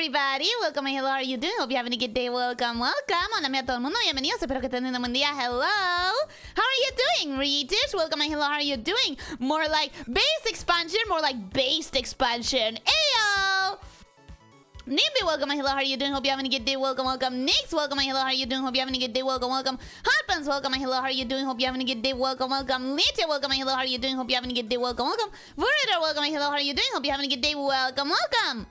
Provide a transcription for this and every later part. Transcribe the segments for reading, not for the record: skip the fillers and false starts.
everybody, welcome and hello, how are you doing? Hope you're having a good day. Welcome. Hola a todo el mundo, bienvenidos, espero que estén teniendo un buen día. Hello, how are you doing? Readers, welcome and hello, how are you doing? More like base expansion, more like based expansion. Ayo! Nimby, welcome and hello, how are you doing? Hope you're having a good day. Welcome. Nix, welcome and hello, how are you doing? Hope you're having a good day. Welcome. Hotpants, welcome and hello, how are you doing? Hope you're having a good day. Welcome. Lydia, welcome and hello, how are you doing? Hope you're having a good day. Welcome. Veritor, welcome and hello, how are you doing? Hope you're having a good day. Welcome.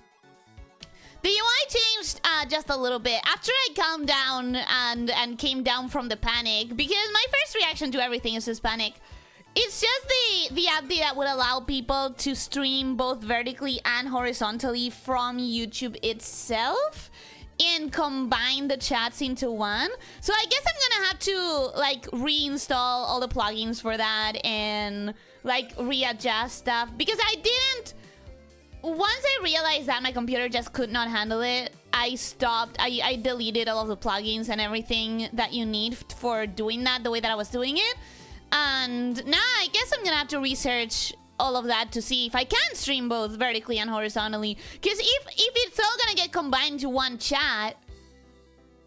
The UI changed just a little bit after I calmed down and came down from the panic, because my first reaction to everything is just panic. It's just the update that would allow people to stream both vertically and horizontally from YouTube itself and combine the chats into one. So I guess I'm gonna have to like reinstall all the plugins for that and like readjust stuff, because I didn't. Once I realized that my computer just could not handle it, I stopped. I deleted all of the plugins and everything that you need for doing that the way that I was doing it. And now I guess I'm gonna have to research all of that to see if I can stream both vertically and horizontally. Because if it's all gonna get combined to one chat,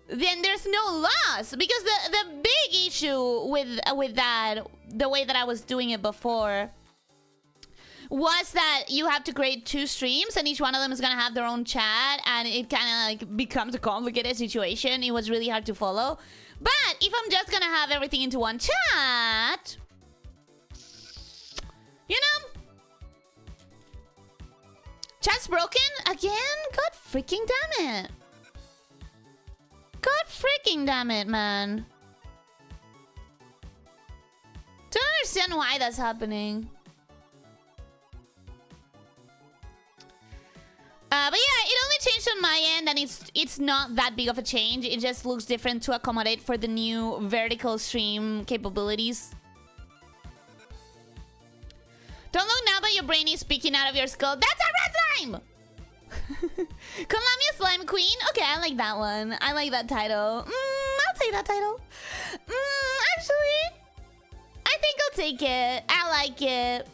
then there's no loss. Because the big issue with that, the way that I was doing it before, was that you have to create 2 streams and each one of them is gonna have their own chat, and it kind of like becomes a complicated situation. It was really hard to follow. But if I'm just gonna have everything into one chat, you know, chat's broken again. God freaking damn it. God freaking damn it, man. Don't understand why that's happening. But yeah, it only changed on my end, and it's not that big of a change. It just looks different to accommodate for the new vertical stream capabilities. Don't look now, but your brain is speaking out of your skull. That's a red slime! Lamia Slime Queen? Okay, I like that one. I like that title. I'll take that title. Actually, I think I'll take it. I like it.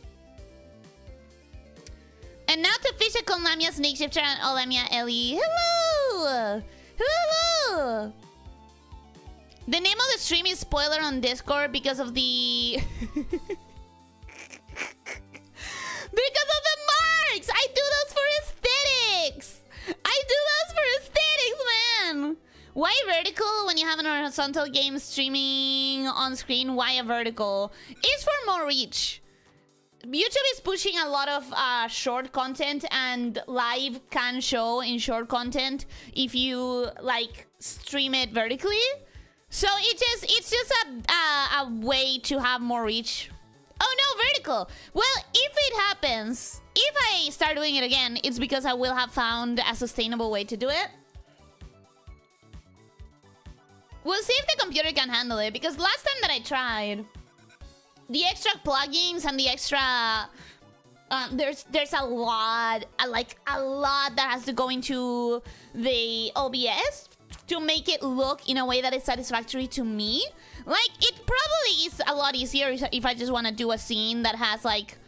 And now to fish a Lamia Snake Shifter and lamia Ellie. Hello! Hello! The name of the stream is spoiler on Discord because of the... because of the marks! I do those for aesthetics! I do those for aesthetics, man! Why vertical when you have an horizontal game streaming on screen? Why a vertical? It's for more reach. YouTube is pushing a lot of short content, and live can show in short content if you like stream it vertically. So it's just a way to have more reach. Oh no, vertical. Well, if it happens, if I start doing it again, it's because I will have found a sustainable way to do it. We'll see if the computer can handle it, because last time that I tried, the extra plugins and the extra there's a lot that has to go into the OBS to make it look in a way that is satisfactory to me. Like, it probably is a lot easier if I just want to do a scene that has like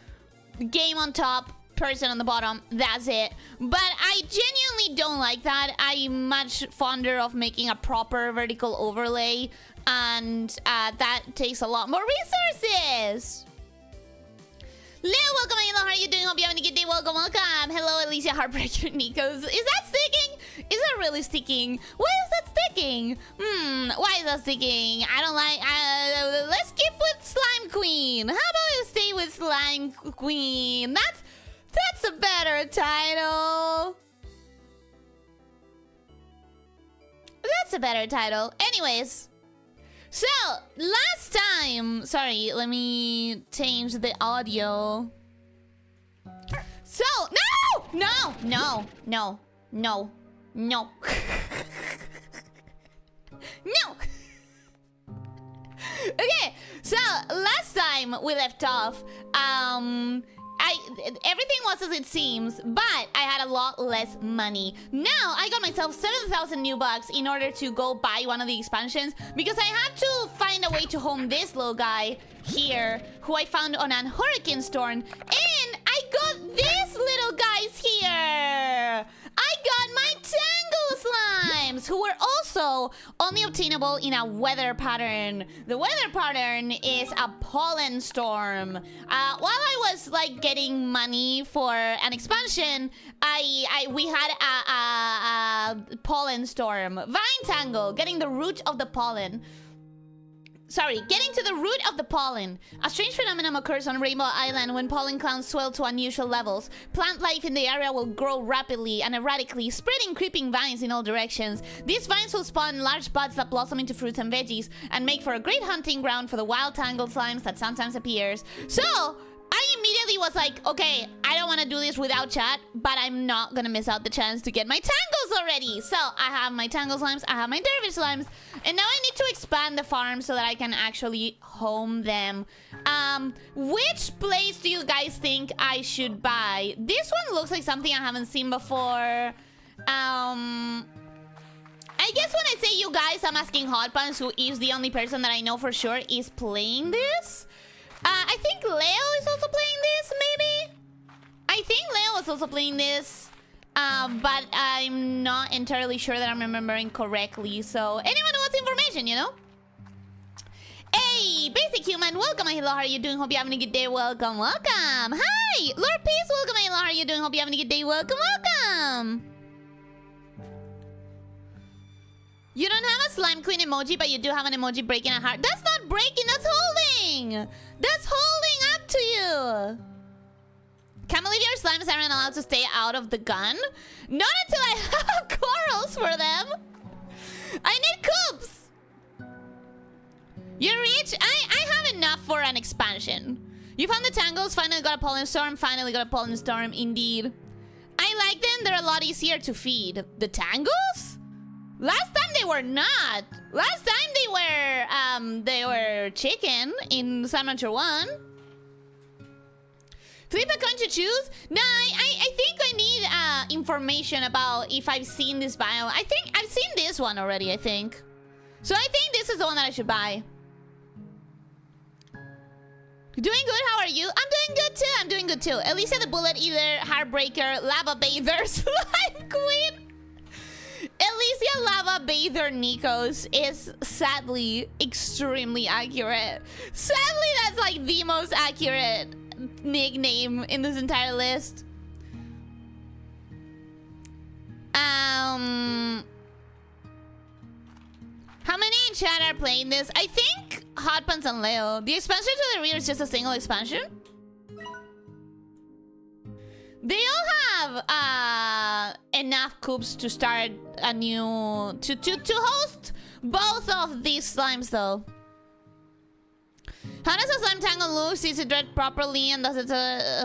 game on top, person on the bottom, that's it. But I genuinely don't like that. I'm much fonder of making a proper vertical overlay, and that takes a lot more resources. Leo, welcome. Hello, how are you doing? Hope you're having a good day. Welcome. Hello, Elyssia, Heartbreaker Nikos. Is that sticking? Is that really sticking? Why is that sticking? Why is that sticking? I don't like... let's keep with Slime Queen. How about we stay with Slime Queen? That's a better title. That's a better title. Anyways... So, last time... Sorry, let me change the audio. So, no! No! No! Okay, so, last time we left off, everything was as it seems, but I had a lot less money. Now, I got myself 7,000 new bucks in order to go buy one of the expansions, because I had to find a way to home this little guy here, who I found on an hurricane storm, and I got these little guys here. I got my slimes who were also only obtainable in a weather pattern. The weather pattern is a pollen storm. While I was like getting money for an expansion, we had a pollen storm. Vine tangle, getting the root of the pollen. Sorry, getting to the root of the pollen. A strange phenomenon occurs on Rainbow Island when pollen clouds swell to unusual levels. Plant life in the area will grow rapidly and erratically, spreading creeping vines in all directions. These vines will spawn large buds that blossom into fruits and veggies and make for a great hunting ground for the wild tangled slimes that sometimes appears. So, I immediately was like, okay, I don't want to do this without chat, but I'm not gonna miss out the chance to get my tangles already. So I have my tangle slimes, I have my dervish slimes, and now I need to expand the farm so that I can actually home them. Which place do you guys think I should buy? This one looks like something I haven't seen before. I guess when I say you guys, I'm asking Hot Pants, who is the only person that I know for sure is playing this. I think Leo is also playing this, maybe? I think Leo is also playing this, but I'm not entirely sure that I'm remembering correctly. So, anyone who wants information, you know? Hey, Basic Human, welcome. Hello, how are you doing? Hope you're having a good day. Welcome, welcome. Hi, Lord Peace, welcome. Hello, how are you doing? Hope you're having a good day. Welcome, welcome. You don't have a slime queen emoji, but you do have an emoji breaking a heart. That's not breaking, that's holding. That's holding up to you. Can't believe your slimes aren't allowed to stay out of the gun. Not until I have corals for them. I need coops. You're rich? I have enough for an expansion. You found the tangles, finally got a pollen storm, finally got a pollen storm, indeed. I like them, they're a lot easier to feed. The tangles? Last time they were not. Last time they were chicken in Slime Rancher 1. Flip a coin to choose? No, I think I need information about if I've seen this biome. I think I've seen this one already, I think. So I think this is the one that I should buy. Doing good, how are you? I'm doing good too, I'm doing good too. Elyssia the Bullet Eater, Heartbreaker, Lava Bather, Slime Queen. Elyssia Lava Bather Nikos is sadly extremely accurate. Sadly, that's like the most accurate nickname in this entire list. How many in chat are playing this? I think Hot Pants and Leo. The expansion to the rear is just a single expansion. They all have enough cubes to start a new to host both of these slimes though. How does a slime tangle look? Is it read properly and does it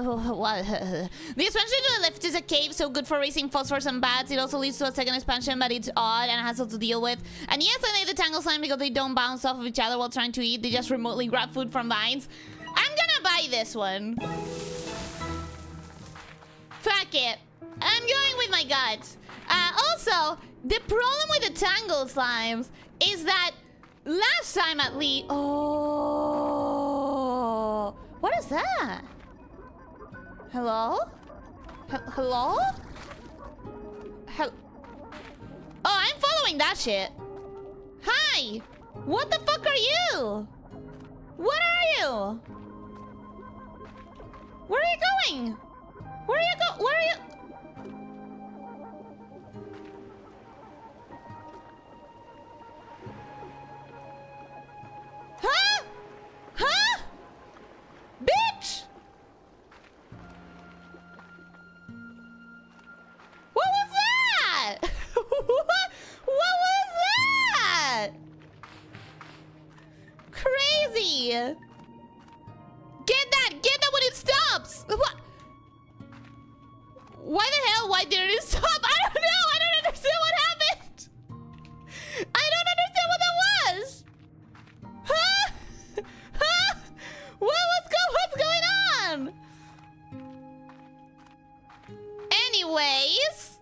what? The expansion to the left is a cave, so good for raising phosphorus and bats. It also leads to a second expansion, but it's odd and hassle to deal with. And yes, I like the tangle slime because they don't bounce off of each other while trying to eat. They just remotely grab food from vines. I'm gonna buy this one. Fuck it. I'm going with my guts. Also, the problem with the tangle slimes is that last time at least... Oh... What is that? Hello? Hello? Oh, I'm following that shit. Hi! What the fuck are you? What are you? Where are you going? Where are you go? Where are you? Huh? Huh? Bitch! What was that? What was that? Crazy! Get that when it stops! What? Why the hell? Why didn't it stop? I don't know. I don't understand what happened. I don't understand what that was. Huh? Huh? What's going on? Anyways,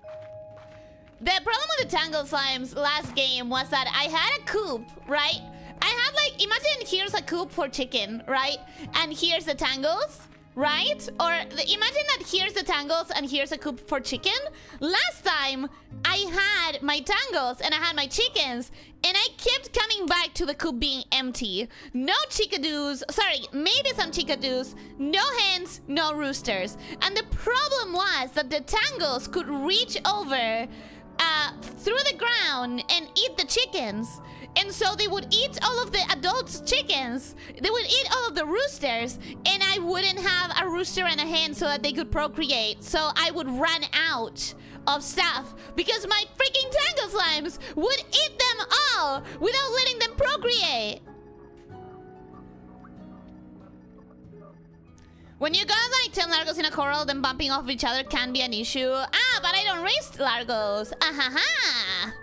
the problem with the tangle slimes last game was that I had a coop, right? I had like, imagine here's a coop for chicken, right? And here's the tangles. right? Or imagine that here's the tangles and here's a coop for chicken. Last time I had my tangles and I had my chickens and I kept coming back to the coop being empty. No chickadoos, sorry, maybe some chickadoos, no hens, no roosters. And the problem was that the tangles could reach over through the ground and eat the chickens. And so they would eat all of the adult chickens. They would eat all of the roosters. And I wouldn't have a rooster and a hen so that they could procreate. So I would run out of stuff because my freaking tangle slimes would eat them all without letting them procreate. When you got like 10 largos in a coral, then bumping off each other can be an issue. Ah, but I don't raise largos. Ah-ha-ha.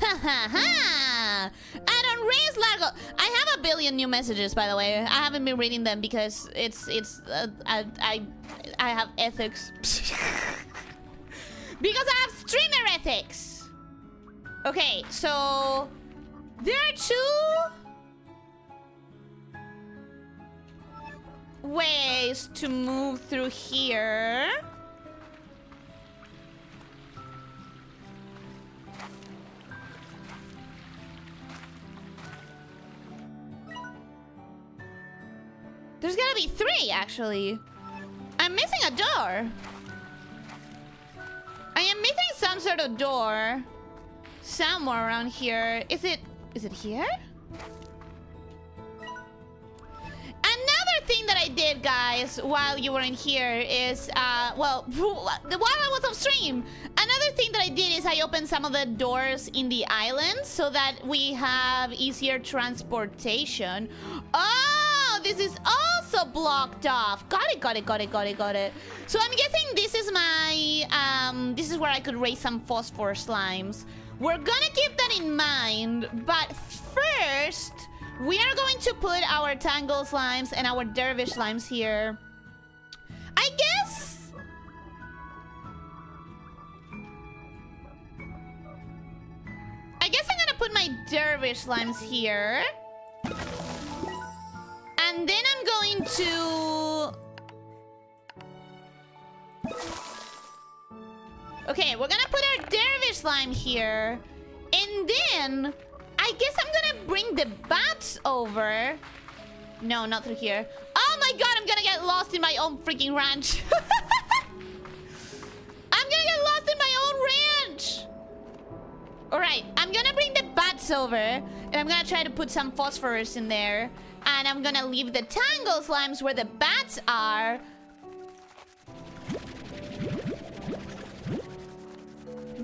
Ha-ha-ha. I don't raise largo. I have a billion new messages, by the way. I haven't been reading them because I have ethics. Because I have streamer ethics. Okay, so there are two ways to move through here. There's gotta be three, actually. I'm missing a door. I am missing some sort of door somewhere around here. Is it here? Another thing that I did, guys, while you were in here is, well, while I was off stream, another thing that I did is I opened some of the doors in the island so that we have easier transportation. Oh, this is also blocked off. Got it. So I'm guessing this is my, this is where I could raise some phosphor slimes. We're gonna keep that in mind, but first, we are going to put our tangle slimes and our dervish slimes here. I guess I'm gonna put my dervish slimes here. And then I'm going to... Okay, we're gonna put our dervish slime here. And then... I guess I'm gonna bring the bats over. No, not through here. Oh my god, I'm gonna get lost in my own freaking ranch. I'm gonna get lost in my own ranch. Alright, I'm gonna bring the bats over. And I'm gonna try to put some phosphorus in there. And I'm gonna leave the tangle slimes where the bats are.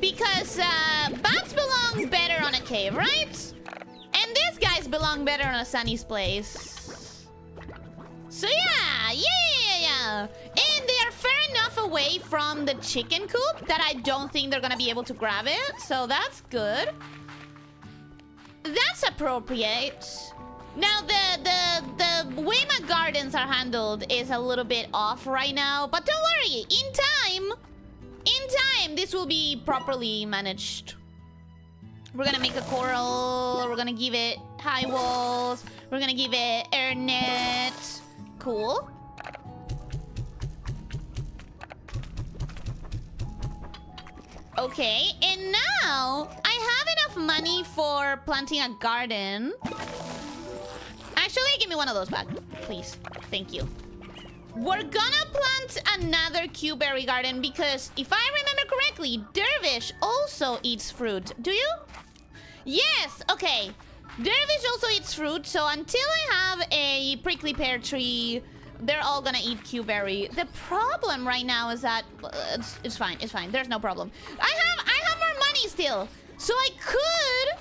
Because bats belong better on a cave, right? And these guys belong better on a sunny place. So yeah. And they are fair enough away from the chicken coop that I don't think they're gonna be able to grab it. So that's good. That's appropriate. Now the way my gardens are handled is a little bit off right now. But don't worry, in time, this will be properly managed. We're gonna make a coral. We're gonna give it high walls. We're gonna give it air net. Cool. Okay, and now I have enough money for planting a garden. Actually, give me one of those back, please. Thank you. We're gonna plant another Q-berry garden because if I remember correctly, Dervish also eats fruit. Do you? Yes, okay. Dervish also eats fruit, so until I have a prickly pear tree, they're all gonna eat Q-berry. The problem right now is that it's fine. There's no problem. I have more money still, so I could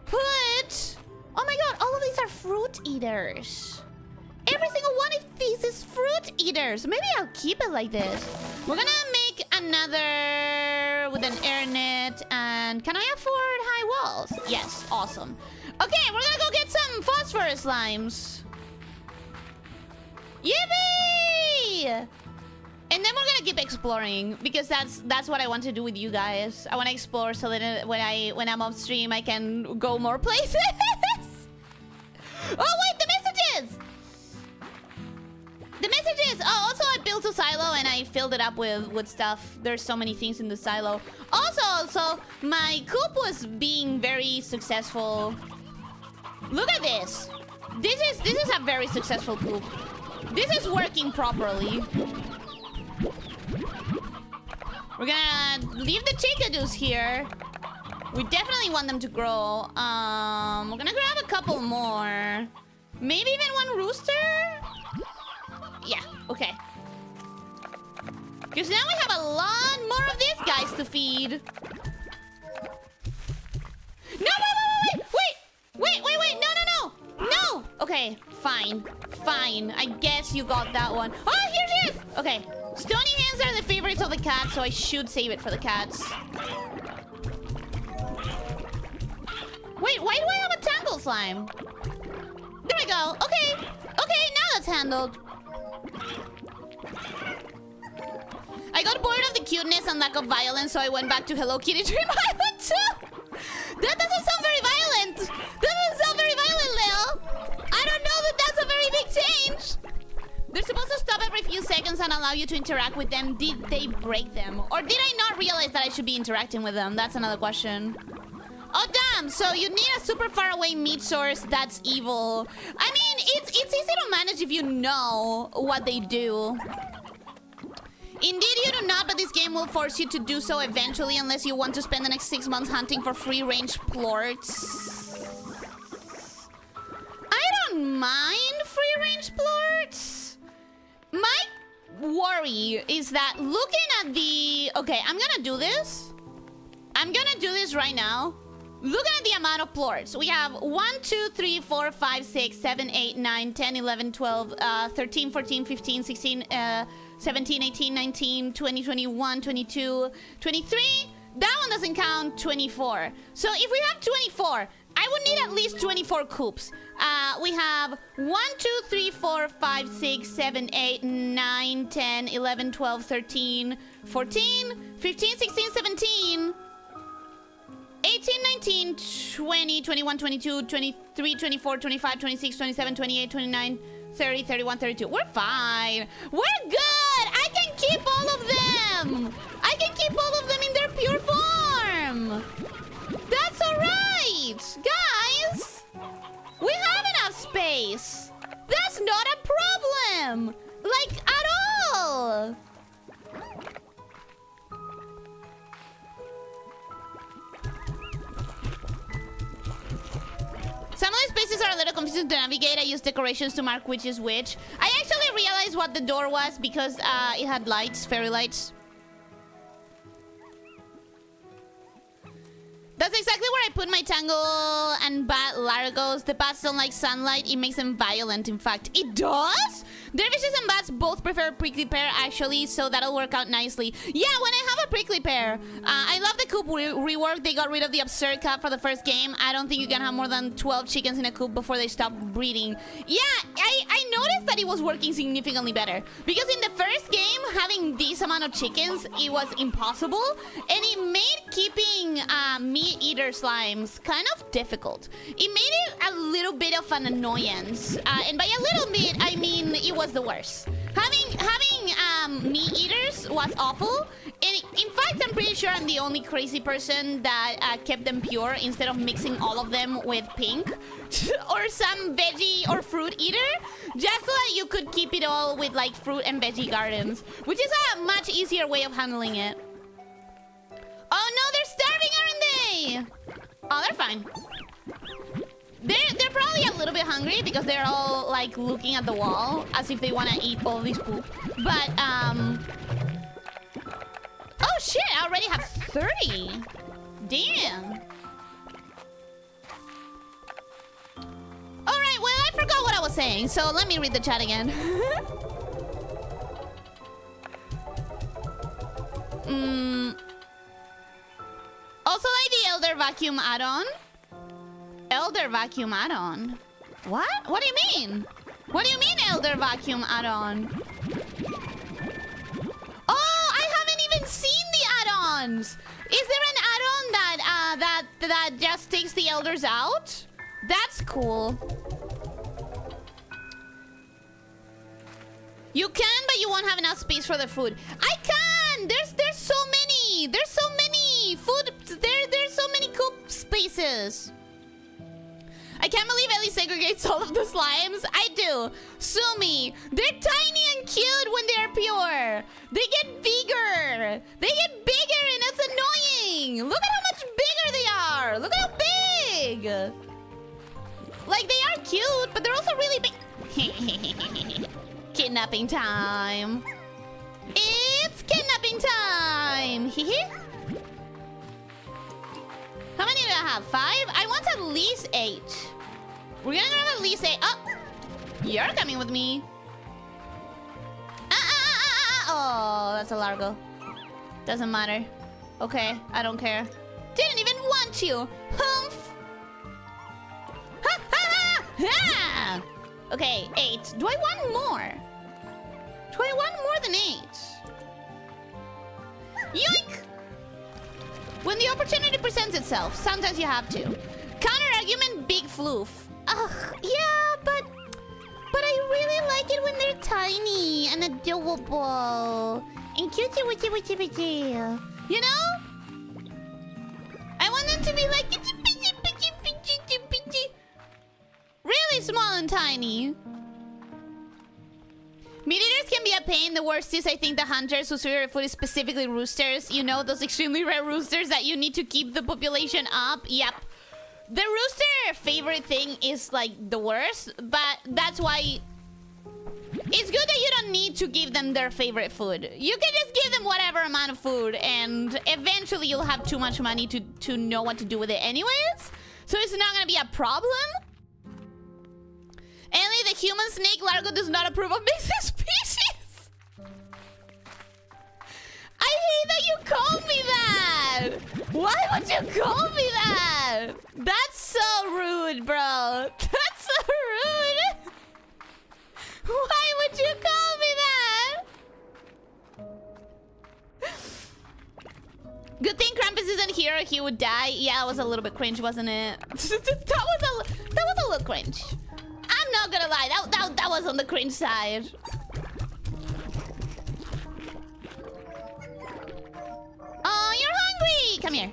put. Oh my god, all of these are fruit eaters. Every single one of these is fruit eaters. Maybe I'll keep it like this. We're gonna make another with an air net. And can I afford high walls? Yes, awesome. Okay, we're gonna go get some phosphorus slimes. Yippee! And then we're gonna keep exploring because that's what I want to do with you guys. I want to explore so that when I'm off stream I can go more places. Oh wait, the messages! Oh, also I built a silo and I filled it up with stuff. There's so many things in the silo. Also, my coop was being very successful. Look at this. This is a very successful coop. This is working properly. We're gonna leave the chickadoos here. We definitely want them to grow. We're gonna grab a couple more. Maybe even one rooster? Yeah, okay. Because now we have a lot more of these guys to feed. No, wait, no. Okay, fine. I guess you got that one. Oh, here she is. Okay, stony hands are the favorites of the cats, so I should save it for the cats. Wait, why do I have a tangle slime? There we go. Okay, now that's handled. I got bored of the cuteness and lack of violence, so I went back to Hello Kitty Dream Island too. That doesn't sound very violent. Leo. I don't know that that's a very big change. They're supposed to stop every few seconds and allow you to interact with them. Did they break them? Or did I not realize that I should be interacting with them? That's another question. Oh, damn. So you need a super far away meat source that's evil. I mean, it's easy to manage if you know what they do. Indeed, you do not, but this game will force you to do so eventually unless you want to spend the next 6 months hunting for free-range plorts. I don't mind free-range plorts. My worry is that looking at the... Okay, I'm gonna do this. Right now. Looking at the amount of plorts. We have 1, 2, 3, 4, 5, 6, 7, 8, 9, 10, 11, 12, 13, 14, 15, 16, 17, 18, 19, 20, 21, 22, 23. That one doesn't count. 24. So if we have 24, I would need at least 24 coops. We have 1, 2, 3, 4, 5, 6, 7, 8, 9, 10, 11, 12, 13, 14, 15, 16, 17, 18, 19, 20, 21, 22, 23, 24, 25, 26, 27, 28, 29, 30, 31, 32. We're fine. We're good. I can keep all of them. In their pure form. That's all right. Guys, we have enough space. That's not a problem. Like, at all. Some of the spaces are a little confusing to navigate. I use decorations to mark which is which. I actually realized what the door was because it had lights, fairy lights. That's exactly where I put my tangle and bat largos. The bats don't like sunlight. It makes them violent, in fact. It does? Dervishes and bats both prefer prickly pear, actually, so that'll work out nicely. Yeah, when I have a prickly pear. I love the coop rework. They got rid of the absurd cap for the first game. I don't think you can have more than 12 chickens in a coop before they stop breeding. Yeah, I noticed that it was working significantly better. Because in the first game, having this amount of chickens, it was impossible. And it made keeping meat eater slimes kind of difficult. It made it a little bit of an annoyance. And by a little bit, I mean it was the worst. Having meat eaters was awful. And in fact, I'm pretty sure I'm the only crazy person that kept them pure instead of mixing all of them with pink or some veggie or fruit eater, just so that you could keep it all with like fruit and veggie gardens, which is a much easier way of handling it. Oh no, they're starving, aren't they? Oh, they're fine. They're probably a little bit hungry because they're all like looking at the wall as if they want to eat all this poop. But oh shit, I already have 30. Damn. Alright, well, I forgot what I was saying, so let me read the chat again. Also like the Elder Vacuum add-on. Elder Vacuum add-on? What? What do you mean? What do you mean Elder Vacuum add-on? Oh, I haven't even seen the add-ons. Is there an add-on that just takes the elders out? That's cool. You can, but you won't have enough space for the food. I can! There's so many! There's so many food... There's so many coop spaces. I can't believe Ellie segregates all of the slimes. I do. Sue me. They're tiny and cute when they're pure. They get bigger. They get bigger and it's annoying. Look at how much bigger they are. Look at how big. Like, they are cute, but they're also really big. Kidnapping time. It's kidnapping time. How many do I have? 5? I want at least 8. We're gonna grab at least 8. Oh! You're coming with me. Oh, that's a Largo. Doesn't matter. Okay, I don't care. Didn't even want you. Humph! Ha ha ha! Okay, 8. Do I want more? Do I want more than 8? Yoink! When the opportunity presents itself, sometimes you have to. Counter-argument, big floof. Ugh, yeah, but I really like it when they're tiny and adorable. And cutie witchy witchy witchy. You know? I want them to be like... really small and tiny. Meat eaters can be a pain. The worst is, I think, the hunters whose favorite food is specifically roosters. You know, those extremely rare roosters that you need to keep the population up. Yep. The rooster favorite thing is, like, the worst. But that's why... it's good that you don't need to give them their favorite food. You can just give them whatever amount of food. And eventually you'll have too much money to know what to do with it anyways. So it's not going to be a problem. Only the human snake Largo does not approve of mixed species. I hate that you called me that. Why would you call me that? That's so rude, bro. That's so rude. Why would you call me that? Good thing Krampus isn't here or he would die. Yeah, it was a little bit cringe, wasn't it? that was a little cringe. I'm not gonna lie, that was on the cringe side. Oh, you're hungry! Come here.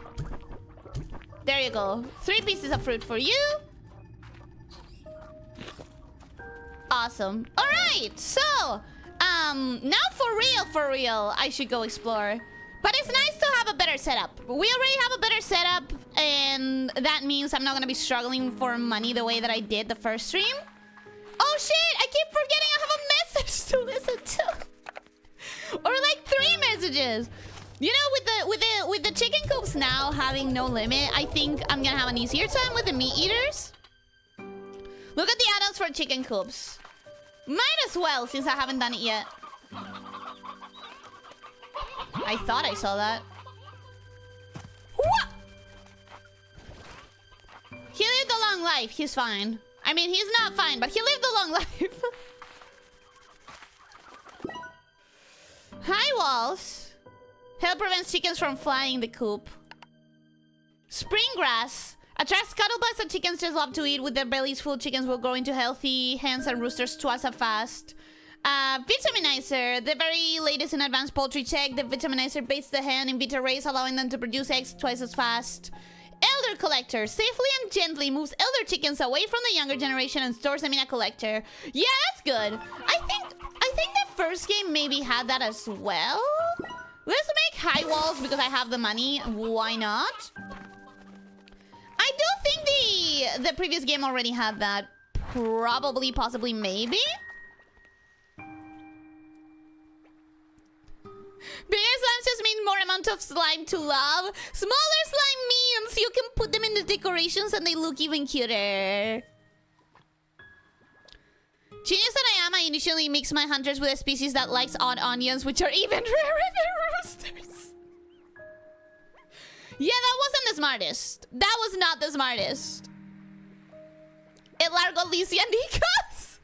There you go. 3 pieces of fruit for you. Awesome. Alright, so... now for real, I should go explore. But it's nice to have a better setup. We already have a better setup, and that means I'm not gonna be struggling for money the way that I did the first stream. Oh shit! I keep forgetting I have a message to listen to. Or like 3 messages. You know, with the chicken coops now having no limit, I think I'm gonna have an easier time with the meat eaters. Look at the add-ons for chicken coops. Might as well, since I haven't done it yet. I thought I saw that. What? He lived a long life. He's fine. I mean, he's not fine, but he lived a long life. High walls. Help prevents chickens from flying the coop. Spring grass. Attracts scuttlebugs that chickens just love to eat. With their bellies full, chickens will grow into healthy hens and roosters twice as fast. Vitaminizer. The very latest in advanced poultry tech. The vitaminizer bathes the hen in beta rays, allowing them to produce eggs twice as fast. Elder collector. Safely and gently moves elder chickens away from the younger generation and stores them in a collector. Yeah, that's good. I think the first game maybe had that as well. Let's make high walls because I have the money. Why not? I do think the previous game already had that. Probably, possibly, maybe. Bigger slimes just mean more amount of slime to love. Smaller slime means you can put them in the decorations and they look even cuter. Genius that I am, I initially mix my hunters with a species that likes odd onions, which are even rarer than roosters. Yeah, that wasn't the smartest. That was not the smartest. El largo Elyssia Nikos.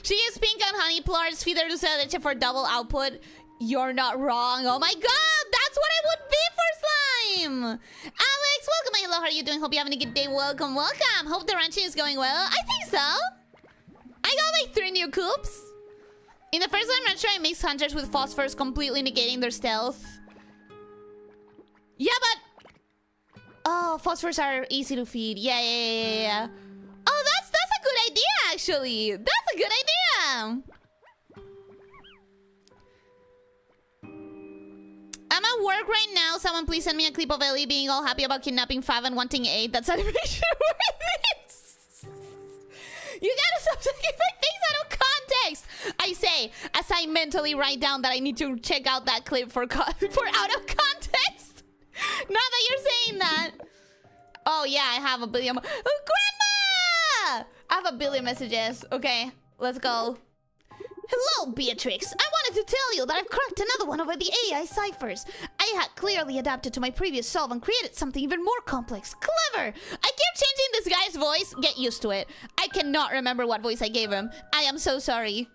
She is pink on honey plars, feeder to sell leche for double output. You're not wrong. Oh my god, that's what it would be for slime. Alex, welcome. Hello, how are you doing? Hope you're having a good day. Welcome, welcome. Hope the ranching is going well. I think so. I got like 3 new coops. In the first one, I'm trying to mix hunters with phosphors, completely negating their stealth. Yeah, but... Oh, phosphors are easy to feed. Yeah. Oh, that's a good idea, actually. That's a good idea. I'm at work right now. Someone please send me a clip of Ellie being all happy about kidnapping Fav and wanting 8. That's animation worth it. You gotta stop taking my things out of context. I say, as I mentally write down that I need to check out that clip for out of context. Now that you're saying that. Oh yeah, I have a billion. Oh, Grandma! I have a billion messages. Okay, let's go. Hello, Beatrix. I wanted to tell you that I've cracked another one over the AI ciphers. I had clearly adapted to my previous solve and created something even more complex. Clever! I keep changing this guy's voice. Get used to it. I cannot remember what voice I gave him. I am so sorry.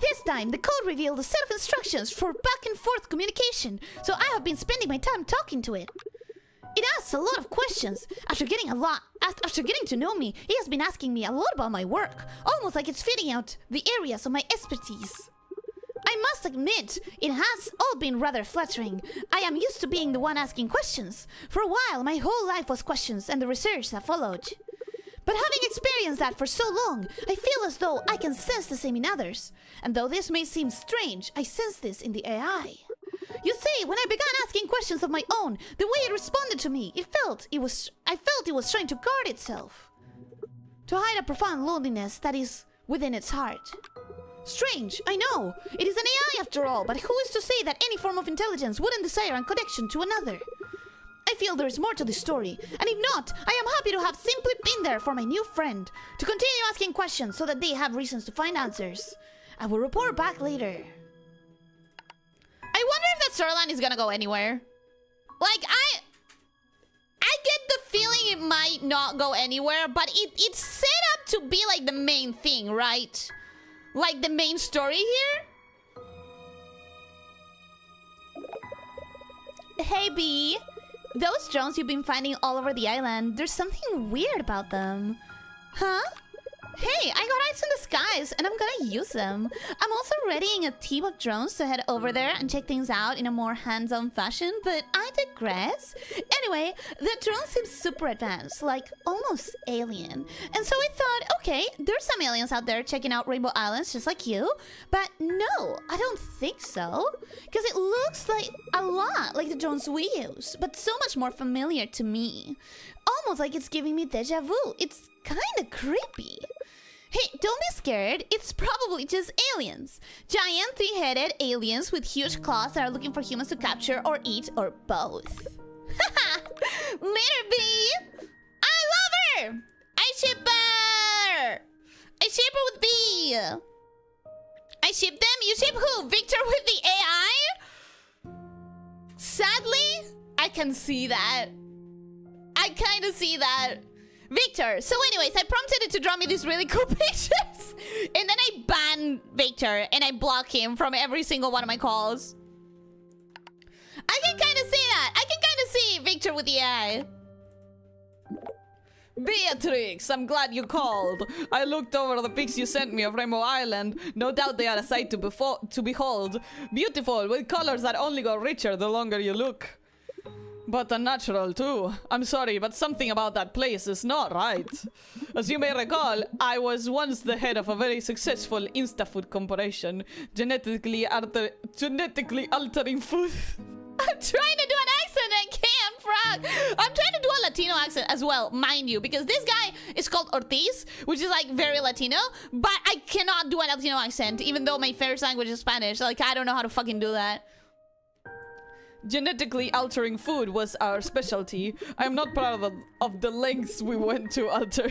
This time, the code revealed a set of instructions for back and forth communication, so I have been spending my time talking to it. It asks a lot of questions. After getting to know me, it has been asking me a lot about my work, almost like it's fitting out the areas of my expertise. I must admit, it has all been rather flattering. I am used to being the one asking questions. For a while, my whole life was questions and the research that followed. But having experienced that for so long, I feel as though I can sense the same in others. And though this may seem strange, I sense this in the AI. You see, when I began asking questions of my own, the way it responded to me, I felt it was trying to guard itself. To hide a profound loneliness that is within its heart. Strange, I know. It is an AI after all, but who is to say that any form of intelligence wouldn't desire a connection to another? I feel there is more to this story, and if not, I am happy to have simply been there for my new friend, to continue asking questions so that they have reasons to find answers. I will report back later. I wonder if that storyline is gonna go anywhere. Like, I get the feeling it might not go anywhere, but it's set up to be like the main thing, right? Like the main story here? Hey, B. Those drones you've been finding all over the island, there's something weird about them. Huh? Hey, I got eyes in the skies, and I'm gonna use them. I'm also readying a team of drones to head over there and check things out in a more hands-on fashion, but I digress. Anyway, the drone seems super advanced, like almost alien. And so I thought, okay, there's some aliens out there checking out Rainbow Islands just like you. But no, I don't think so. Because it looks like a lot like the drones we use, but so much more familiar to me. Almost like it's giving me deja vu. It's kind of creepy. Hey, don't be scared. It's probably just aliens. Giant three-headed aliens with huge claws that are looking for humans to capture or eat or both. Haha! Later, B! I love her! I ship her! I ship her with B! I ship them? You ship who? Victor with the AI? Sadly, I can see that. I kind of see that. Victor. So anyways, I prompted it to draw me these really cool pictures. And then I ban Victor and I block him from every single one of my calls. I can kind of see that. I can kind of see Victor with the eye. Beatrix, I'm glad you called. I looked over the pics you sent me of Rainbow Island. No doubt they are a sight to behold. Beautiful, with colors that only go richer the longer you look. But unnatural too. I'm sorry, but something about that place is not right. As you may recall, I was once the head of a very successful insta-food corporation, genetically altering food. I'm trying to do an accent and can't, frog. I'm trying to do a Latino accent as well, mind you, because this guy is called Ortiz, which is like very Latino, but I cannot do a Latino accent, even though my first language is Spanish. Like, I don't know how to fucking do that. Genetically altering food was our specialty. I'm not proud of the lengths we went to alter.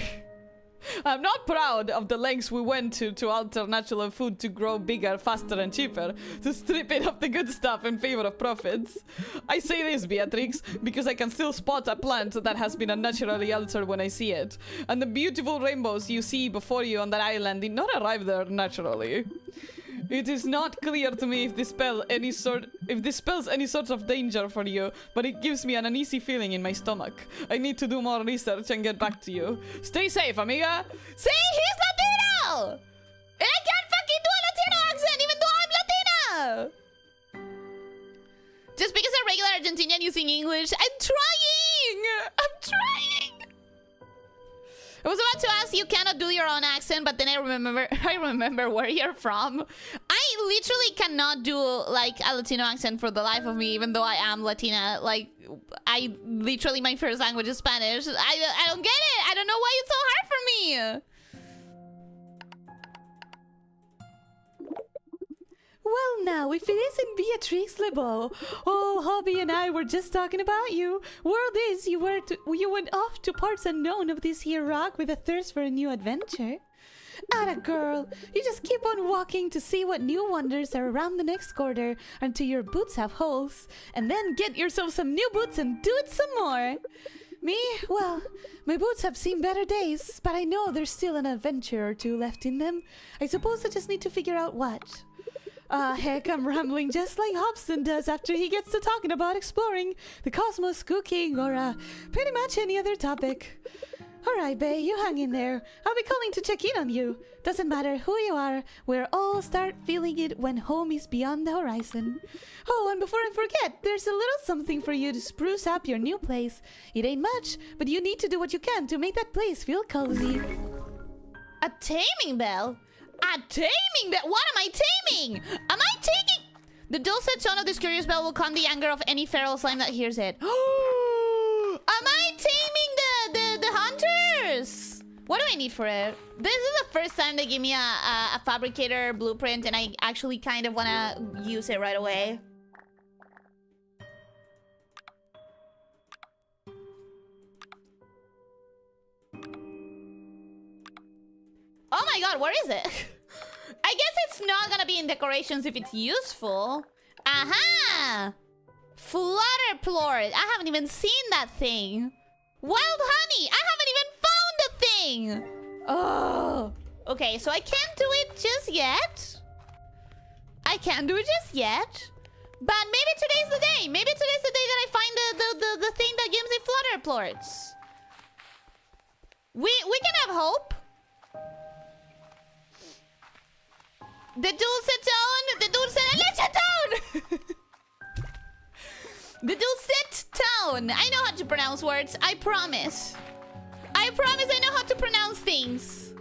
I'm not proud of the lengths we went to alter natural food to grow bigger, faster, and cheaper, to strip it of the good stuff in favor of profits. I say this, Beatrix, because I can still spot a plant that has been unnaturally altered when I see it. And the beautiful rainbows you see before you on that island did not arrive there naturally. It is not clear to me if this spells any sort of danger for you, but it gives me an uneasy feeling in my stomach. I need to do more research and get back to you. Stay safe, amiga! See, he's Latino! And I can't fucking do a Latino accent even though I'm Latina! Just because a regular Argentinian using English, I'm trying! I'm trying! I was about to ask you cannot do your own accent, but then I remember where you're from. I literally cannot do like a Latino accent for the life of me, even though I am Latina. Like, I literally, my first language is Spanish. I don't get it. I don't know why it's so hard for me. Well, now, if it isn't Beatrice Lebeau, oh, Hobby and I were just talking about you. Word is you went off to parts unknown of this here rock with a thirst for a new adventure. Atta girl, you just keep on walking to see what new wonders are around the next corner until your boots have holes, and then get yourself some new boots and do it some more. Me? Well, my boots have seen better days, but I know there's still an adventure or two left in them. I suppose I just need to figure out what. Heck, I'm rambling just like Hobson does after he gets to talking about exploring the cosmos, cooking, or pretty much any other topic. Alright, bae, you hang in there. I'll be calling to check in on you. Doesn't matter who you are, we'll all start feeling it when home is beyond the horizon. Oh, and before I forget, there's a little something for you to spruce up your new place. It ain't much, but you need to do what you can to make that place feel cozy. A taming bell? A taming bell? What am I taming? Am I taking... The dulcet tone of this curious bell will calm the anger of any feral slime that hears it. Am I taming the hunters? What do I need for it? This is the first time they give me a fabricator blueprint, and I actually kind of want to use it right away. Oh my god, where is it? I guess it's not gonna be in decorations if it's useful. Aha! Flutter plort. I haven't even seen that thing. Wild honey. I haven't even found the thing. Oh. Okay, so I can't do it just yet. I can't do it just yet. But maybe today's the day. Maybe today's the day that I find the thing that gives me flutter plorts. We can have hope. The dulcet tone, the dulcet tone. The dulcet tone. I know how to pronounce words. I promise. I promise I know how to pronounce things.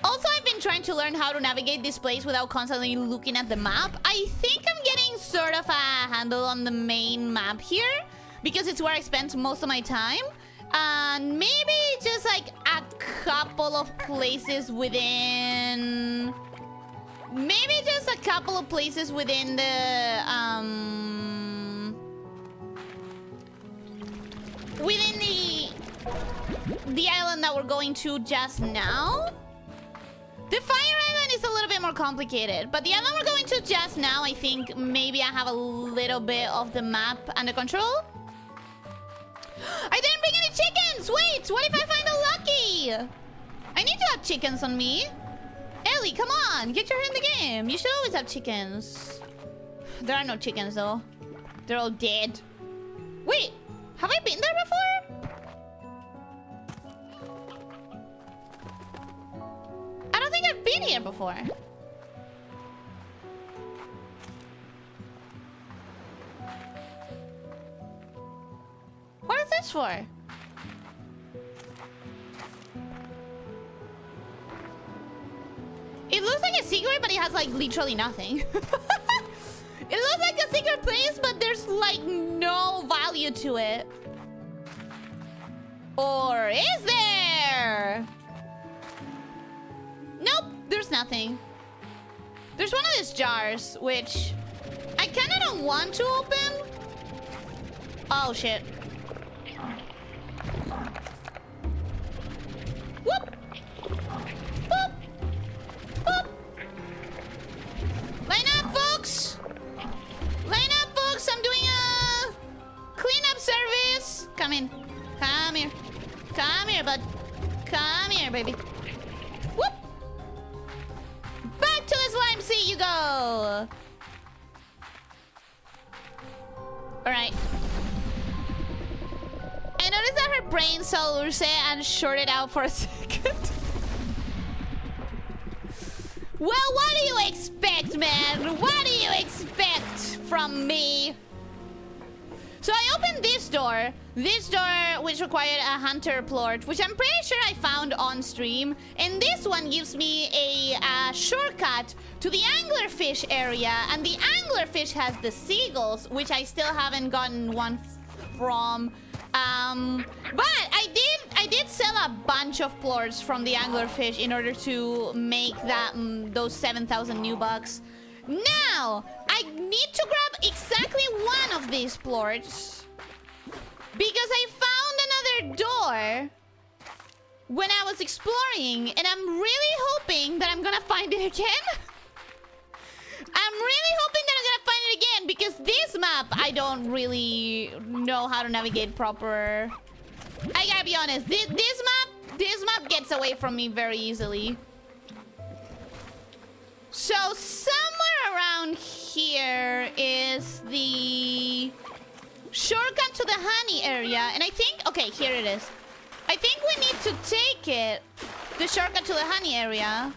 Also, I've been trying to learn how to navigate this place without constantly looking at the map. I think I'm getting sort of a handle on the main map here, because it's where I spent most of my time. And maybe just like a couple of places within... Maybe just a couple of places within the, within the island that we're going to just now. The fire island is a little bit more complicated, but the island we're going to just now, I think maybe I have a little bit of the map under control. I didn't bring any chickens! Wait, what if I find a lucky? I need to have chickens on me. Ellie, come on, get your head in the game. You should always have chickens. There are no chickens though. They're all dead. Wait, have I been there before? I don't think I've been here before. What is this for? It looks like a secret, but it has like literally nothing. It looks like a secret place, but there's like no value to it. Or is there? Nope, there's nothing. There's one of these jars, which I kind of don't want to open. Oh shit. Whoop. Boop. Boop. Line up, folks. Line up, folks. I'm doing a cleanup service. Come in. Come here. Come here, bud. Come here, baby. Whoop. Back to the slime seat you go. All right. I noticed that her brain saw Ursa and shorted out for a second. Well, what do you expect, man? What do you expect from me? So I opened this door which required a hunter plort, which I'm pretty sure I found on stream. And this one gives me a shortcut to the anglerfish area. And the anglerfish has the seagulls, which I still haven't gotten one from. But I did sell a bunch of plorts from the anglerfish in order to make that those 7,000 new bucks. Now, I need to grab exactly one of these plorts because I found another door when I was exploring, and I'm really hoping that I'm gonna find it again. I'm really hoping that I'm gonna find it again because this map, I don't really know how to navigate proper. I gotta be honest, this map gets away from me very easily. So somewhere around here is the shortcut to the honey area. And I think, okay, here it is. I think we need to take it, the shortcut to the honey area.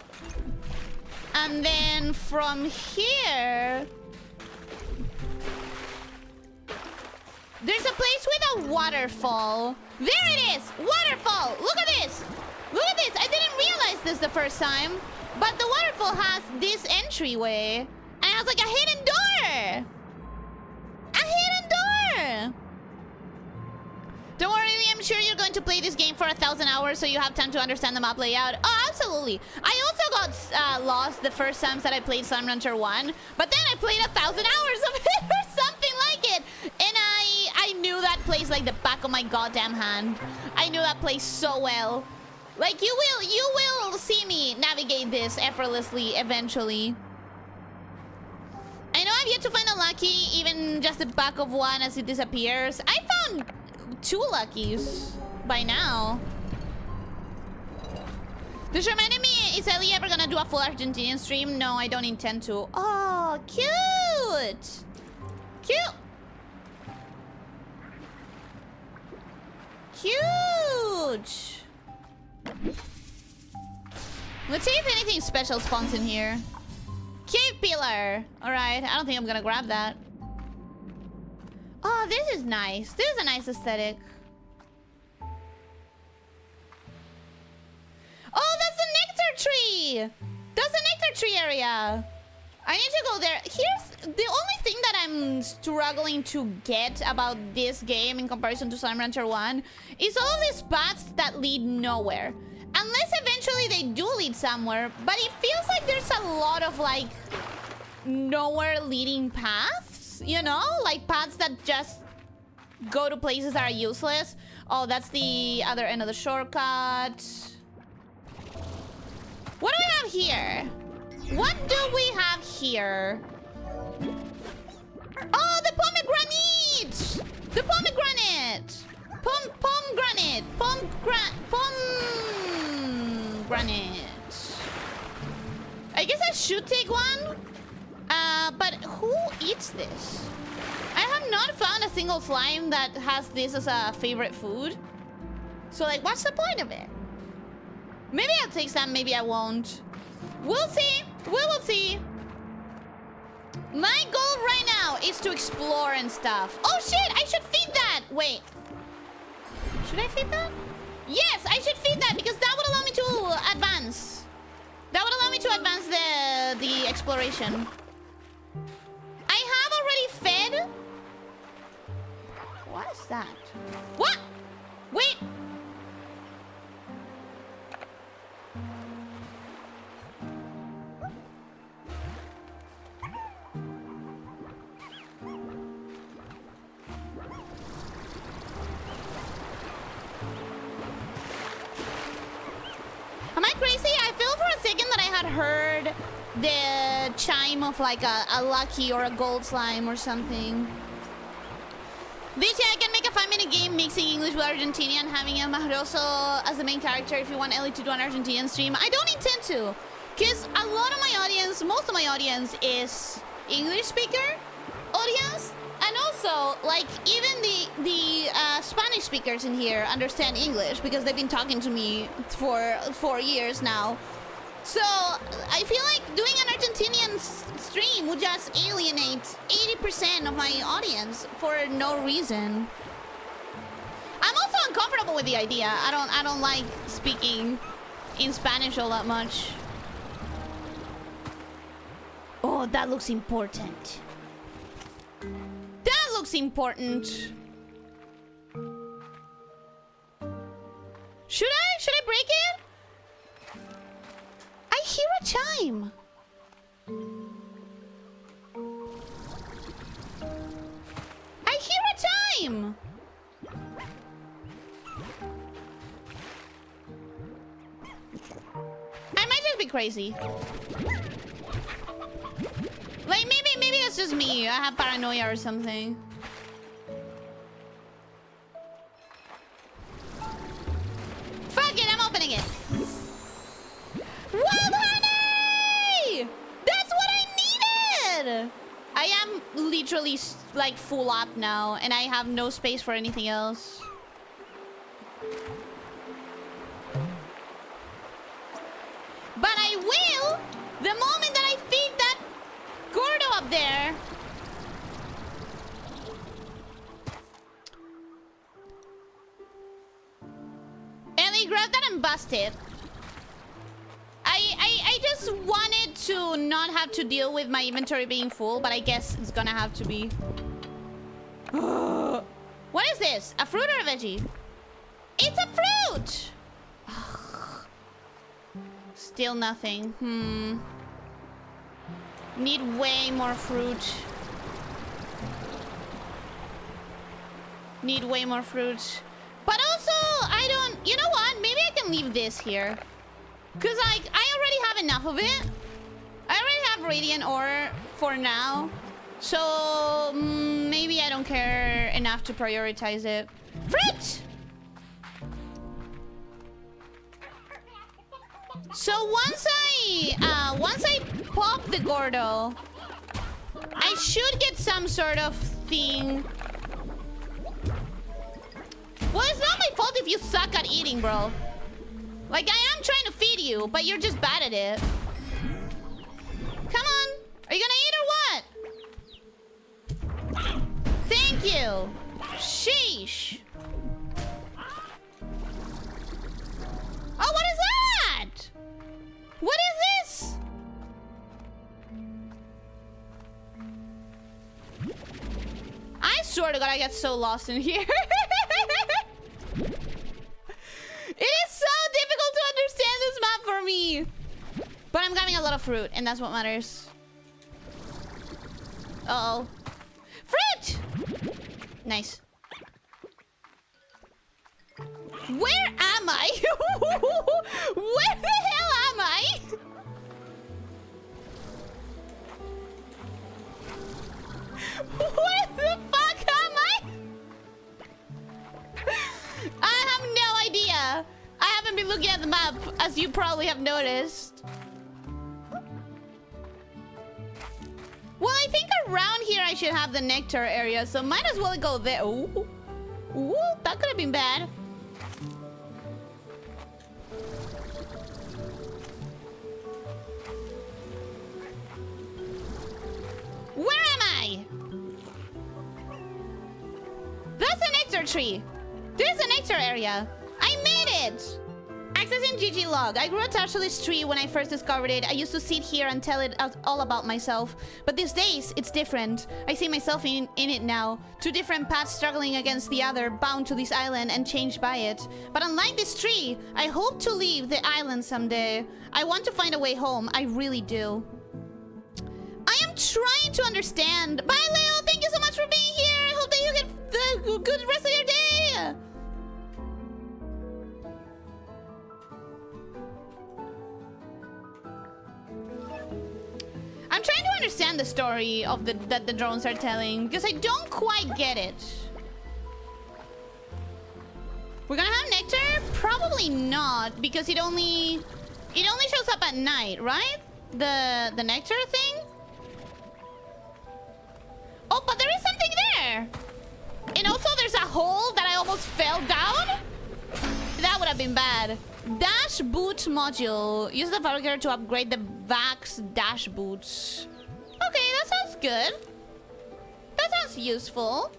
And then from here, there's a place with a waterfall. There it is! Waterfall! Look at this! Look at this! I didn't realize this the first time. But the waterfall has this entryway. And it has like a hidden door! A hidden door! Don't worry, I'm sure you're going to play this game for 1,000 hours so you have time to understand the map layout. Oh, absolutely. I also got lost the first times that I played Slime Rancher 1. But then I played 1,000 hours of it or something like it. And I knew that place like the back of my goddamn hand. I knew that place so well. Like, you will see me navigate this effortlessly eventually. I know I've yet to find a lucky, even just the back of one as it disappears. I found 2 luckies by now. This reminded me, is Ellie ever gonna do a full Argentinian stream? No, I don't intend to. Oh, cute! Cute! Huge! Let's see if anything special spawns in here. Cave pillar! Alright, I don't think I'm gonna grab that. Oh, this is nice. This is a nice aesthetic. Oh, that's the nectar tree! That's the nectar tree area. I need to go there. Here's the only thing that I'm struggling to get about this game in comparison to Slime Rancher 1 is all of these paths that lead nowhere. Unless eventually they do lead somewhere, but it feels like there's a lot of like nowhere leading paths, you know? Like paths that just go to places that are useless. Oh, that's the other end of the shortcut. What do we have here? What do we have here? Oh, the pomegranate! The pomegranate! Pomegranate! I guess I should take one. But who eats this? I have not found a single slime that has this as a favorite food. So, like, what's the point of it? Maybe I'll take some, maybe I won't. We'll see. We will see. My goal right now is to explore and stuff. Oh, shit! I should feed that! Wait. Should I feed that? Yes, I should feed that because that would allow me to advance. That would allow me to advance the exploration. I have already fed. What is that? What? Wait. Am I crazy? I feel for a second that I had heard the chime of like a lucky or a gold slime or something. This year I can make a 5-minute game mixing English with Argentinian, having El Mahroso as the main character if you want Ellie to do an Argentinian stream. I don't intend to, because a lot of my audience, most of my audience is English speaker audience. And also, like, even the Spanish speakers in here understand English because they've been talking to me for 4 years now. So, I feel like doing an Argentinian stream would just alienate 80% of my audience for no reason. I'm also uncomfortable with the idea. I don't like speaking in Spanish all that much. Oh, that looks important. That looks important. Should I break it? I hear a chime. I hear a chime. I might just be crazy. Like, maybe it's just me. I have paranoia or something. Fuck it, I'm opening it. Wild honey! That's what I needed! I am literally, like, full up now, and I have no space for anything else. But I will the moment that I feed that Gordo up there. Ellie, grab that and bust it. I just wanted to not have to deal with my inventory being full, but I guess it's gonna have to be. What is this? A fruit or a veggie? It's a fruit! Still nothing. Need way more fruit. Need way more fruit. But also, I don't... You know what? Maybe I can leave this here. Because, like, I already have enough of it. I already have radiant ore for now. So, maybe I don't care enough to prioritize it. Fruit! So once I pop the Gordo, I should get some sort of thing. Well, it's not my fault if you suck at eating, bro. Like, I am trying to feed you, but you're just bad at it. Come on. Are you gonna eat or what? Thank you. Sheesh. Oh, what is that? What is this? I swear to God, I get so lost in here. It is so difficult to understand this map for me. But I'm grabbing a lot of fruit, and that's what matters. Uh-oh. Fruit! Nice. Where am I? Where the hell am I? Where the fuck am I? I have no idea. I haven't been looking at the map, as you probably have noticed. Well, I think around here I should have the nectar area, so might as well go there. Ooh. Ooh, that could have been bad. Where am I? That's a nectar tree. There's a nectar area. I made it. Accessing GG log. I grew attached to this tree when I first discovered it. I used to sit here and tell it all about myself. But these days, it's different. I see myself in it now. Two different paths struggling against the other, bound to this island and changed by it. But unlike this tree, I hope to leave the island someday. I want to find a way home. I really do. I am trying to understand. Bye, Leo. Thank you so much for being here. I hope that you get the good rest of your day. I'm trying to understand the story of that the drones are telling, because I don't quite get it. We're gonna have nectar? Probably not, because it only shows up at night, right? The nectar thing? Oh, but there is something there. And also there's a hole that I almost fell down. That would have been bad. Dash boots module. Use the fabricator to upgrade the Vax dash boots. Okay, that sounds good. That sounds useful.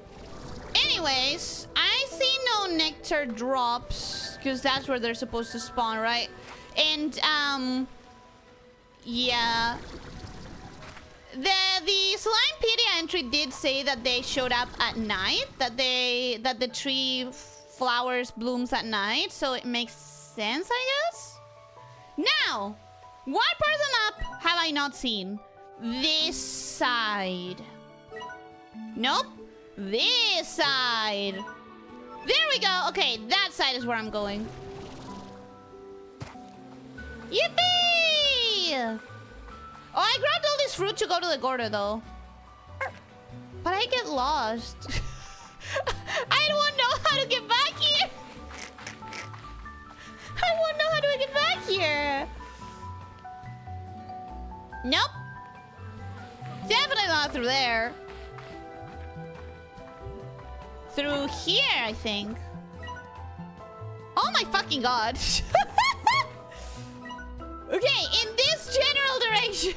Anyways, I see no nectar drops because that's where they're supposed to spawn, right? And yeah. The Slimepedia entry did say that they showed up at night, that the tree flowers blooms at night, so it makes sense, I guess. Now, what part of the map have I not seen? This side. Nope. This side. There we go. Okay, that side is where I'm going. Yippee! Oh, I grabbed all this fruit to go to the Gordo, though. But I get lost. I don't know how to get back here. I won't know how to get back here. Nope. Definitely not through there. Through here, I think. Oh my fucking god. Okay, in this general direction.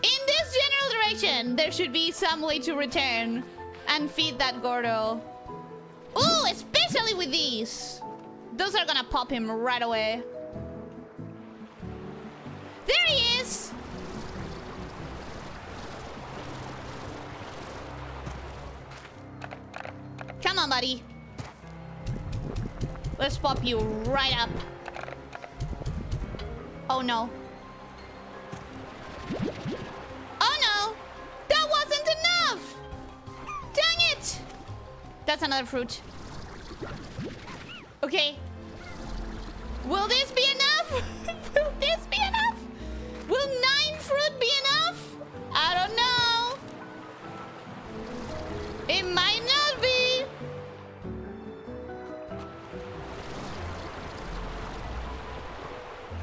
In this general direction, there should be some way to return and feed that Gordo. Ooh, especially with these. Those are gonna pop him right away. There he is. Come on, buddy. Let's pop you right up. Oh no. Oh no! That wasn't enough! Dang it! That's another fruit. Okay. Will this be enough? Will this be enough? Will 9 fruit be enough? I don't know. It might not be.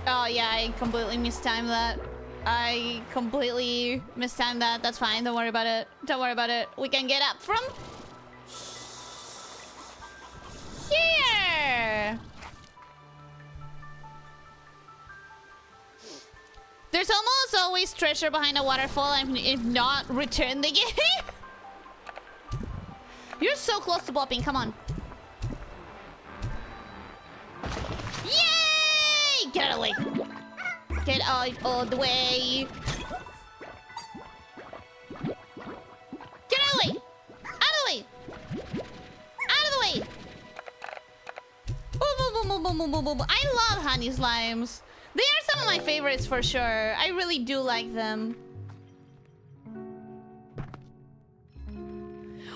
Oh yeah, I completely mistimed that. I completely mistimed that. That's fine. Don't worry about it. Don't worry about it. We can get up from here. There's almost always treasure behind a waterfall, and if not, return the game. You're so close to popping. Come on. Yay! Get out of the way. Get out of the way. Get out of the way. Out of the way. Out of the way. Boom, boom, boom, boom, boom, boom, boom, boom. I love honey slimes. They are some of my favorites for sure. I really do like them.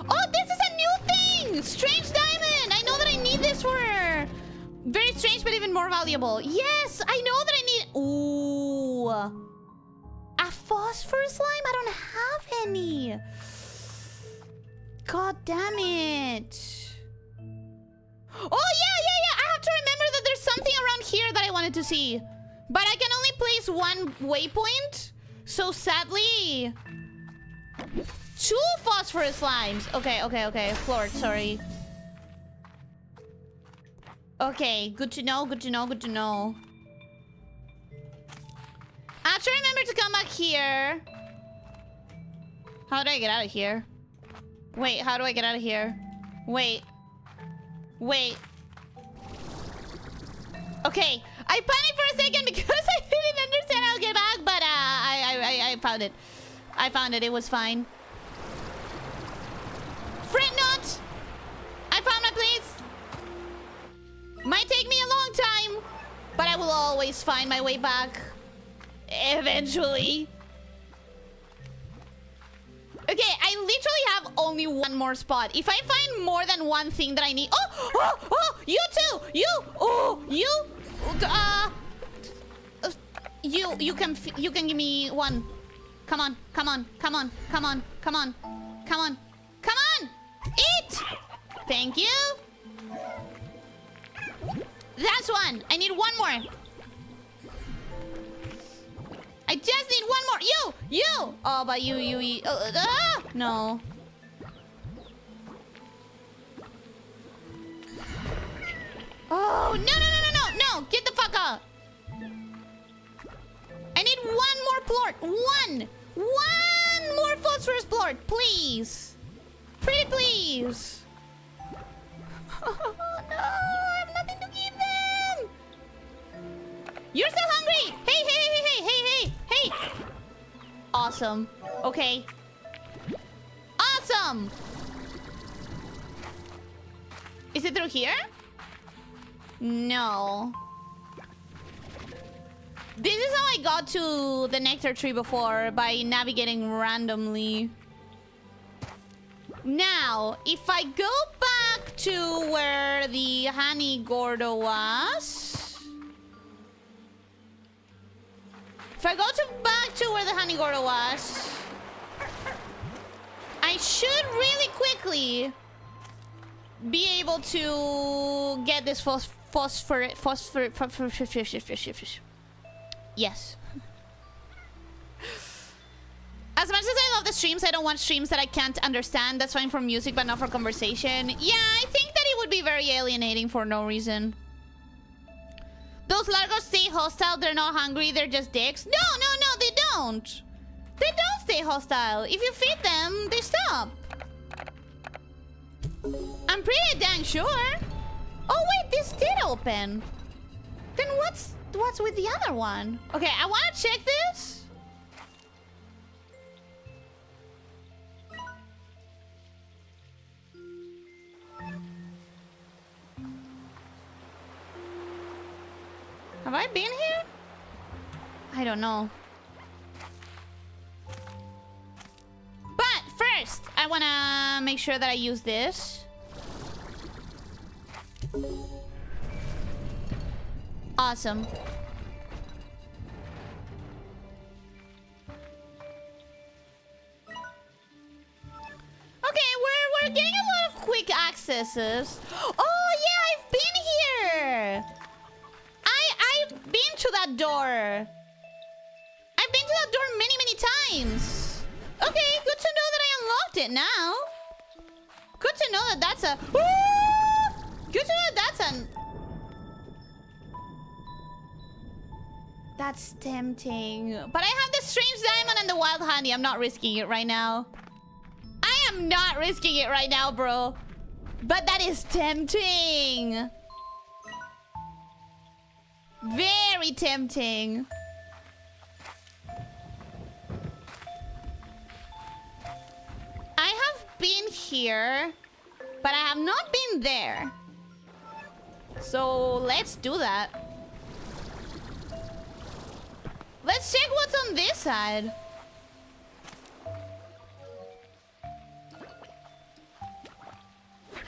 Oh, this is a new thing! Strange diamond! I know that I need this for... Very strange, but even more valuable. Yes, I know that I need... Ooh. A phosphorus slime? I don't have any. God damn it. Oh, yeah. I have to remember that there's something around here that I wanted to see. But I can only place one waypoint. So sadly... 2 phosphorus slimes. Okay. Floored, sorry. Okay, good to know. I have to remember to come back here. How do I get out of here? Wait, how do I get out of here? Wait. Okay, I panicked for a second because I didn't understand how to get back, but I found it. I found it, it was fine. Fret not! I found my place. Might take me a long time, but I will always find my way back. Eventually. Okay, I literally have only one more spot. If I find more than one thing that I need... Oh! You too! You can give me one. Come on. Eat! Thank you. That's one. I need one more. I just need one more. You! Oh, but you eat. No. Oh, no, no, no, no, no, no! Get the fuck out! I need one more plort. One more phosphorus plort, please. Pretty please. Oh, no, I have nothing to give them. You're still hungry. Hey, hey, hey, hey, hey, hey, hey. Awesome. Okay. Awesome. Is it through here? No. This is how I got to the nectar tree before, by navigating randomly. Now, if I go back to where the honey gordo was... If I go back to where the honey gordo was... I should really quickly be able to get this phosphor. Yes. As much as I love the streams, I don't want streams that I can't understand. That's fine for music, but not for conversation. Yeah, I think that it would be very alienating for no reason. Those largos stay hostile. They're not hungry. They're just dicks. No, no, no, they don't. They don't stay hostile. If you feed them, they stop. I'm pretty dang sure. Oh, wait, this did open. Then what's with the other one? Okay, I want to check this. Have I been here? I don't know. But first, I want to make sure that I use this. Awesome. Okay, we're getting a lot of quick accesses. Oh yeah, I've been here. I've been to that door. I've been to that door many times. Okay, good to know that I unlocked it now. Good to know that that's a... Good to know that that's an... That's tempting. But I have the strange diamond and the wild honey. I'm not risking it right now. I am not risking it right now, bro. But that is tempting. Very tempting. I have been here, but I have not been there. So let's do that. Let's check what's on this side.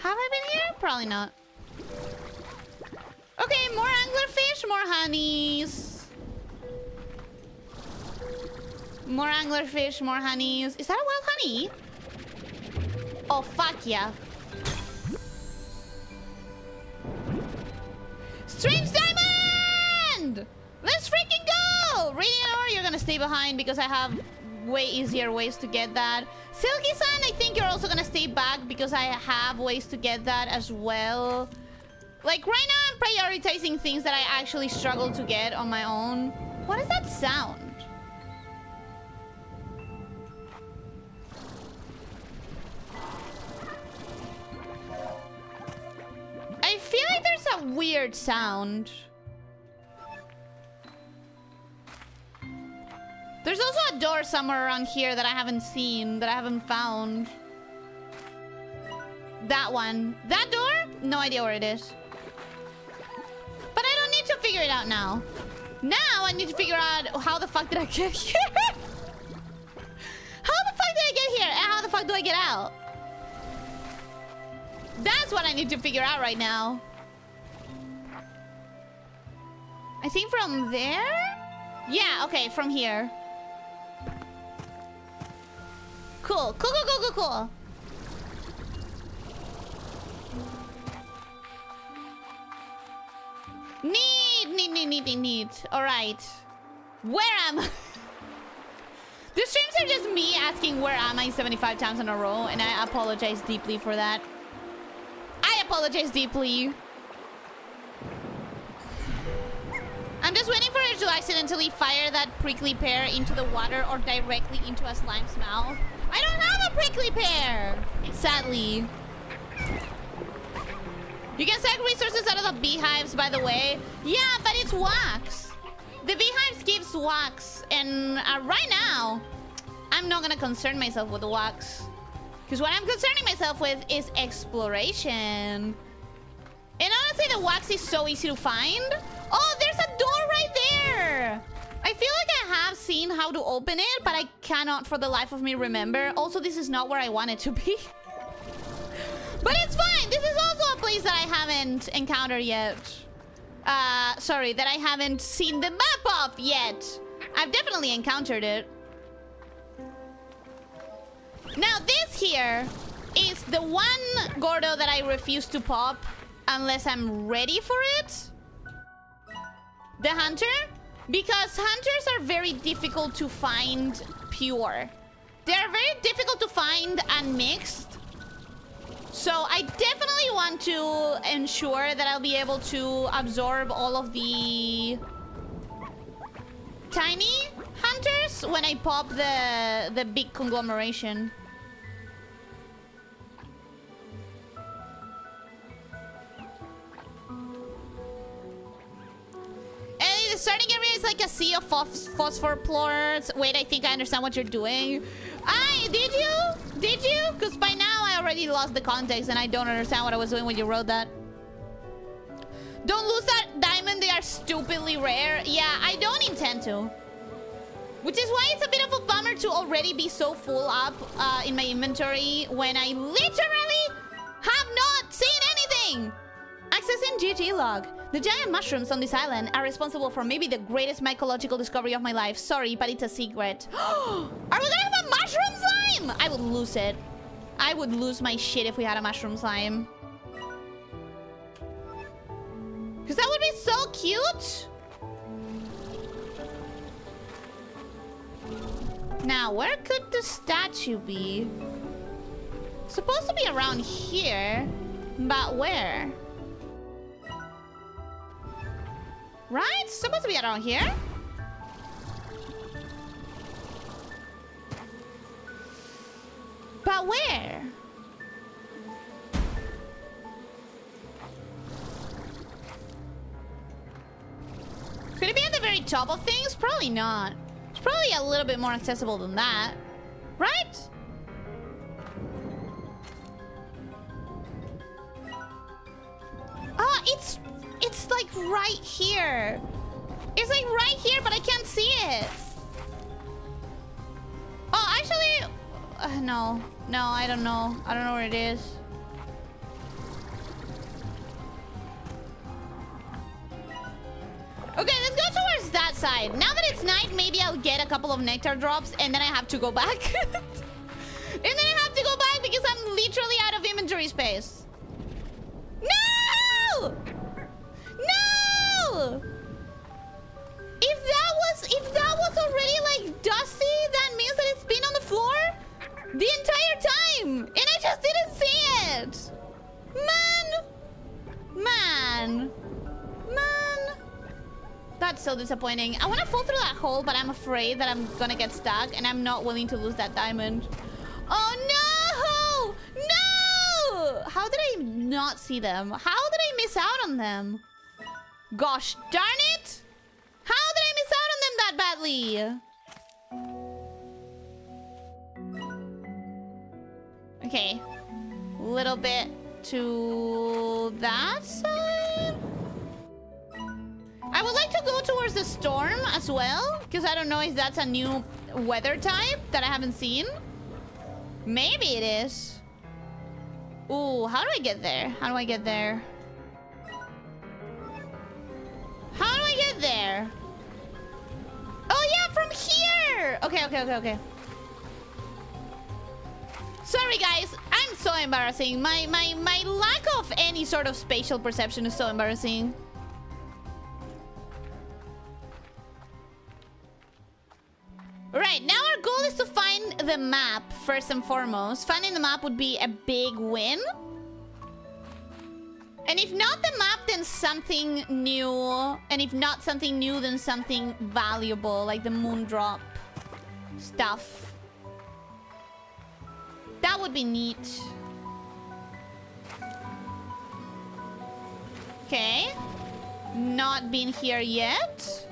Have I been here? Probably not. Okay, more anglerfish, more honeys. More anglerfish, more honeys. Is that a wild honey? Oh, fuck yeah. Strange diamond! Let's freaking go! Radiant ore, you're gonna stay behind because I have way easier ways to get that. Silky Sun, I think you're also gonna stay back because I have ways to get that as well. Like, right now I'm prioritizing things that I actually struggle to get on my own. What is that sound? I feel like there's a weird sound. There's also a door somewhere around here that I haven't seen, that I haven't found. That one. That door? No idea where it is. But I don't need to figure it out now. Now I need to figure out how the fuck did I get here? How the fuck did I get here? And how the fuck do I get out? That's what I need to figure out right now. I think from there? Yeah, okay, from here. Cool, cool, cool, cool, cool, cool. Neat. All right. Where am I? The streams are just me asking where am I 75 times in a row, and I apologize deeply for that. I apologize deeply. I'm just waiting for it to accidentally fire that prickly pear into the water or directly into a slime's mouth. I don't have a prickly pear, sadly. You can suck resources out of the beehives, by the way. Yeah, but it's wax. The beehives gives wax, and right now, I'm not gonna concern myself with the wax. Because what I'm concerning myself with is exploration. And honestly, the wax is so easy to find. Oh, there's a door right there. I feel like I have seen how to open it, but I cannot for the life of me remember. Also, this is not where I want it to be. But it's fine. This is also a place that I haven't encountered yet. Sorry, that I haven't seen the map of yet. I've definitely encountered it. Now, this here is the one Gordo that I refuse to pop unless I'm ready for it. The hunter. Because hunters are very difficult to find pure. They're very difficult to find unmixed. So I definitely want to ensure that I'll be able to absorb all of the tiny hunters when I pop the big conglomeration. And the starting area is like a sea of phosphor plorts. Wait, I think I understand what you're doing. Did you? Did you? Because by now I already lost the context and I don't understand what I was doing when you wrote that. Don't lose that diamond. They are stupidly rare. Yeah, I don't intend to. Which is why it's a bit of a bummer to already be so full up in my inventory when I literally have not seen anything. Accessing GG log. The giant mushrooms on this island are responsible for maybe the greatest mycological discovery of my life. Sorry, but it's a secret. Are we gonna have a mushroom slime? I would lose it. I would lose my shit if we had a mushroom slime. Because that would be so cute. Now, where could the statue be? It's supposed to be around here, but where? Right? It's supposed to be around here. But where? Could it be at the very top of things? Probably not. It's probably a little bit more accessible than that. Right? Ah, it's like right here. It's like right here, but I can't see it. Oh, actually, no, I don't know. I don't know where it is. Okay, let's go towards that side. Now that it's night, maybe I'll get a couple of nectar drops and then I have to go back. And then I have to go back because I'm literally out of inventory space. No! No! If that was already like dusty, that means that it's been on the floor the entire time. And I just didn't see it. Man. That's so disappointing. I want to fall through that hole, but I'm afraid that I'm gonna get stuck and I'm not willing to lose that diamond. Oh no! No! How did I not see them? How did I miss out on them? Gosh darn it! How did I miss out on them that badly? Okay. Little bit to that side. I would like to go towards the storm as well, because I don't know if that's a new weather type that I haven't seen. Maybe it is. Ooh, how do I get there? How do I get there? How do I get there? Oh yeah, from here! Okay. Sorry guys, I'm so embarrassing. My lack of any sort of spatial perception is so embarrassing. Right, now our goal is to find the map first and foremost. Finding the map would be a big win. And if not the map, then something new. And if not something new, then something valuable, like the moon drop stuff. That would be neat. Okay. Not been here yet.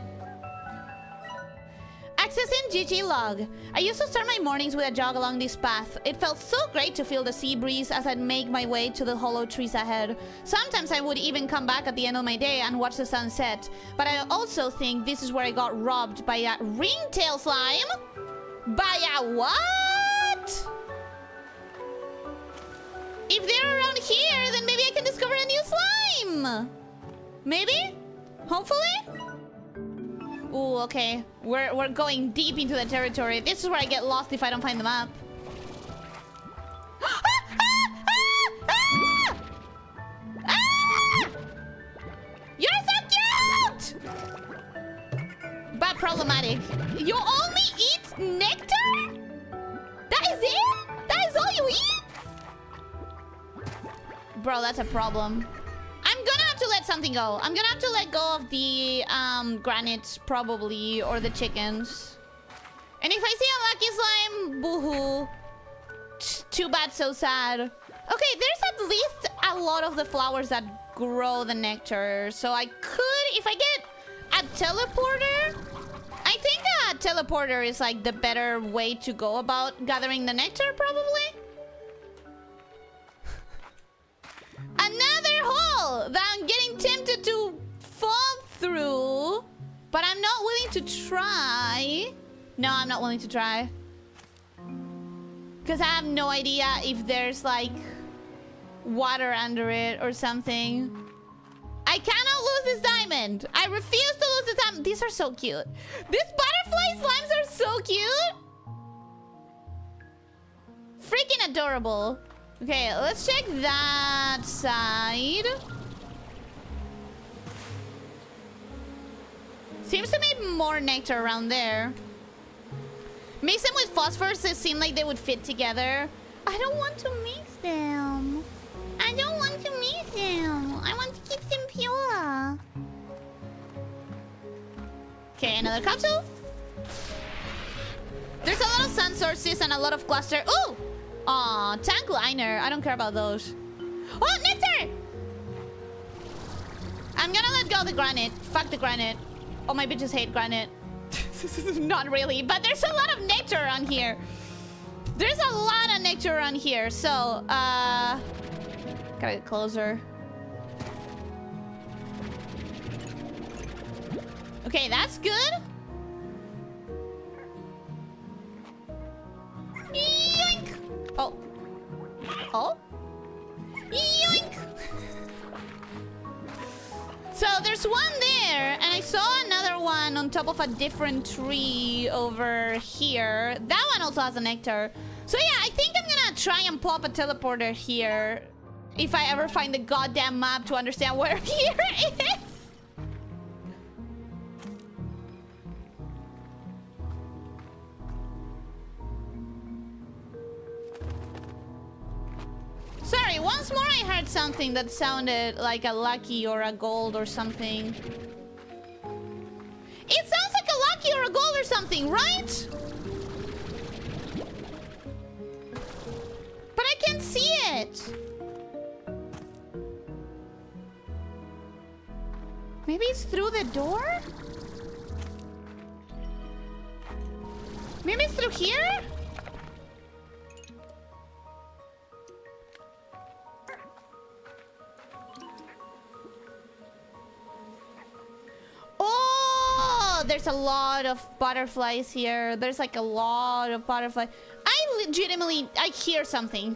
Accessing GG log. I used to start my mornings with a jog along this path. It felt so great to feel the sea breeze as I'd make my way to the hollow trees ahead. Sometimes I would even come back at the end of my day and watch the sunset. But I also think this is where I got robbed by a ringtail slime. By a what? If they're around here, then maybe I can discover a new slime. Maybe? Hopefully? Ooh, okay. We're going deep into the territory. This is where I get lost if I don't find the map. You're so cute! But problematic. You only eat nectar? That is it? That is all you eat? Bro, that's a problem. I'm gonna have to let something go. I'm gonna have to let go of the granite, probably, or the chickens. And if I see a lucky slime, boo-hoo. Too bad, so sad. Okay, there's at least a lot of the flowers that grow the nectar. So I could, if I get a teleporter, I think a teleporter is like the better way to go about gathering the nectar, probably. Another hole that I'm getting tempted to fall through, but I'm not willing to try. No, I'm not willing to try. Because I have no idea if there's like water under it or something. I cannot lose this diamond. I refuse to lose this diamond. These are so cute. These butterfly slimes are so cute. Freaking adorable. Okay, let's check that side. Seems to be more nectar around there. Mix them with phosphorus, it seemed like they would fit together. I don't want to mix them. I don't want to mix them. I want to keep them pure. Okay, another capsule. There's a lot of sun sources and a lot of cluster. Ooh! Aw, tank liner. I don't care about those. Oh, nectar! I'm gonna let go of the granite. Fuck the granite. Oh, my bitches hate granite. Not really, but there's a lot of nectar around here. There's a lot of nectar around here, so, gotta get closer. Okay, that's good. Yoink! Oh. Oh? Yoink! So there's one there, and I saw another one on top of a different tree over here. That one also has a nectar. So yeah, I think I'm gonna try and pop a teleporter here if I ever find the goddamn map to understand where here is. Sorry, once more I heard something that sounded like a lucky or a gold or something. It sounds like a lucky or a gold or something, right? But I can't see it. Maybe it's through the door? Maybe it's through here? Oh, there's a lot of butterflies here. There's like a lot of butterflies. I hear something.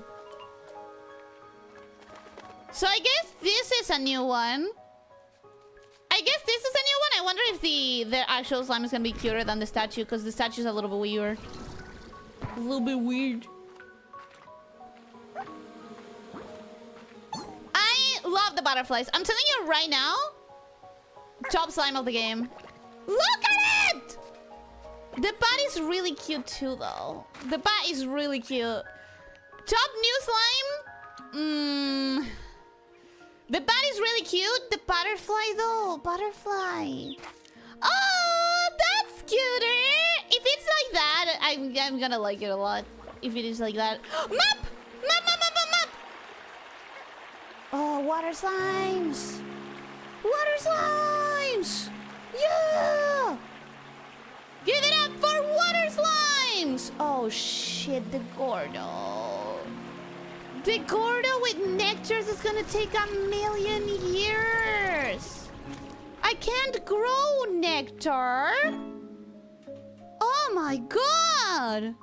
So I guess this is a new one. I wonder if the actual slime is gonna be cuter than the statue, because the statue is a little bit weird. A little bit weird. I love the butterflies. I'm telling you right now, top slime of the game. Look at it! The bat is really cute too, though. The bat is really cute. Top new slime? The bat is really cute. The butterfly, though. Butterfly. Oh, that's cuter. If it's like that, I'm gonna like it a lot. If it is like that. Map! Map, map, map, map, map! Oh, water slimes. Water slimes! Yeah! Give it up for water slimes! Oh, shit, the Gordo. The Gordo with nectars is gonna take 1,000,000 years. I can't grow nectar. Oh my god.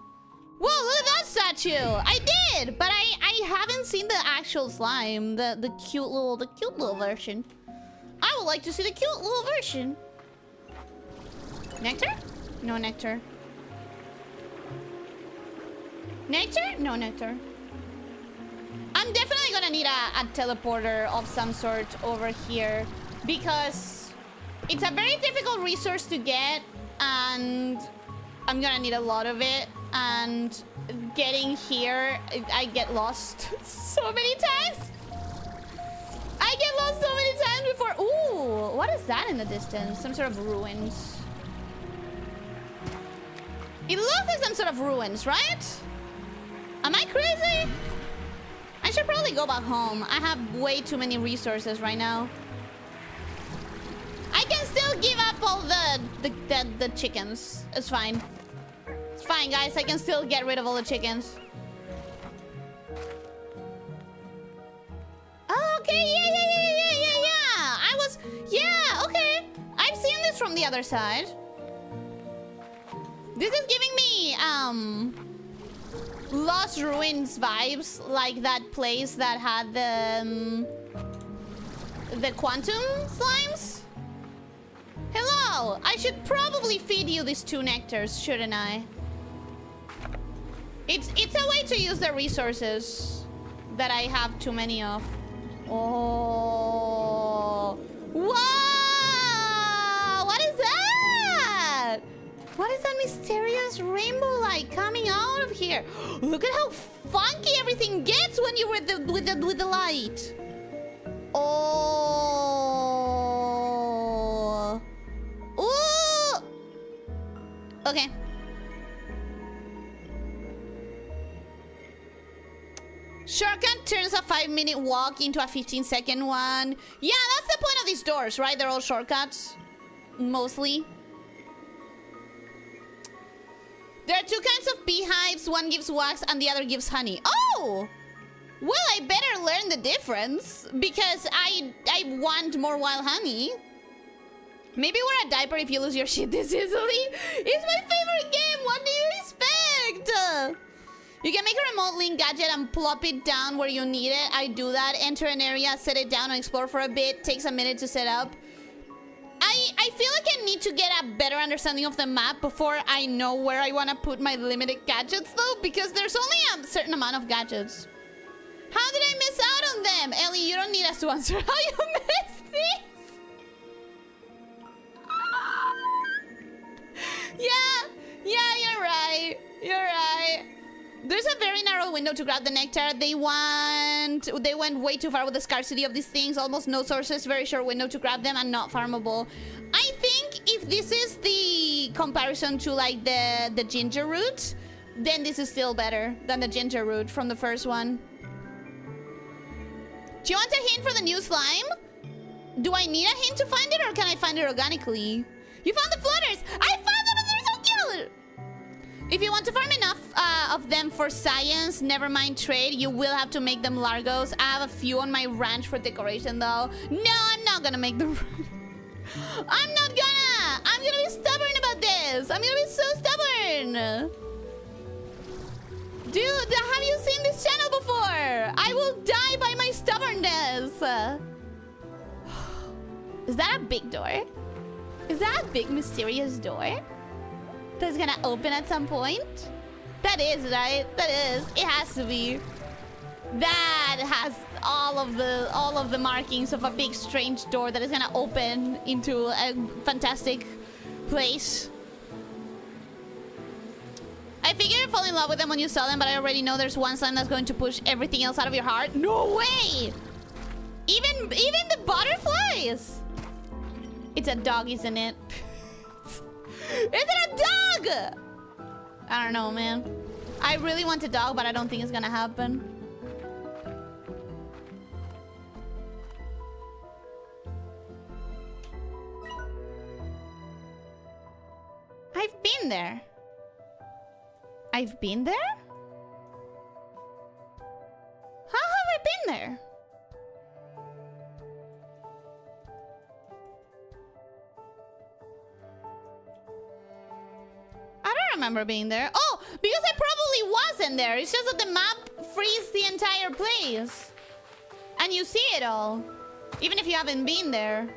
Whoa, look at that statue. I did, but I haven't seen the actual slime, the cute little version. I would like to see the cute little version. Nectar? No nectar. Nectar? No nectar. I'm definitely gonna need a teleporter of some sort over here because it's a very difficult resource to get and I'm gonna need a lot of it, and getting here I get lost so many times. I get lost so many times before. Ooh, what is that in the distance? Some sort of ruins. It looks like some sort of ruins, right? Am I crazy? I should probably go back home. I have way too many resources right now. I can still give up all the chickens. It's fine. It's fine, guys. I can still get rid of all the chickens. Oh, okay. Yeah, okay. I've seen this from the other side. This is giving me, Lost Ruins vibes, like that place that had the quantum slimes. Hello, I should probably feed you these 2 nectars, shouldn't I? It's a way to use the resources that I have too many of. Oh, wow! What is that? What is that mysterious rainbow light coming out of here? Look at how funky everything gets when you're with the light. Oh. Ooh. Okay. Shortcut turns a 5-minute walk into a 15-second one. Yeah, that's the point of these doors, right? They're all shortcuts. Mostly. There are 2 kinds of beehives. One gives wax and the other gives honey. Oh! Well, I better learn the difference because I want more wild honey. Maybe wear a diaper if you lose your shit this easily. It's my favorite game. What do you expect? You can make a remote link gadget and plop it down where you need it. I do that. Enter an area, set it down, and explore for a bit. Takes a minute to set up. I feel like I need to get a better understanding of the map before I know where I want to put my limited gadgets, though, because there's only a certain amount of gadgets. How did I miss out on them? Ellie, you don't need us to answer how you missed these. Yeah, you're right. You're right. There's a very narrow window to grab the nectar. They went way too far with the scarcity of these things. Almost no sources, very short window to grab them, and not farmable. I think if this is the comparison to like the ginger root, then this is still better than the ginger root from the first one. Do you want a hint for the new slime? Do I need a hint to find it, or can I find it organically? You found the floaters! I found them and they're so cute! If you want to farm enough of them for science, never mind trade, you will have to make them largos. I have a few on my ranch for decoration, though. No, I'm not gonna make them. I'm not gonna! I'm gonna be stubborn about this! I'm gonna be so stubborn! Dude, have you seen this channel before? I will die by my stubbornness! Is that a big door? Is that a big mysterious door that's gonna open at some point? That is, right? That is. It has to be. That has all of the markings of a big strange door that is gonna open into a fantastic place. I figure you fall in love with them when you sell them, but I already know there's one slime that's going to push everything else out of your heart. No way! Even the butterflies. It's a dog, isn't it? Is it a dog? I don't know, man. I really want a dog, but I don't think it's gonna happen. I've been there. I've been there? How have I been there? I don't remember being there. Oh, because I probably wasn't there. It's just that the map frees the entire place. And you see it all. Even if you haven't been there.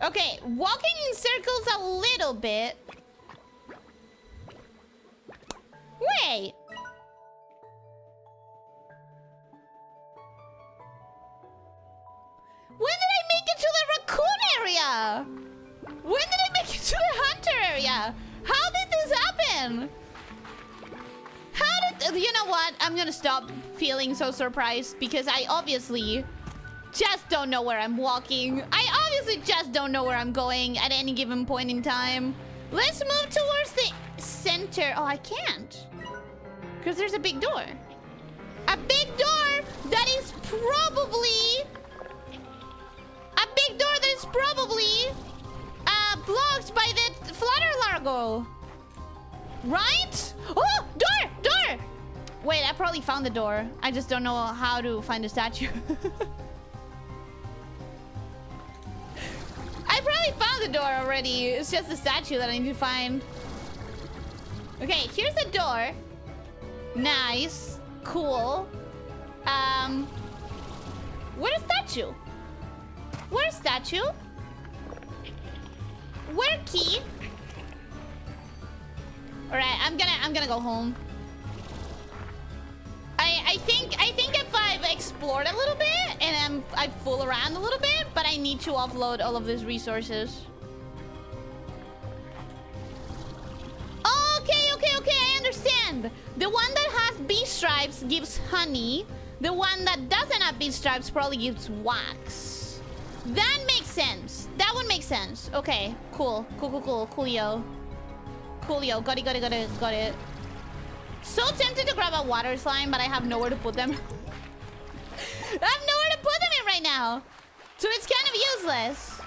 Okay, walking in circles a little bit. Wait. When did I make it to the raccoon area? When did I make it to the hunter area? How did this happen? How did... You know what? I'm gonna stop feeling so surprised because I obviously just don't know where I'm walking. I obviously just don't know where I'm going at any given point in time. Let's move towards the center. Oh, I can't. Because there's a big door. A big door that is probably... A big door that is probably blocked by the flutter largo. Right? Oh, door! Door! Wait, I probably found the door. I just don't know how to find the statue. I probably found the door already. It's just the statue that I need to find. Okay, here's the door. Nice. Cool. Where's statue? Where's statue? Where key? Alright, I'm gonna go home. I think if I've explored a little bit and I've fooled around a little bit, but I need to offload all of these resources. Okay, I understand. The one that has bee stripes gives honey. The one that doesn't have bee stripes probably gives wax. That makes sense. That would make sense. Okay, cool. Coolio. Got it. So tempted to grab a water slime, but I have nowhere to put them. I have nowhere to put them in right now. So it's kind of useless.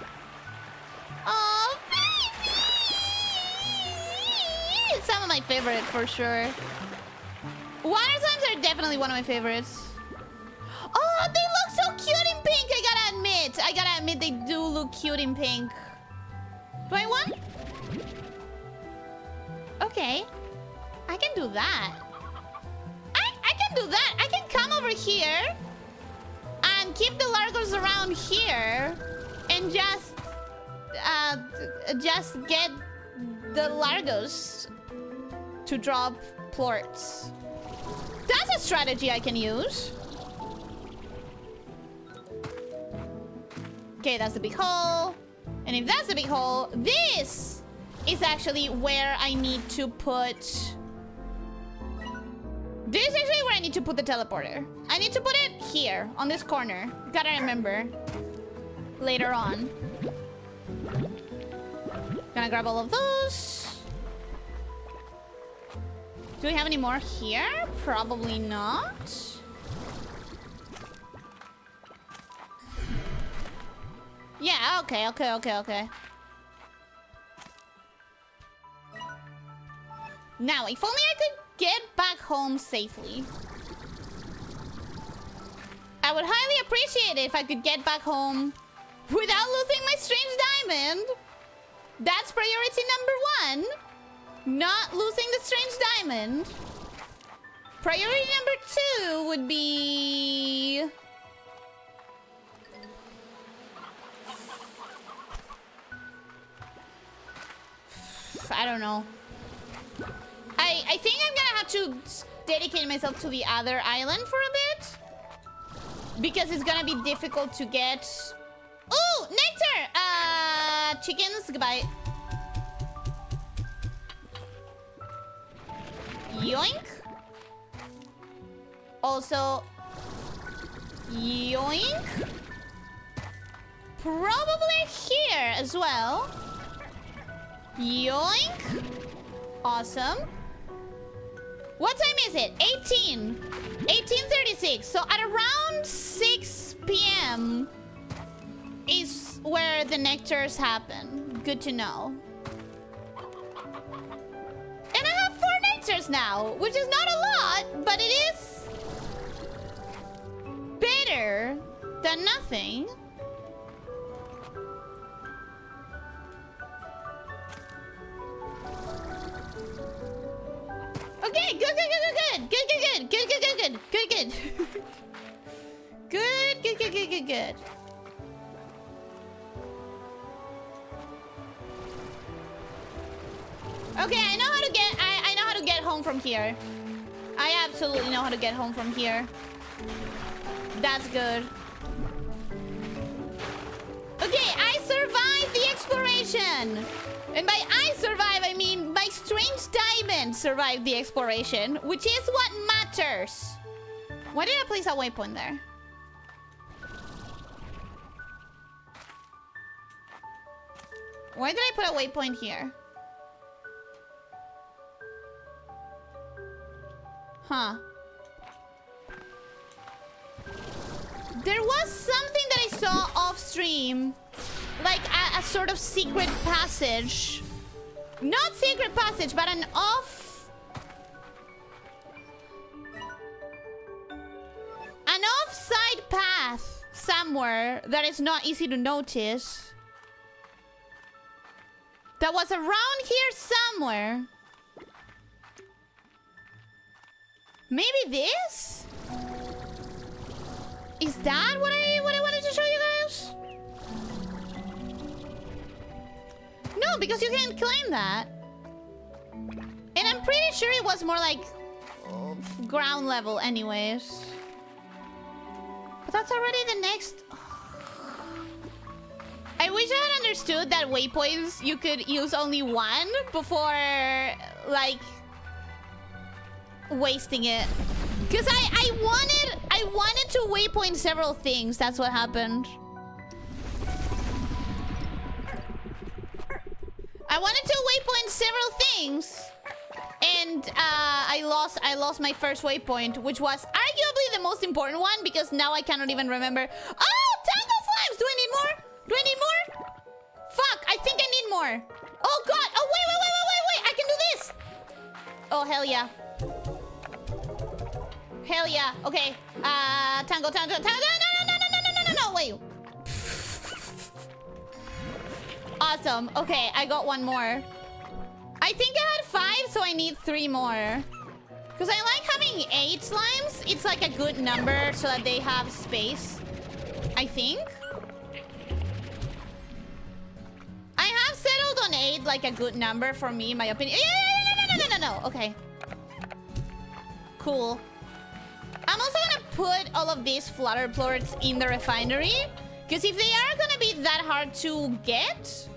Oh, baby! Some of my favorites for sure. Water slimes are definitely one of my favorites. Oh, they look so cute in pink. I gotta admit they do look cute in pink. Do I want? Okay. I can do that. I can do that. I can come over here and keep the largos around here and just get the largos to drop plorts. That's a strategy I can use. Okay, that's a big hole. And if that's a big hole, this is actually where I need to put... This is actually where I need to put the teleporter. I need to put it here, on this corner. Gotta remember. Later on. Gonna grab all of those. Do we have any more here? Probably not. Yeah, okay. Now, if only I could get back home safely. I would highly appreciate it if I could get back home without losing my strange diamond. That's priority number 1. Not losing the strange diamond. Priority number 2 would be... I don't know. I think I'm gonna have to dedicate myself to the other island for a bit. Because it's gonna be difficult to get... Ooh, nectar! Chickens, goodbye. Yoink. Also, yoink. Probably here as well. Yoink. Awesome. What time is it? 18:36. So at around 6 p.m. is where the nectars happen. Good to know. And I have 4 nectars now, which is not a lot, but it is better than nothing. Okay, good. Good. Okay, I know how to get home from here. I absolutely know how to get home from here. That's good. Okay, I survived the exploration. And by I survive, I mean my strange diamond survived the exploration, which is what matters. Why did I place a waypoint there? Why did I put a waypoint here? Huh. There was something that I saw off stream. Like a sort of secret passage. Not secret passage, but an off-side path somewhere that is not easy to notice. That was around here somewhere. Maybe this? Is that what I wanted to show you guys? No, because you can't claim that. And I'm pretty sure it was more like ground level anyways. But that's already the next... I wish I had understood that waypoints, you could use only one before, like, wasting it. Because I wanted to waypoint several things. That's what happened. I wanted to waypoint several things, and I lost my first waypoint, which was arguably the most important one because now I cannot even remember. Oh, tangle slimes! Do I need more? Do I need more? Fuck! I think I need more. Oh god! Oh wait! I can do this! Oh hell yeah! Hell yeah! Okay. Tango! No! Wait. Awesome. Okay, I got one more. I think I had 5, so I need 3 more. Because I like having 8 slimes. It's like a good number so that they have space. I think. I have settled on 8, like a good number for me, in my opinion. No. Okay. Cool. I'm also gonna put all of these flutter plorts in the refinery. Because if they are gonna be that hard to get...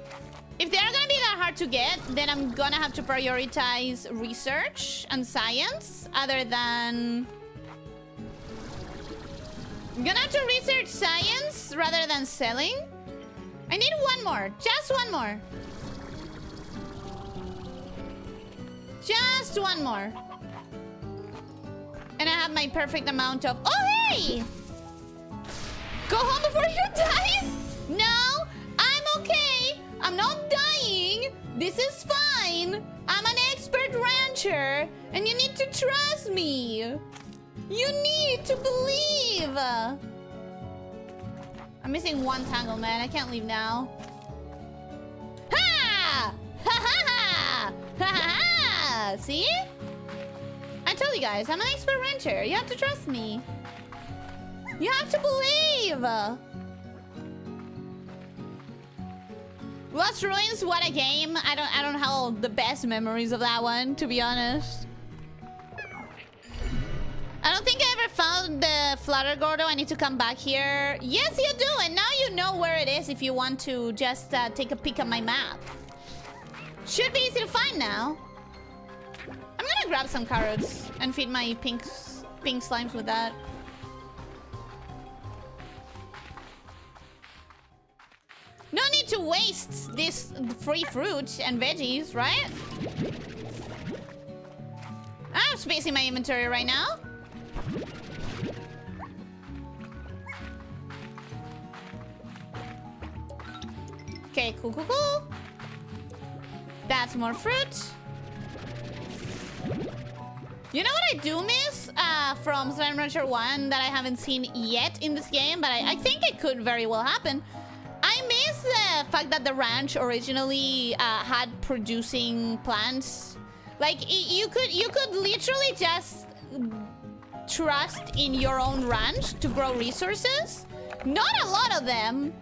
then I'm gonna have to prioritize research and science other than... I'm gonna have to research science rather than selling. I need one more. Just one more. Just one more. And I have my perfect amount of... Oh, hey! Go home before you die? No, I'm okay. I'm not dying. This is fine. I'm an expert rancher, and you need to trust me. You need to believe. I'm missing one tangle, man. I can't leave now. Ha! Ha ha ha! Ha ha ha! See? I told you guys, I'm an expert rancher. You have to trust me. You have to believe. Lost Ruins, what a game. I don't have the best memories of that one, to be honest. I don't think I ever found the Flutter Gordo. I need to come back here. Yes, you do. And now you know where it is if you want to just take a peek at my map. Should be easy to find now. I'm gonna grab some carrots and feed my pink slimes with that. No need to waste this free fruit and veggies, right? I have space in my inventory right now. Okay, cool. That's more fruit. You know what I do miss from Slime Rancher 1 that I haven't seen yet in this game, but I think it could very well happen? I miss the fact that the ranch originally had producing plants. Like, you could literally just trust in your own ranch to grow resources. Not a lot of them,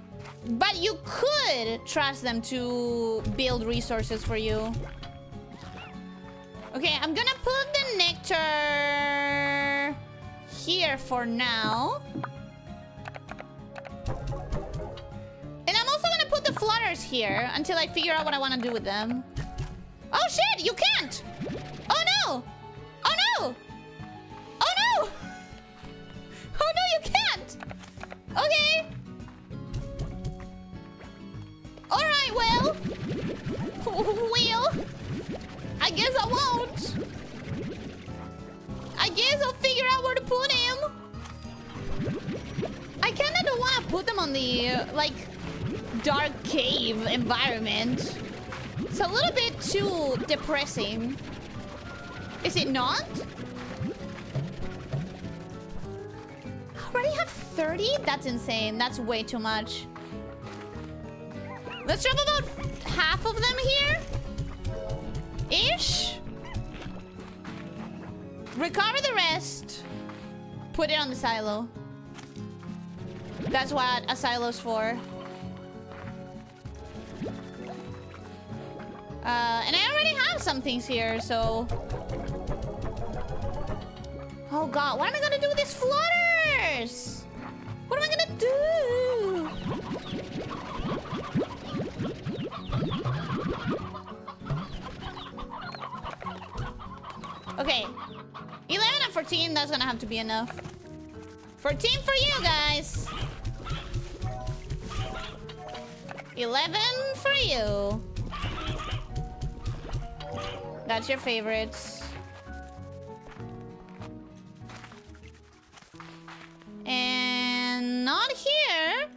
but you could trust them to build resources for you. Okay, I'm gonna put the nectar here for now. And I'm also gonna put the flutters here until I figure out what I want to do with them. Oh shit, you can't! Oh no! Oh no! Oh no! Oh no, you can't! Okay. Alright, well. I guess I won't. I guess I'll figure out where to put him. I kinda don't want to put them on the, like, dark cave environment. It's a little bit too depressing. Is it not? I already have 30? That's insane. That's way too much. Let's drop about half of them here. Ish. Recover the rest. Put it on the silo. That's what a silo's for. And I already have some things here, so... Oh god, what am I gonna do with these flutters? What am I gonna do? Okay. 11 and 14, that's gonna have to be enough. 14 for you guys. 11 for you. That's your favorites. And not here.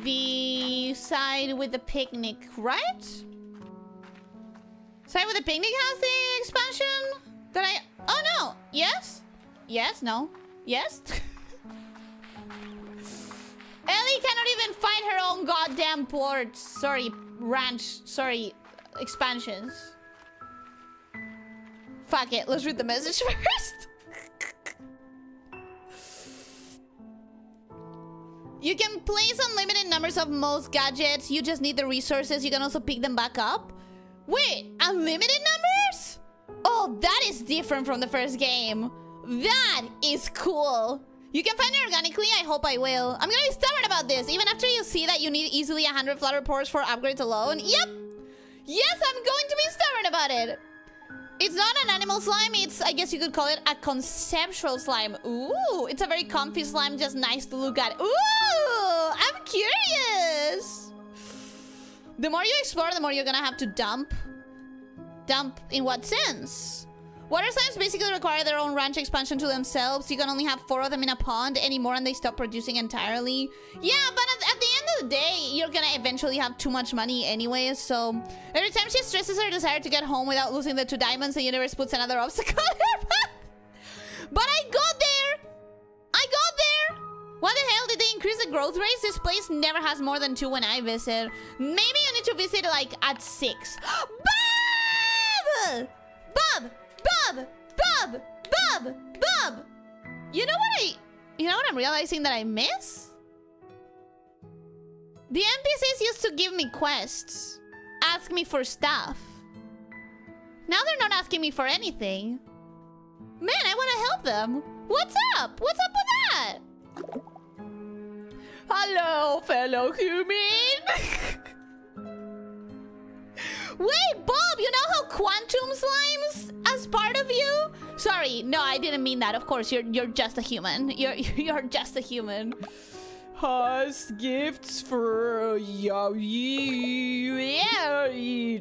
The side with the picnic, right? Side with the picnic has the expansion? That I... Oh no! Yes? Yes? No? Yes? Ellie cannot even find her own goddamn port. Sorry, ranch. Sorry, expansions. Fuck it. Let's read the message first. You can place unlimited numbers of most gadgets. You just need the resources. You can also pick them back up. Wait, unlimited numbers? Oh, that is different from the first game. That is cool. You can find it organically. I hope I will. I'm gonna be stubborn about this. Even after you see that you need easily 100 flutter pores for upgrades alone. Yep. Yes, I'm going to be stubborn about it. It's not an animal slime. It's, I guess you could call it a conceptual slime. Ooh, it's a very comfy slime. Just nice to look at. Ooh, I'm curious. The more you explore, the more you're gonna have to dump. Dump in what sense? Water slimes basically require their own ranch expansion to themselves. You can only have 4 of them in a pond anymore and they stop producing entirely. Yeah, but at the end of the day, you're gonna eventually have too much money anyway, so... Every time she stresses her desire to get home without losing the 2 diamonds, the universe puts another obstacle in her path. But I got there! I got there! What the hell? Did they increase the growth rates? This place never has more than 2 when I visit. Maybe you need to visit, like, at 6. Bob! Bob! Bob! Bob! Bob! Bob! You know what I'm realizing that I miss? The NPCs used to give me quests. Ask me for stuff. Now they're not asking me for anything. Man, I want to help them. What's up? What's up with that? Hello, fellow human. Wait, Bob, you know how quantum slimes as part of you? Sorry, no, I didn't mean that. Of course, you're just a human. You're just a human. Has gifts for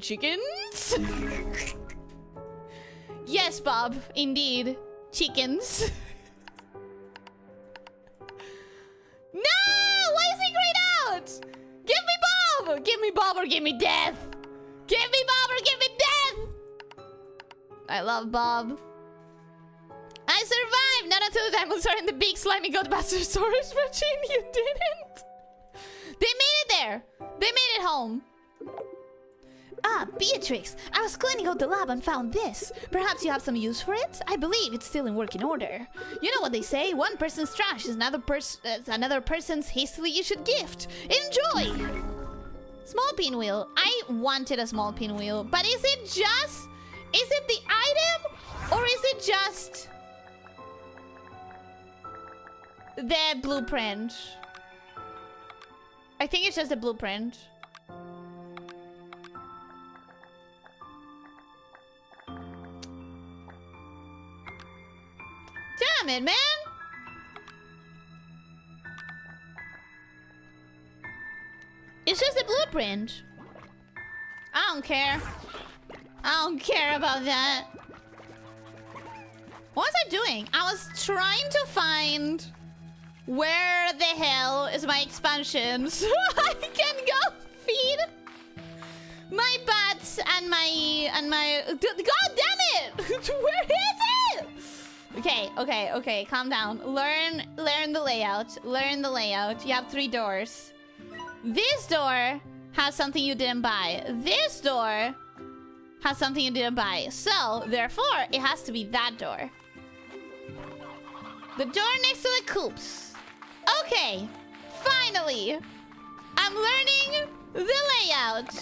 chickens? Yes, Bob, indeed. Chickens. No! Why is he grayed out? Give me Bob! Give me Bob or give me death! Give me Bob or give me death! I love Bob. I survived! Not until the diamonds are in the big slimy god bastard storage machine. You didn't! They made it there! They made it home! Ah, Beatrix! I was cleaning out the lab and found this. Perhaps you have some use for it? I believe it's still in working order. You know what they say, one person's trash is another person's hastily issued gift. Enjoy! Small pinwheel. I wanted a small pinwheel, but is it the item? Or is it just the blueprint? I think it's just the blueprint. Damn it, man! It's just a blueprint. I don't care. I don't care about that. What was I doing? I was trying to find where the hell is my expansion so I can go feed my bats and my God damn it! Where is it? Okay, calm down. Learn the layout. Learn the layout. You have 3 doors. This door has something you didn't buy. This door has something you didn't buy. So, therefore, it has to be that door. The door next to the coops. Okay, finally. I'm learning the layout.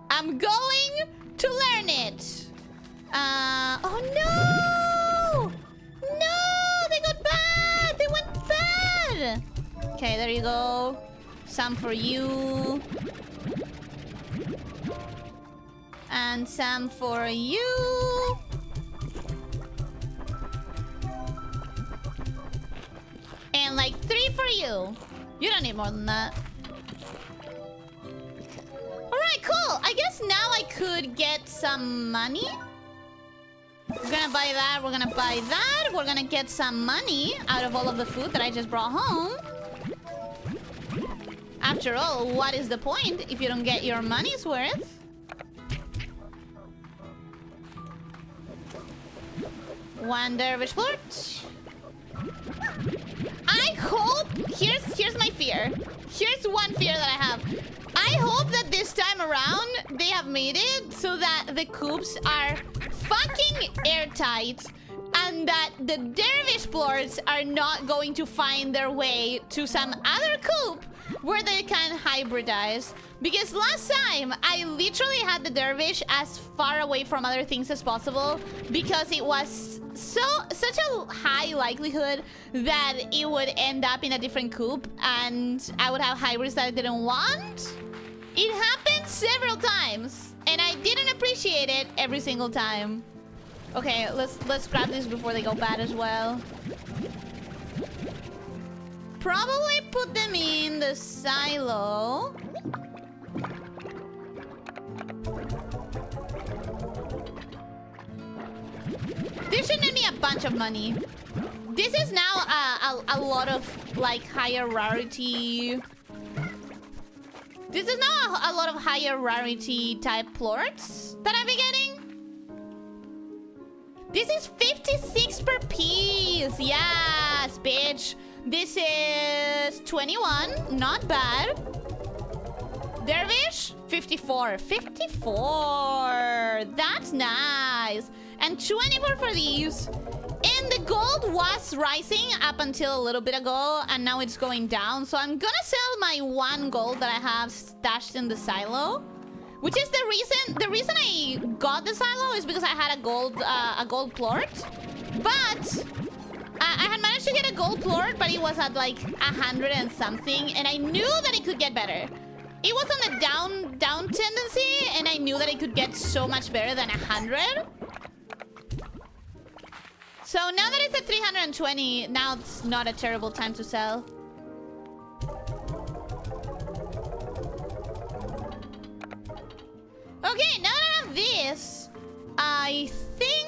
I'm going to learn it. Oh no! No, they got bad. They went bad. Okay, there you go. Some for you. And some for you. And like 3 for you. You don't need more than that. Alright, cool. I guess now I could get some money. We're gonna buy that, we're gonna buy that. We're gonna get some money out of all of the food that I just brought home. After all, what is the point if you don't get your money's worth? One dervish flirt. I hope... Here's my fear. Here's one fear that I have. I hope that this time around they have made it so that the coops are fucking airtight and that the dervish plorts are not going to find their way to some other coop where they can hybridize. Because last time, I literally had the dervish as far away from other things as possible because it was such a high likelihood that it would end up in a different coop and I would have hybrids that I didn't want. It happened several times and I didn't appreciate it every single time. Okay, let's grab these before they go bad as well. Probably put them in the silo. This should net me a bunch of money. This is now a lot of like higher rarity. This is now a lot of higher rarity type plorts that I've been getting. This is 56 per piece. Yes, bitch. This is 21. Not bad. Dervish, 54. 54. That's nice. And 24 for these. And the gold was rising up until a little bit ago, and now it's going down. So I'm gonna sell my 1 gold that I have stashed in the silo, which is the reason I got the silo is because I had a gold plort, but I had managed to get a gold plort, but it was at like 100 and something, and I knew that it could get better. It was on a down tendency, and I knew that I could get so much better than 100. So now that it's at 320, now it's not a terrible time to sell. Okay, now that I have this, I think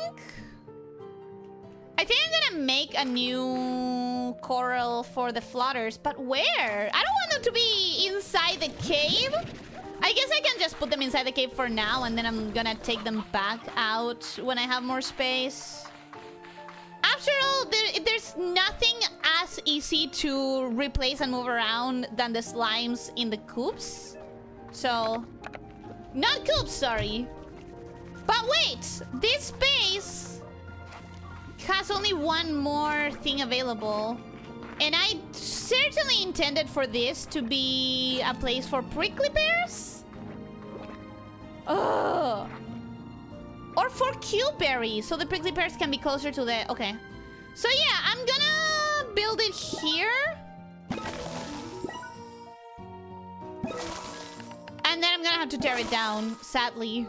I'm gonna make a new coral for the flutters, but where? I don't want them to be inside the cave. I guess I can just put them inside the cave for now, and then I'm gonna take them back out when I have more space. After all, there's nothing as easy to replace and move around than the slimes in the coops. So, not coops, sorry. But wait, this space has only one more thing available. And I certainly intended for this to be a place for prickly pears. Ugh. Or for cuberries, so the prickly pears can be closer to the... Okay. So yeah, I'm gonna build it here. And then I'm gonna have to tear it down, sadly.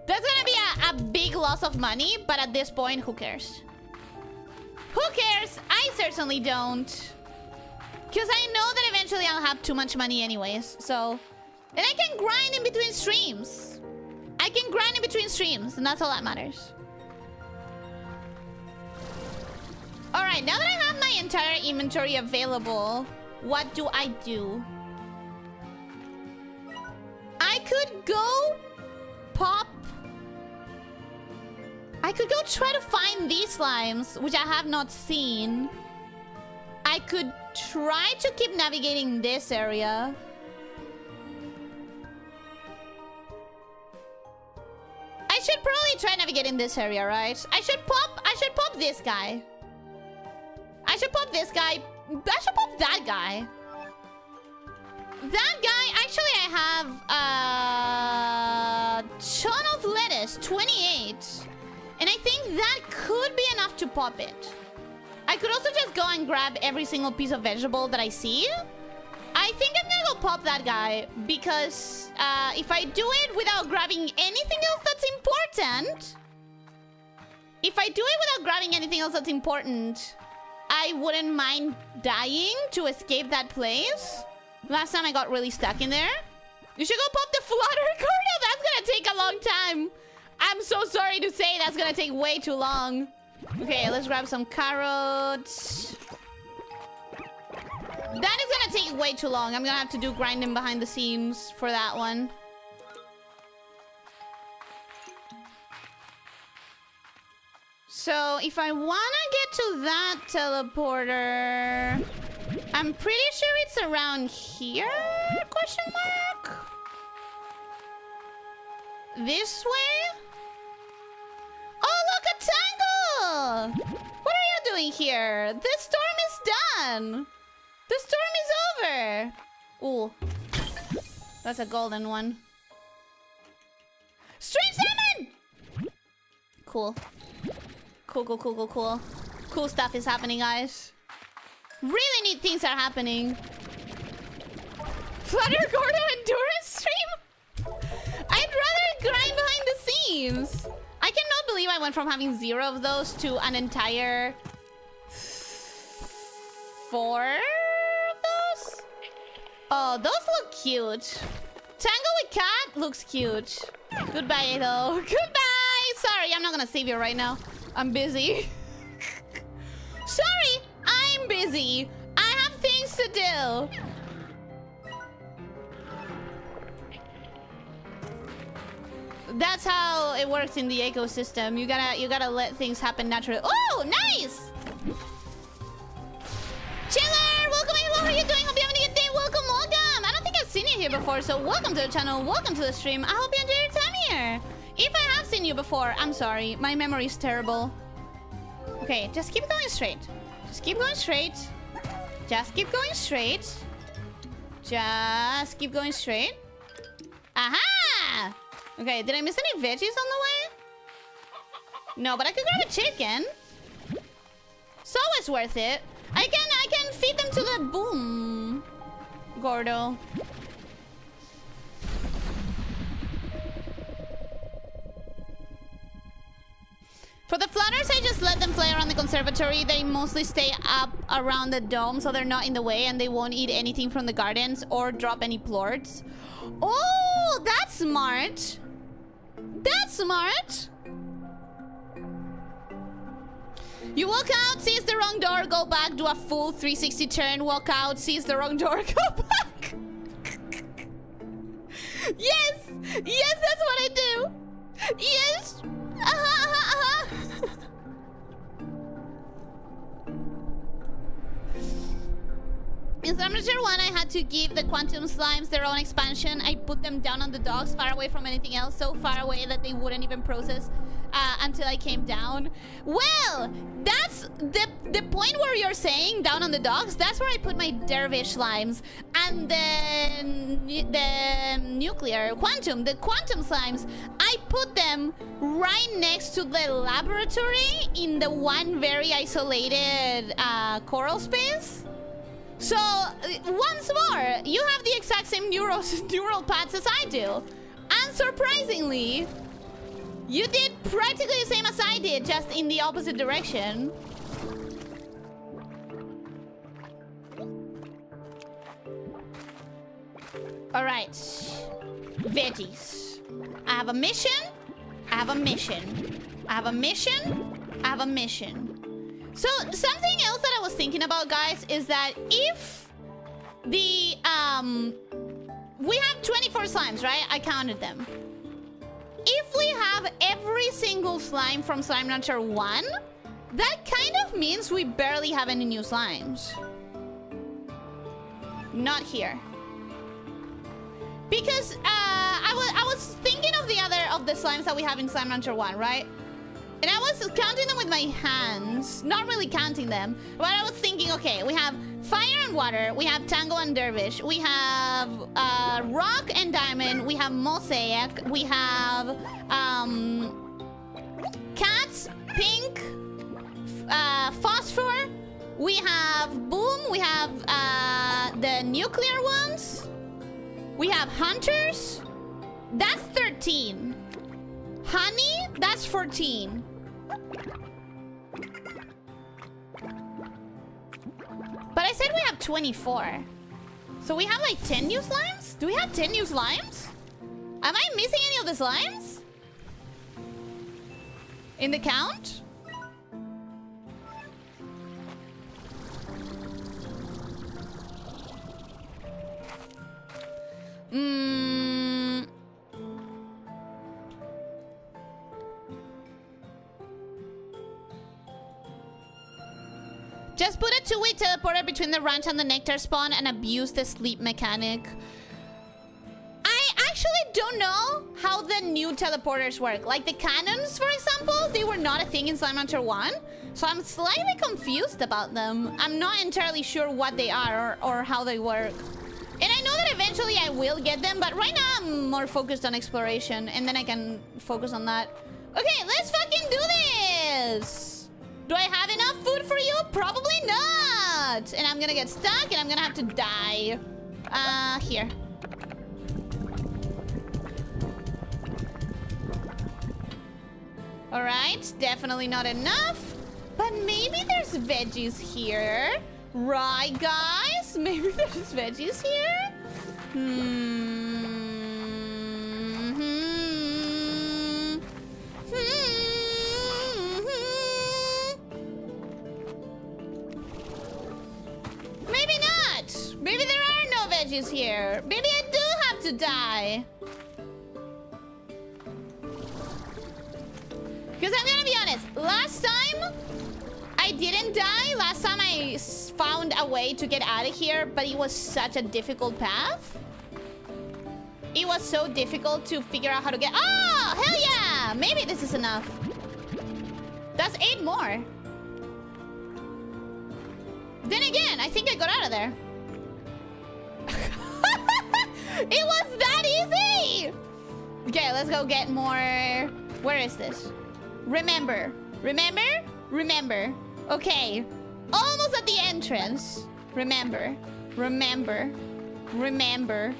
That's gonna be a big loss of money, but at this point, who cares? Who cares? I certainly don't. Because I know that eventually I'll have too much money anyways, so... And I can grind in between streams. I can grind in between streams, and that's all that matters. Alright, now that I have my entire inventory available, what do? I could go pop... I could go try to find these slimes, which I have not seen. I could try to keep navigating this area. I should probably try navigating this area, right? I should pop this guy. I should pop this guy. I should pop that guy. That guy, actually I have a ton of lettuce, 28. And I think that could be enough to pop it. I could also just go and grab every single piece of vegetable that I see. I think I'm gonna go pop that guy because if I do it without grabbing anything else that's important... If I do it without grabbing anything else that's important, I wouldn't mind dying to escape that place. Last time I got really stuck in there. You should go pop the flutter corner. That's gonna take a long time. I'm so sorry to say that's gonna take way too long. Okay, let's grab some carrots. That is gonna take way too long. I'm gonna have to do grinding behind the scenes for that one. So if I wanna get to that teleporter, I'm pretty sure it's around here? Question mark? This way? Oh, look, a tangle! What are you doing here? The storm is done! The storm is over! Ooh. That's a golden one. Strange salmon! Cool. Cool. Cool stuff is happening, guys. Really neat things are happening. Flutter Gordo endurance stream? I'd rather grind behind the scenes. I cannot believe I went from having 0 of those to an entire 4 of those. Oh, those look cute. Tango with cat looks cute. Goodbye, though. Goodbye. Sorry, I'm not gonna save you right now. I'm busy. Sorry, I'm busy. I have things to do. That's how it works in the ecosystem. You gotta let things happen naturally. Oh, nice! Chiller, welcome. Hello, how are you doing? Hope you're having a good day. Welcome. I don't think I've seen you here before, so welcome to the channel. Welcome to the stream. I hope you enjoy your time here. If I have seen you before, I'm sorry. My memory is terrible. Okay, just keep going straight. Just keep going straight. Just keep going straight. Just keep going straight. Aha! Okay, did I miss any veggies on the way? No, but I could grab a chicken. It's always worth it. I can feed them to the boom. Gordo. For the flutters, I just let them fly around the conservatory. They mostly stay up around the dome, so they're not in the way, and they won't eat anything from the gardens or drop any plorts. Oh, that's smart. That's smart. You walk out, sees the wrong door, go back, do a full 360 turn, walk out, sees the wrong door, go back. Yes! Yes, that's what I do! Yes! In Summoner 1, I had to give the Quantum Slimes their own expansion. I put them down on the docks, far away from anything else, so far away that they wouldn't even process until I came down. Well, that's the point where you're saying down on the docks. That's where I put my Dervish Slimes. And then the nuclear quantum, the Quantum Slimes, I put them right next to the laboratory in the one very isolated coral space. So, once more, you have the exact same neural paths as I do. And surprisingly, you did practically the same as I did, just in the opposite direction. Alright. Veggies. I have a mission. I have a mission. I have a mission. I have a mission. So, something else that I was thinking about, guys, is that if the, we have 24 slimes, right? I counted them. If we have every single slime from Slime Rancher 1, that kind of means we barely have any new slimes. Not here. Because, I was thinking of the slimes that we have in Slime Rancher 1, right? And I was counting them with my hands. Not really counting them. But I was thinking, okay, we have fire and water. We have tango and dervish. We have rock and diamond. We have mosaic. We have cats, pink, phosphor. We have boom. We have the nuclear ones. We have hunters. That's 13. Honey, that's 14. But I said we have 24. So we have like 10 new slimes? Do we have 10 new slimes? Am I missing any of the slimes? In the count? Just put a two-way teleporter between the ranch and the nectar spawn and abuse the sleep mechanic. I actually don't know how the new teleporters work. Like the cannons, for example, they were not a thing in Slime Rancher 1. So I'm slightly confused about them. I'm not entirely sure what they are or how they work. And I know that eventually I will get them, but right now I'm more focused on exploration. And then I can focus on that. Okay, let's fucking do this! Do I have enough food for you? Probably not! And I'm gonna get stuck and I'm gonna have to die. Here. Alright, definitely not enough. But maybe there's veggies here. Right, guys? Maybe there's veggies here? Maybe not. Maybe there are no veggies here. Maybe I do have to die. Because I'm gonna be honest, last time I didn't die. Last time I found a way to get out of here, but it was such a difficult path. It was so difficult to figure out how to get... Oh, hell yeah! Maybe this is enough. That's 8 more. Then again, I think I got out of there. It was that easy! Okay, let's go get more... Where is this? Remember. Remember? Remember. Okay. Almost at the entrance. Remember. Remember. Remember.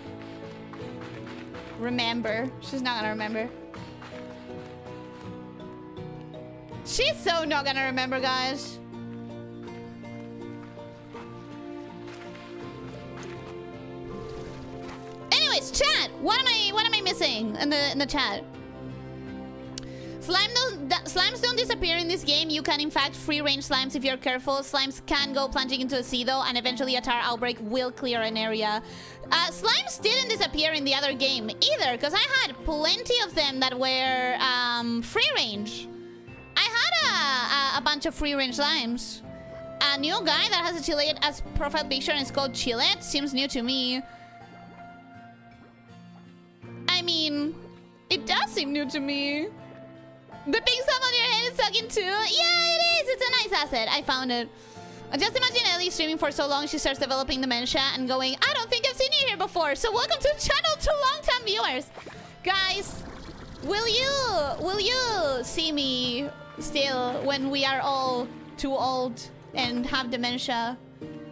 Remember. She's not gonna remember. She's so not gonna remember, guys. Anyways, chat. What am I missing in the chat? Slimes don't disappear in this game. You can in fact free range slimes if you're careful. Slimes can go plunging into the sea though, and eventually a tar outbreak will clear an area. Slimes didn't disappear in the other game either, because I had plenty of them that were free range. I had a bunch of free range slimes. A new guy that has a Chilean as profile picture and it's called Chillet seems new to me. I mean, it does seem new to me. The pink stuff on your head is sucking too. Yeah, it is. It's a nice asset. I found it. Just imagine Ellie streaming for so long she starts developing dementia and going, I don't think I've seen you here before. So welcome to the channel to long-time viewers. Guys, will you see me still when we are all too old and have dementia?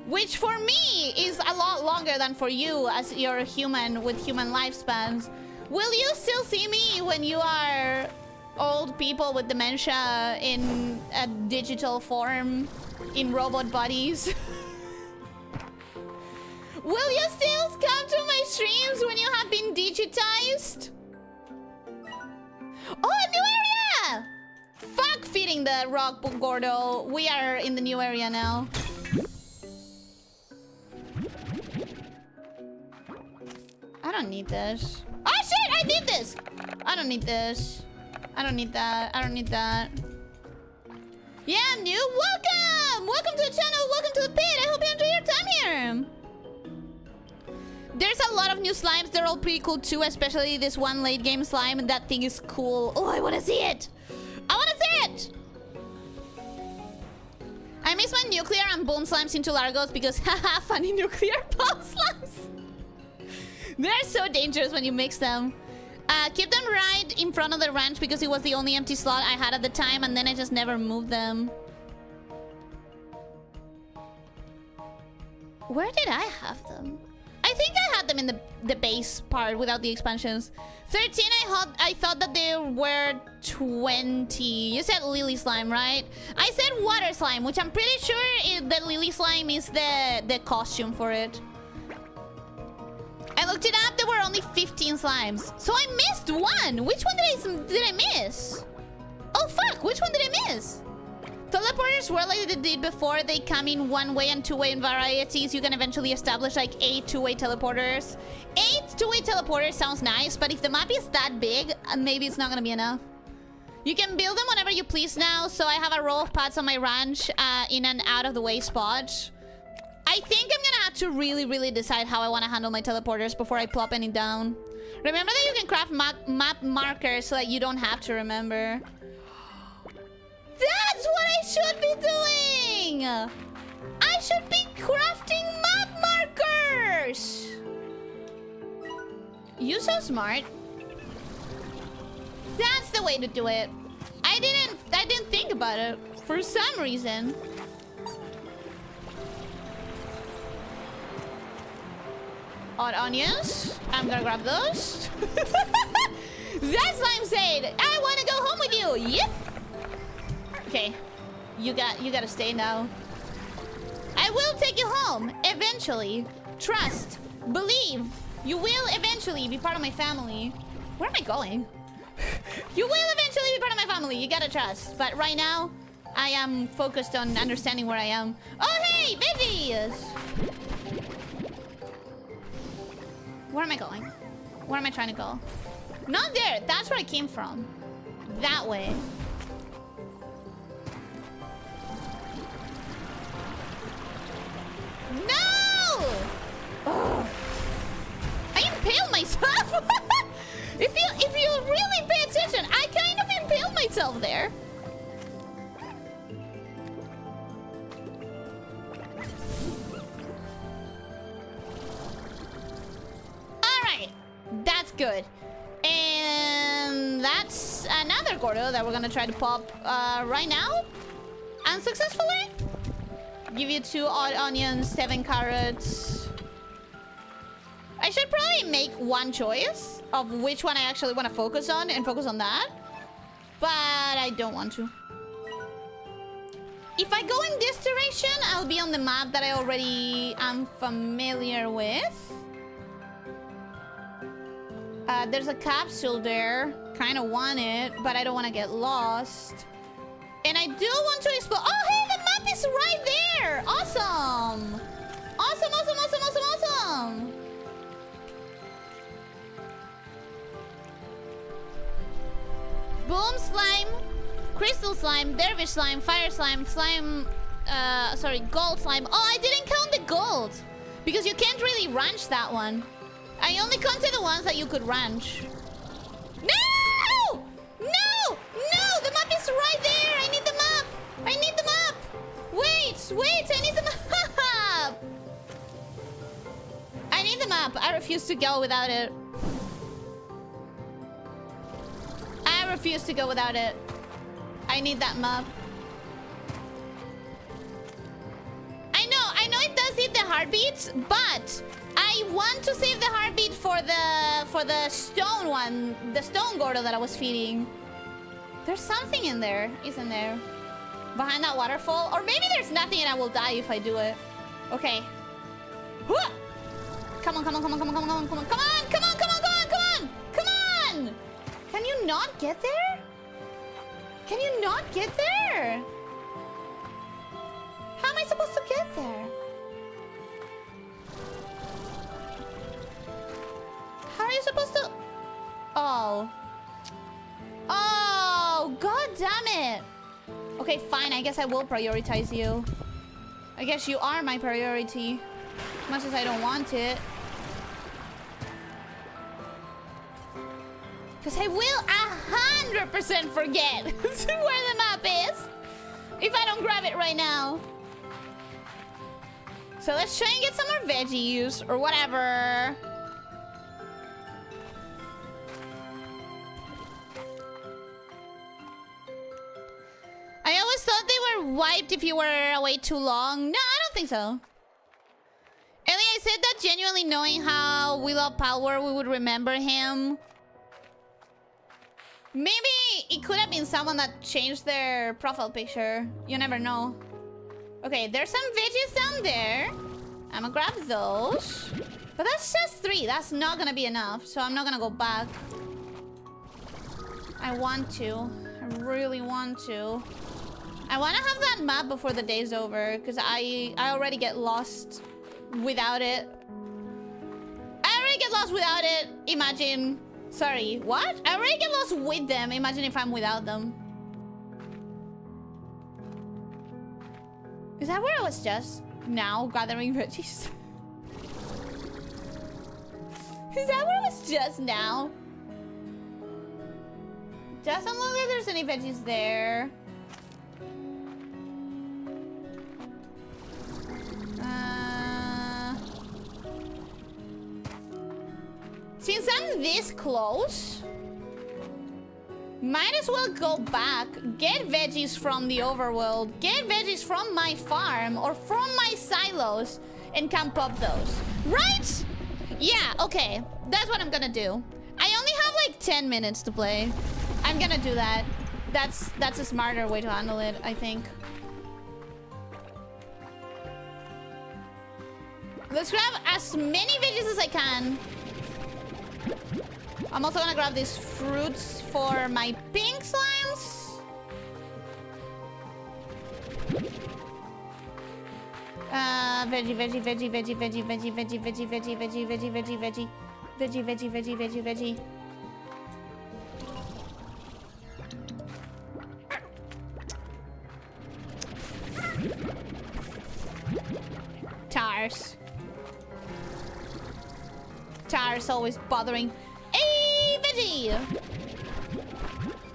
Which for me is a lot longer than for you as you're a human with human lifespans. Will you still see me when you are old people with dementia in a digital form, in robot bodies? Will you still come to my streams when you have been digitized? Oh, a new area! Fuck feeding the rock, Gordo. We are in the new area now. I don't need this. Oh shit, I need this! I don't need this. I don't need that. I don't need that. Yeah, I'm new. Welcome! Welcome to the channel. Welcome to the pit. I hope you enjoy your time here. There's a lot of new slimes. They're all pretty cool too, especially this one late game slime. And that thing is cool. Oh, I want to see it. I want to see it. I miss my nuclear and bone slimes into Largos because haha, funny nuclear bomb slimes. They're so dangerous when you mix them. Keep them right in front of the ranch because it was the only empty slot I had at the time, and then I just never moved them. Where did I have them? I think I had them in the base part without the expansions. 13, I thought that there were 20. You said lily slime, right? I said water slime, which I'm pretty sure the lily slime is the costume for it. I looked it up, there were only 15 slimes. So I missed one. Which one did I miss? Oh fuck, which one did I miss? Teleporters were like they did before. They come in one-way and two-way in varieties. You can eventually establish like 8 two-way teleporters. 8 two-way teleporters sounds nice, but if the map is that big, maybe it's not gonna be enough. You can build them whenever you please now. So I have a row of pads on my ranch in an out-of-the-way spot. I think I'm gonna have to really decide how I want to handle my teleporters before I plop any down. Remember that you can craft map markers so that you don't have to remember. That's what I should be doing! I should be crafting map markers! You so smart. That's the way to do it. I didn't think about it for some reason. Odd onions. I'm gonna grab those. That slime said, I want to go home with you. Yep. Okay. You gotta stay now. I will take you home. Eventually. Trust. Believe. You will eventually be part of my family. Where am I going? You will eventually be part of my family. You gotta trust. But right now, I am focused on understanding where I am. Oh, hey, Vivi! Where am I going? Where am I trying to go? Not there. That's where I came from. That way. No! Ugh. I impaled myself. If you really pay attention, I kind of impaled myself there. Alright. That's good. And that's another Gordo that we're gonna try to pop right now. Unsuccessfully. Give you 2 odd onions, 7 carrots. I should probably make one choice of which one I actually want to focus on and focus on that. But I don't want to. If I go in this direction, I'll be on the map that I already am familiar with. There's a capsule there. Kind of want it, but I don't want to get lost. And I do want to explore. Oh, hey, the map is right there. Awesome. Awesome, awesome, awesome, awesome, awesome. Boom slime, crystal slime, dervish slime, fire slime, slime, gold slime. Oh, I didn't count the gold because you can't really ranch that one. I only counted the ones that you could ranch. No! No! No! The map is right there! I need the map! I need the map! Wait! I need the map! I need the map. I refuse to go without it. I refuse to go without it. I need that map. I know it does hit the heartbeats, but I want to save the heartbeat for the stone one, the stone Gordo that I was feeding. There's something in there, isn't there? Behind that waterfall? Or maybe there's nothing and I will die if I do it. Okay. Whoa! Come on, come on, come on, come on, come on, come on, come on, come on, come on, come on, come on, come on! Can you not get there? Can you not get there? How am I supposed to get there? How are you supposed to... Oh. Oh, god damn it. Okay, fine. I guess I will prioritize you. I guess you are my priority. Much as I don't want it. Because I will 100% forget where the map is if I don't grab it right now. So let's try and get some more veggies or whatever. I always thought they were wiped if you were away too long. No, I don't think so. Ellie, I said that genuinely knowing how we love Power, we would remember him. Maybe it could have been someone that changed their profile picture. You never know. Okay, there's some veggies down there. I'm gonna grab those. But that's just 3. That's not gonna be enough. So I'm not gonna go back. I want to. I really want to. I want to have that map before the day's over. Because I already get lost without it. I already get lost without it. Imagine... Sorry, what? I already get lost with them. Imagine if I'm without them. Is that where I was just now gathering veggies? Is that where I was just now? Doesn't look like there's any veggies there. Since I'm this close, might as well go back, get veggies from the overworld, get veggies from my farm or from my silos, and camp up those. Right? Yeah, okay. That's what I'm gonna do. I only have like 10 minutes to play. I'm gonna do that. That's a smarter way to handle it, I think. Let's grab as many veggies as I can. I'm also gonna grab these fruits for my pink slimes. Veggie, veggie, veggie, veggie, veggie, veggie, veggie, veggie, veggie, veggie, veggie, veggie, veggie, veggie, veggie, veggie, veggie, veggie. Tars. Tars always bothering. Hey, veggie!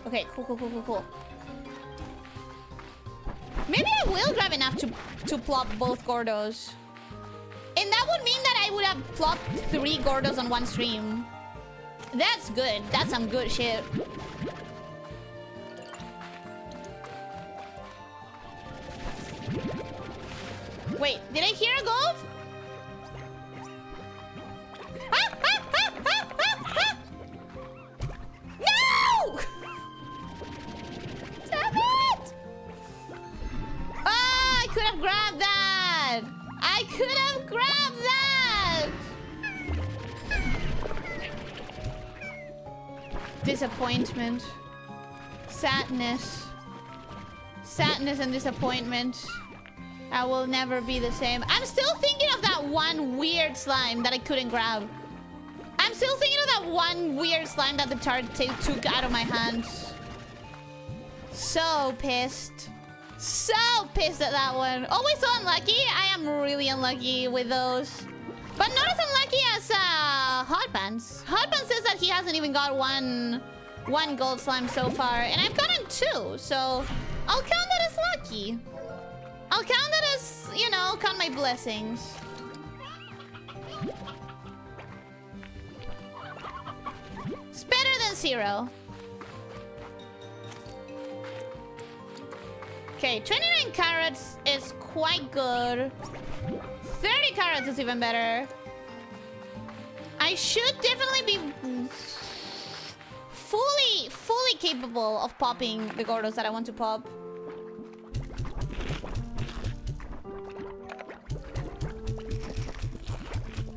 Okay, cool. Maybe I will grab enough to plop both Gordos. And that would mean that I would have plopped 3 Gordos on one stream. That's good. That's some good shit. Wait, did I hear a gold? No! Damn it! I could have grabbed that! Disappointment. Sadness. Sadness and disappointment. I will never be the same. I'm still thinking of that one weird slime that I couldn't grab. I'm still thinking of that one weird slime that the tart took out of my hands. So pissed. So pissed at that one. Always so unlucky. I am really unlucky with those. But not as unlucky as Hot Pants. Hot Pants says that he hasn't even got one gold slime so far. And I've gotten 2. So I'll count that as lucky. I'll count that as, you know, count my blessings. It's better than 0. Okay, 29 carrots is quite good. 30 carrots is even better. I should definitely be fully capable of popping the Gordos that I want to pop.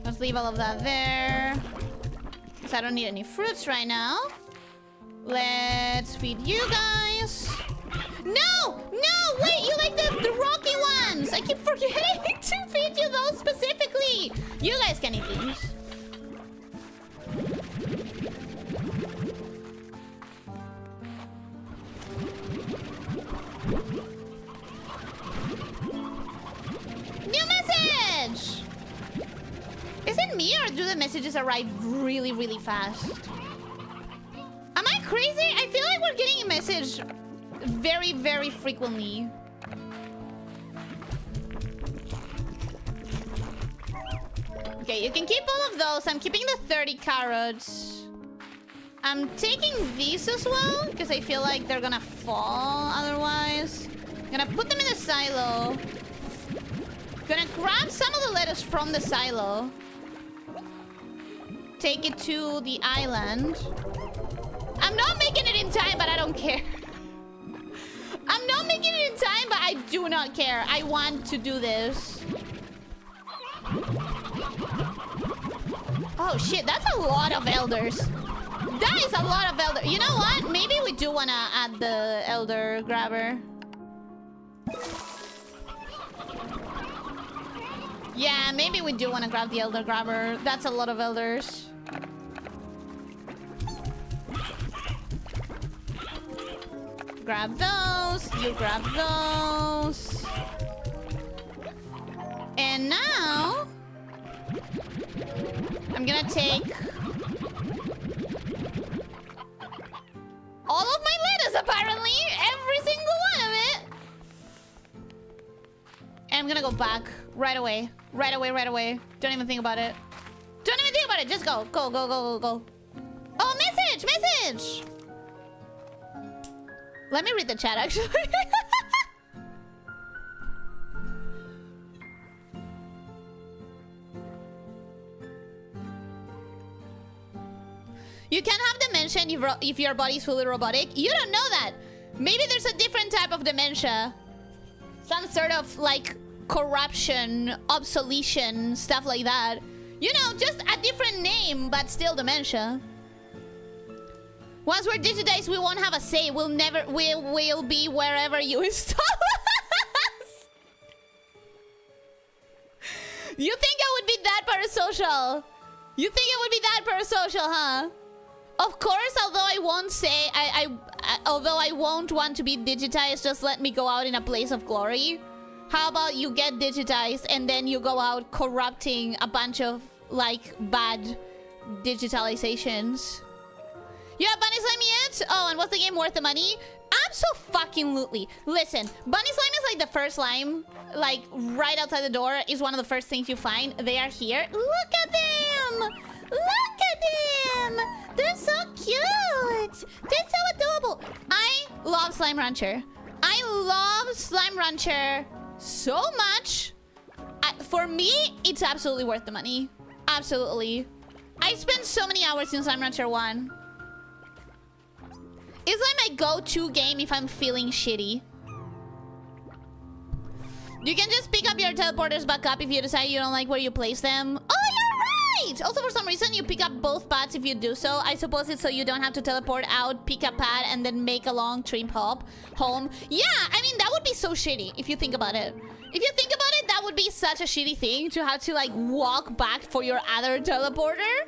Let's leave all of that there. Because I don't need any fruits right now. Let's feed you guys. No! No! Wait, you like the rocky ones! I keep forgetting to feed you those specifically! You guys can eat these. New message! Is it me or do the messages arrive really, really fast? Am I crazy? I feel like we're getting a message very, very frequently. Okay, you can keep all of those. I'm keeping the 30 carrots. I'm taking these as well because I feel like they're gonna fall otherwise. I'm gonna put them in the silo. Gonna grab some of the lettuce from the silo. Take it to the island. I'm not making it in time, but I don't care. I'm not making it in time, but I do not care. I want to do this. Oh shit, that's a lot of elders. That is a lot of elders. You know what? Maybe we do want to add the elder grabber. Yeah, maybe we do want to grab the elder grabber. That's a lot of elders. Grab those. You grab those. And now I'm gonna take all of my lettuce, apparently. Every single one of it. And I'm gonna go back right away. Right away, right away. Don't even think about it. Don't even think about it. Just go. Go, go, go, go, go. Oh, message! Message! Let me read the chat, actually. You can have dementia if your body's fully robotic. You don't know that. Maybe there's a different type of dementia. Some sort of, like, corruption, obsolescence, stuff like that. You know, just a different name, but still dementia. Once we're digitized, we won't have a say. We'll be wherever you install us. You think I would be that parasocial? You think I would be that parasocial, huh? Of course, although I won't say, although I won't want to be digitized, just let me go out in a blaze of glory. How about you get digitized and then you go out corrupting a bunch of, like, bad digitalizations? You have Bunny Slime yet? Oh, and what's the game worth the money? Abso-fucking-lutely. Listen, Bunny Slime is like the first slime, like, right outside the door is one of the first things you find. They are here. Look at them! Look at them! They're so cute! They're so adorable! I love Slime Rancher. I love Slime Rancher so much. For me, it's absolutely worth the money. Absolutely. I spent so many hours in Slime Rancher 1. It's like my go-to game if I'm feeling shitty. You can just pick up your teleporters back up if you decide you don't like where you place them. Oh, you're right! Also, for some reason, you pick up both pads if you do so. I suppose it's so you don't have to teleport out, pick a pad, and then make a long trip hop home. Yeah, I mean, that would be so shitty if you think about it. If you think about it, that would be such a shitty thing to have to, like, walk back for your other teleporter.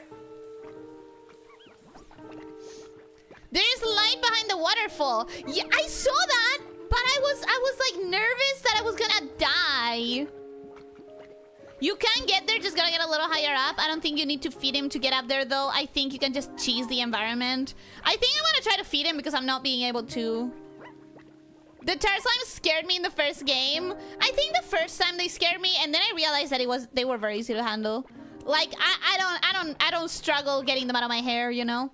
There is light behind the waterfall. Yeah, I saw that, but I was like nervous that I was gonna die. You can get there, just gotta get a little higher up. I don't think you need to feed him to get up there, though. I think you can just cheese the environment. I think I'm gonna try to feed him because I'm not being able to. The tar slime scared me in the first game. I think the first time they scared me, and then I realized that they were very easy to handle. Like I don't struggle getting them out of my hair, you know.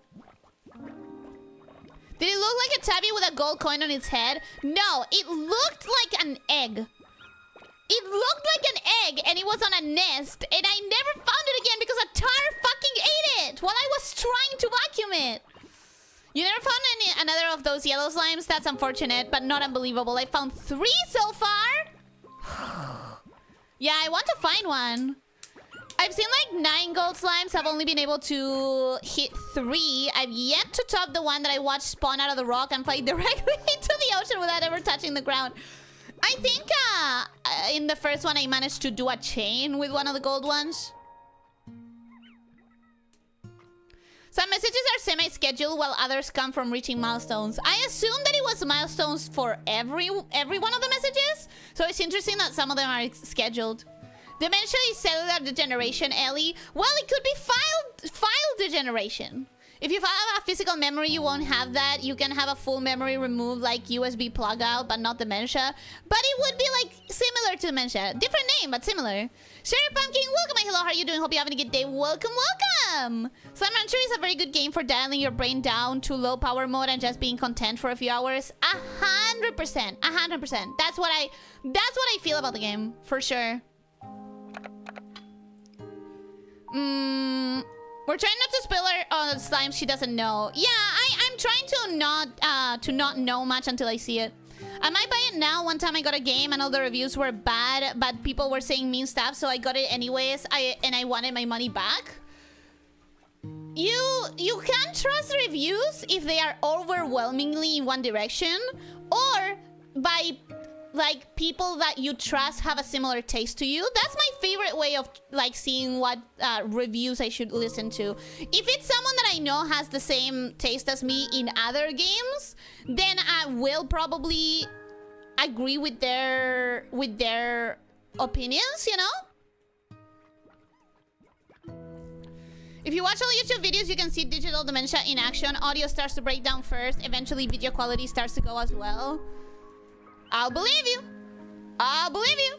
Did it look like a tabby with a gold coin on its head? No, it looked like an egg. It looked like an egg, and it was on a nest, and I never found it again because a tar fucking ate it while I was trying to vacuum it. You never found another of those yellow slimes? That's unfortunate, but not unbelievable. I found 3 so far. Yeah, I want to find one. I've seen like 9 gold slimes. I've only been able to hit 3. I've yet to top the one that I watched spawn out of the rock and fly directly into the ocean without ever touching the ground. I think in the first one I managed to do a chain with one of the gold ones. Some messages are semi-scheduled while others come from reaching milestones. I assume that it was milestones for every one of the messages. So it's interesting that some of them are scheduled. Dementia is cellular degeneration, Ellie. Well, it could be file degeneration. If you have a physical memory, you won't have that. You can have a full memory removed, like USB plug out, but not dementia. But it would be like similar to dementia. Different name, but similar. Sherry Pumpkin, welcome. Hello, how are you doing? Hope you're having a good day. Welcome, welcome. Slime Rancher is a very good game for dialing your brain down to low power mode and just being content for a few hours. 100%, 100%. That's what I feel about the game, for sure. We're trying not to spoil her slime she doesn't know. Yeah, I'm trying to not know much until I see it. I might buy it now. One time I got a game and all the reviews were bad, but people were saying mean stuff, so I got it anyways. And I wanted my money back. You can trust reviews if they are overwhelmingly in one direction, or by like people that you trust have a similar taste to you. That's my favorite way of like seeing what reviews I should listen to. If it's someone that I know has the same taste as me in other games, then I will probably agree with their opinions, you know? If you watch all YouTube videos, you can see digital dementia in action. Audio starts to break down first. Eventually, video quality starts to go as well. I'll believe you. I'll believe you.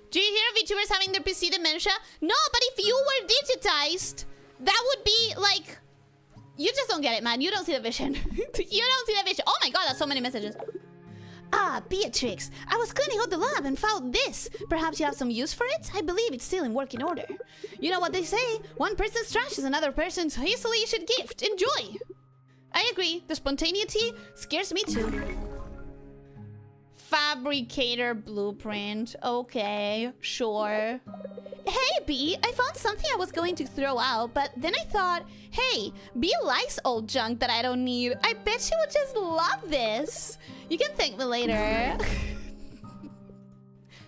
Do you hear of VTubers having their PC dementia? No, but if you were digitized, that would be like... You just don't get it, man. You don't see the vision. You don't see the vision. Oh my god, that's so many messages. Ah, Beatrix. I was cleaning out the lab and found this. Perhaps you have some use for it? I believe it's still in working order. You know what they say? One person's trash is another person's hastily issued gift. Enjoy. I agree. The spontaneity scares me too. Fabricator blueprint. Okay, sure. Hey, B, I found something I was going to throw out, but then I thought, hey, B likes old junk that I don't need. I bet she would just love this. You can thank me later.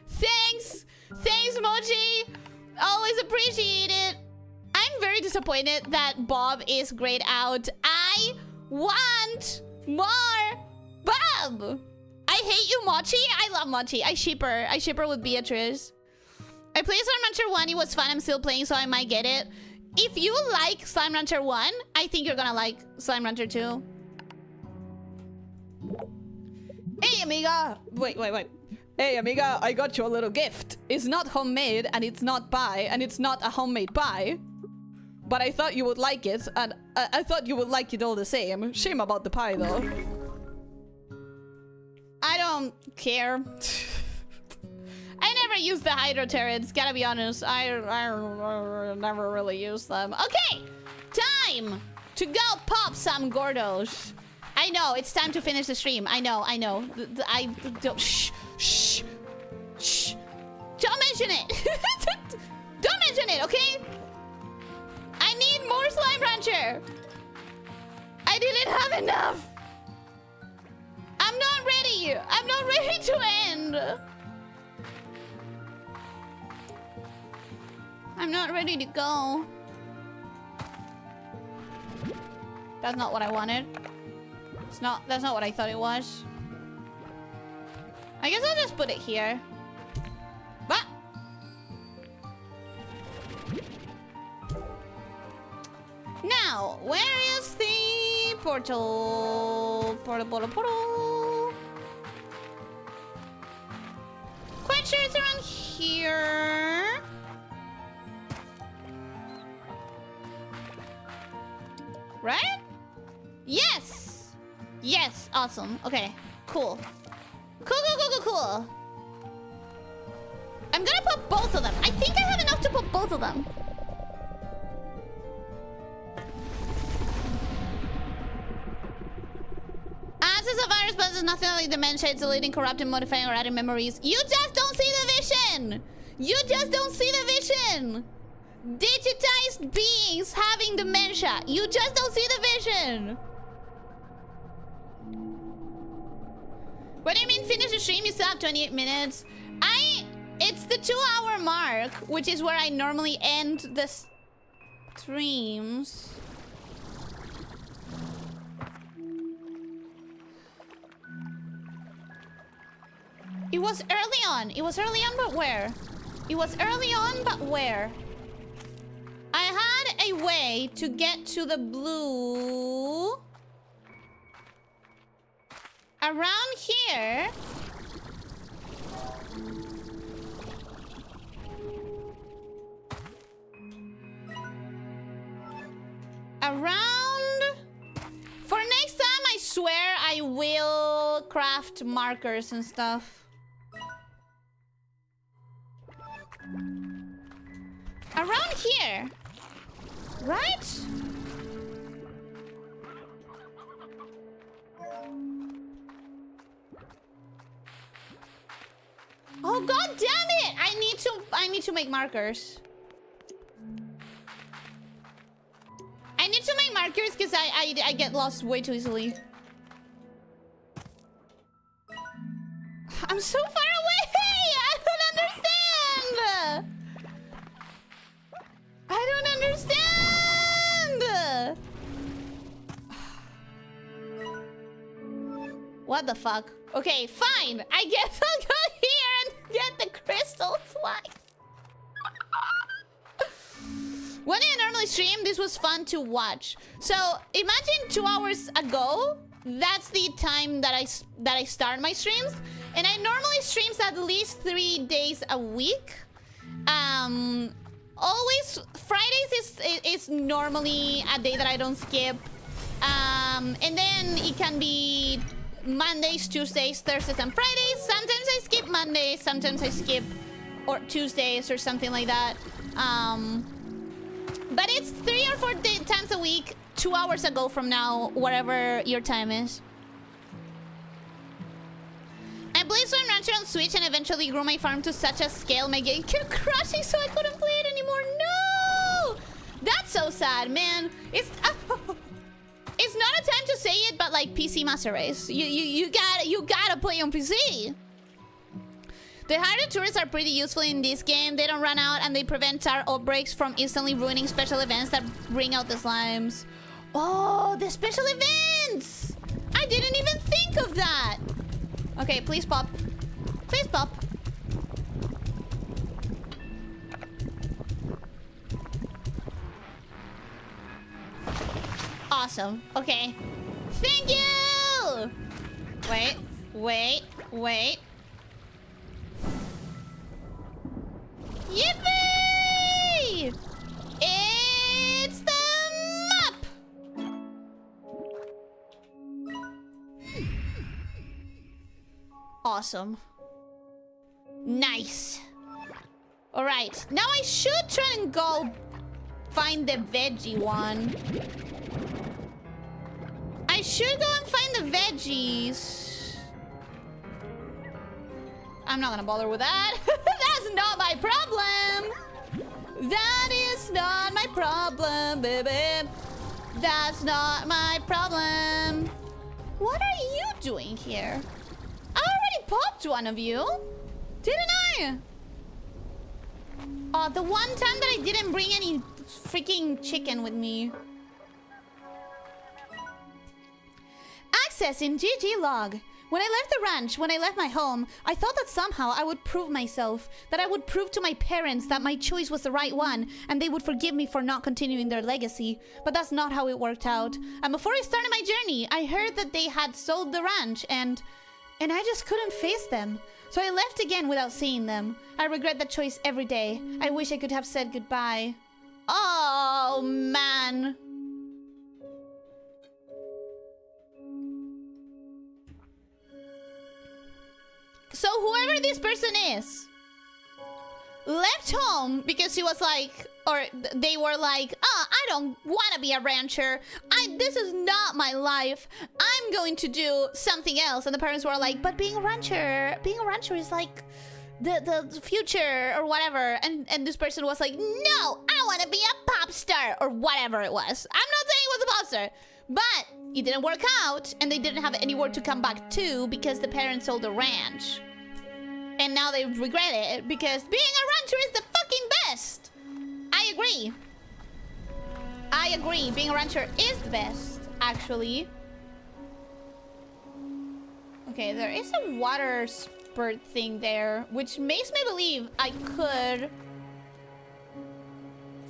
Thanks! Thanks, Mochi! Always appreciate it. I'm very disappointed that Bob is grayed out. I want more Bob! I hate you, Mochi. I love Mochi. I ship her. I ship her with Beatrice. I played Slime Rancher 1. It was fun. I'm still playing, so I might get it. If you like Slime Rancher 1, I think you're gonna like Slime Rancher 2. Hey, amiga. Wait. Hey, amiga, I got you a little gift. It's not homemade, and it's not pie, and it's not a homemade pie. But I thought you would like it, and I thought you would like it all the same. Shame about the pie, though. I don't care. I never use the hydro turrets, gotta be honest. I never really use them. Okay, time to go pop some Gordos. I know, it's time to finish the stream. I know. I don't... Shh. mention it. Don't mention it, okay? I need more slime rancher. I didn't have enough. I'm not ready. I'm not ready to end. I'm not ready to go. That's not what I wanted. That's not what I thought it was. I guess I'll just put it here. But now, where is the portal? Portal. Quite sure it's around here. Right? Yes! Yes, awesome. Okay, cool. Cool. I'm gonna put both of them. I think I have enough to put both of them. Access of virus, but it's nothing like dementia. It's deleting, corrupting, modifying, or adding memories. You just don't see the vision! You just don't see the vision! Digitized beings having dementia. You just don't see the vision. What do you mean finish the stream? You still have 28 minutes. It's the 2-hour mark, which is where I normally end the streams. It was early on. It was early on, but where? It was early on, but where? I had a way to get to the blue around here. For next time, I swear I will craft markers and stuff. Around here. Right? Oh god damn it! I need to make markers. I need to make markers because I get lost way too easily. I'm so far away! I don't understand! I don't understand! What the fuck? Okay, fine. I guess I'll go here and get the crystal slime. When I normally stream, this was fun to watch. So imagine 2 hours ago, that's the time that I start my streams, and I normally streams at least 3 days a week. Always Fridays is normally a day that I don't skip, and then it can be Mondays, Tuesdays, Thursdays, and Fridays. Sometimes I skip Mondays, sometimes I skip or Tuesdays or something like that. But it's 3 or 4 times a week, 2 hours ago from now, whatever your time is. I played Slime Rancher on Switch and eventually grew my farm to such a scale my game kept crashing so I couldn't play it anymore. No! That's so sad, man. It's not a time to say it, but like PC Master Race. You gotta play on PC. The harder tourists are pretty useful in this game. They don't run out and they prevent tar outbreaks from instantly ruining special events that bring out the slimes. Oh, the special events! I didn't even think of that. Okay, please pop. Please pop. Awesome. Okay. Thank you! Wait. Yippee! It's the map! Awesome. Nice. Alright, now I should try and go find the veggie one. I should go and find the veggies. I'm not gonna bother with that. That's not my problem. That is not my problem, baby. That's not my problem. What are you doing here? I already popped one of you. Didn't I? Oh, the one time that I didn't bring any freaking chicken with me. Access in GG log. When I left the ranch, when I left my home, I thought that somehow I would prove myself, that I would prove to my parents that my choice was the right one, and they would forgive me for not continuing their legacy. But that's not how it worked out. And before I started my journey, I heard that they had sold the ranch, and I just couldn't face them. So I left again without seeing them. I regret that choice every day. I wish I could have said goodbye. Oh, man. So whoever this person is left home because she was like, or they were like, oh, I don't want to be a rancher. This is not my life. I'm going to do something else. And the parents were like, but being a rancher is like the future or whatever. And this person was like, no, I want to be a pop star or whatever it was. I'm not saying it was a pop star, but it didn't work out. And they didn't have anywhere to come back to because the parents sold the ranch. And now they regret it because being a rancher is the fucking best. I agree. I agree. Being a rancher is the best, actually. Okay, there is a water spurt thing there, which makes me believe I could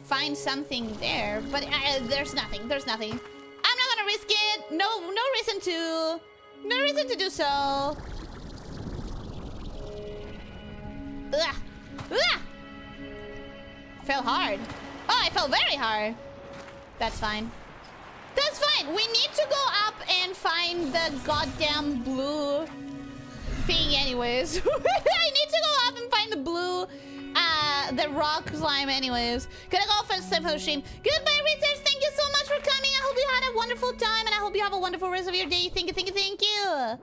find something there. But there's nothing. There's nothing. I'm not gonna risk it. No reason to. No reason to do so. Ugh. Ugh. Fell hard. Oh, I fell very hard. That's fine. That's fine. We need to go up and find the goddamn blue thing anyways. I need to go up and find the blue, the rock slime anyways. Gonna go for the stream. Goodbye, readers. Thank you so much for coming. I hope you had a wonderful time and I hope you have a wonderful rest of your day. Thank you, thank you, thank you.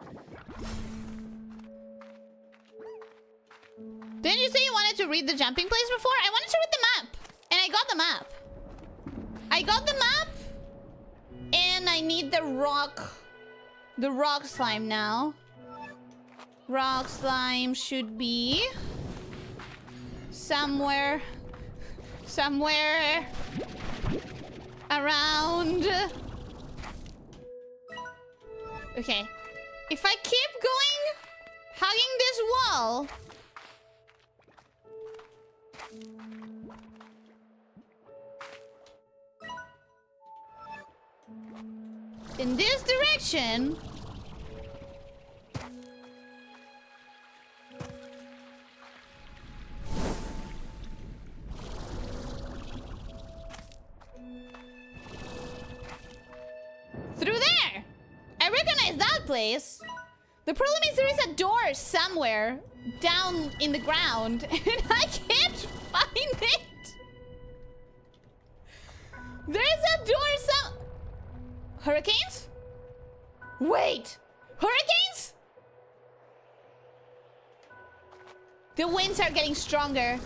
Didn't you say you wanted to read the jumping place before? I wanted to read the map. And I got the map. I got the map. And I need the rock slime now. Rock slime should be somewhere around. Okay. If I keep going, hugging this wall, in this direction, through there. I recognize that place. The problem is there is a door somewhere down in the ground and I can't find it. There's a door Hurricanes? Wait! Hurricanes? The winds are getting stronger.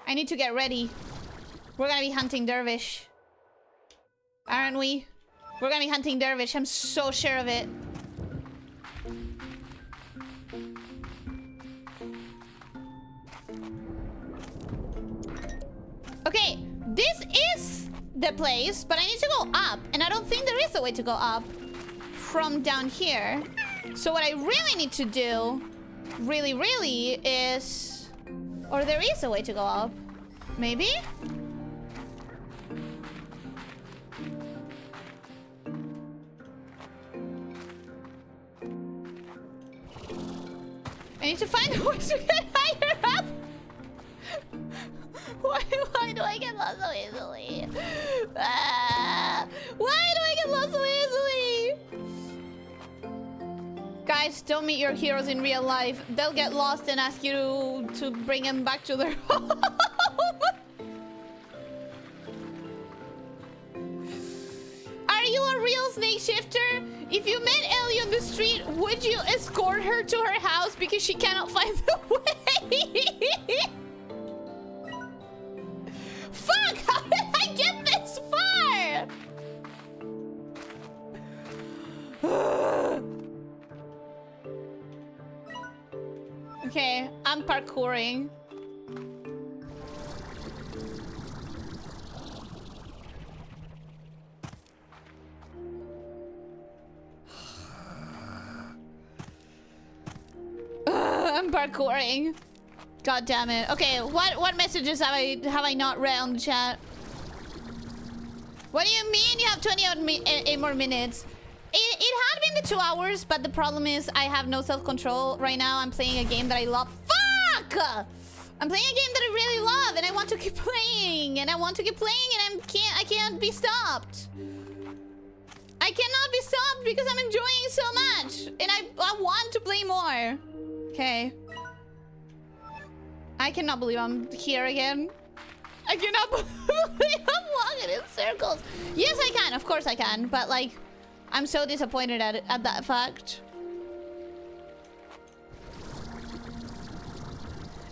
I need to get ready. We're gonna be hunting Dervish. Aren't we? We're gonna be hunting Dervish. I'm so sure of it. Okay, this is the place, but I need to go up, and I don't think there is a way to go up from down here. So what I really need to do, really, is... Or there is a way to go up. Maybe? I need to find a way to get higher up! Why do I get lost so easily? Why do I get lost so easily? Guys, don't meet your heroes in real life. They'll get lost and ask you to bring them back to their home. Are you a real snake shifter? If you met Ellie on the street, would Would you escort her to her house because she cannot find the way? Fuck! How did I get this far? Okay, I'm parkouring. I'm parkouring. God damn it. Okay, what messages have I not read on the chat? What do you mean you have 8 more minutes? It had been the 2 hours, but the problem is I have no self-control right now. I'm playing a game that I love. Fuck! I'm playing a game that I really love, and I want to keep playing, and I want to keep playing, and I can't be stopped. I cannot be stopped because I'm enjoying so much, and I want to play more. Okay. I cannot believe I'm here again. I cannot believe I'm walking in circles. Yes, I can. Of course I can. But, like, I'm so disappointed at that fact.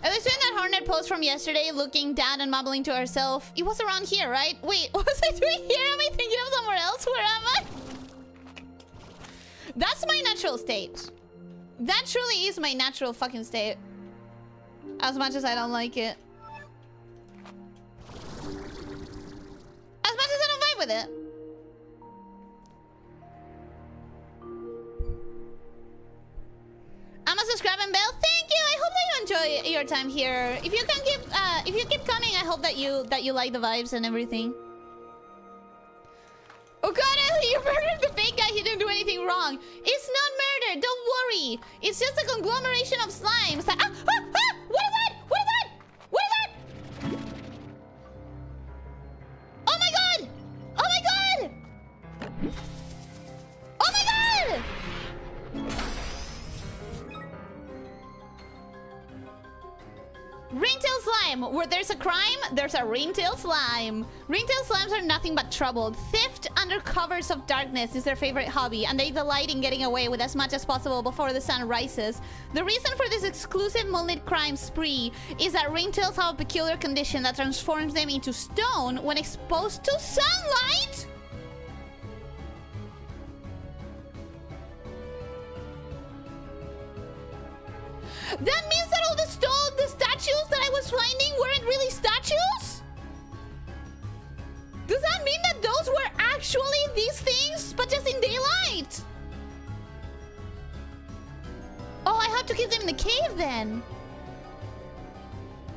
I was doing that Hornet post from yesterday, looking down and mumbling to herself. It was around here, right? Wait, what was I doing here? Am I thinking of somewhere else? Where am I? That's my natural state. That truly is my natural fucking state. As much as I don't like it. As much as I don't vibe with it. I'm a subscribing bell. Thank you. I hope that you enjoy your time here. If you can if you keep coming, I hope that you like the vibes and everything. Oh god, Ellie, you murdered the big guy. He didn't do anything wrong. It's not murder. Don't worry. It's just a conglomeration of slimes. What is that? What is that? What is that? Oh my god! Oh my god! Oh my god! Ringtail slime. Where there's a crime, there's a ringtail slime. Ringtail slimes are nothing but trouble. Theft under covers of darkness is their favorite hobby, and they delight in getting away with as much as possible before the sun rises. The reason for this exclusive moonlit crime spree is that ringtails have a peculiar condition that transforms them into stone when exposed to sunlight. That means that all the statues that I was finding weren't really statues? Does that mean that those were actually these things, but just in daylight? Oh, I have to keep them in the cave then.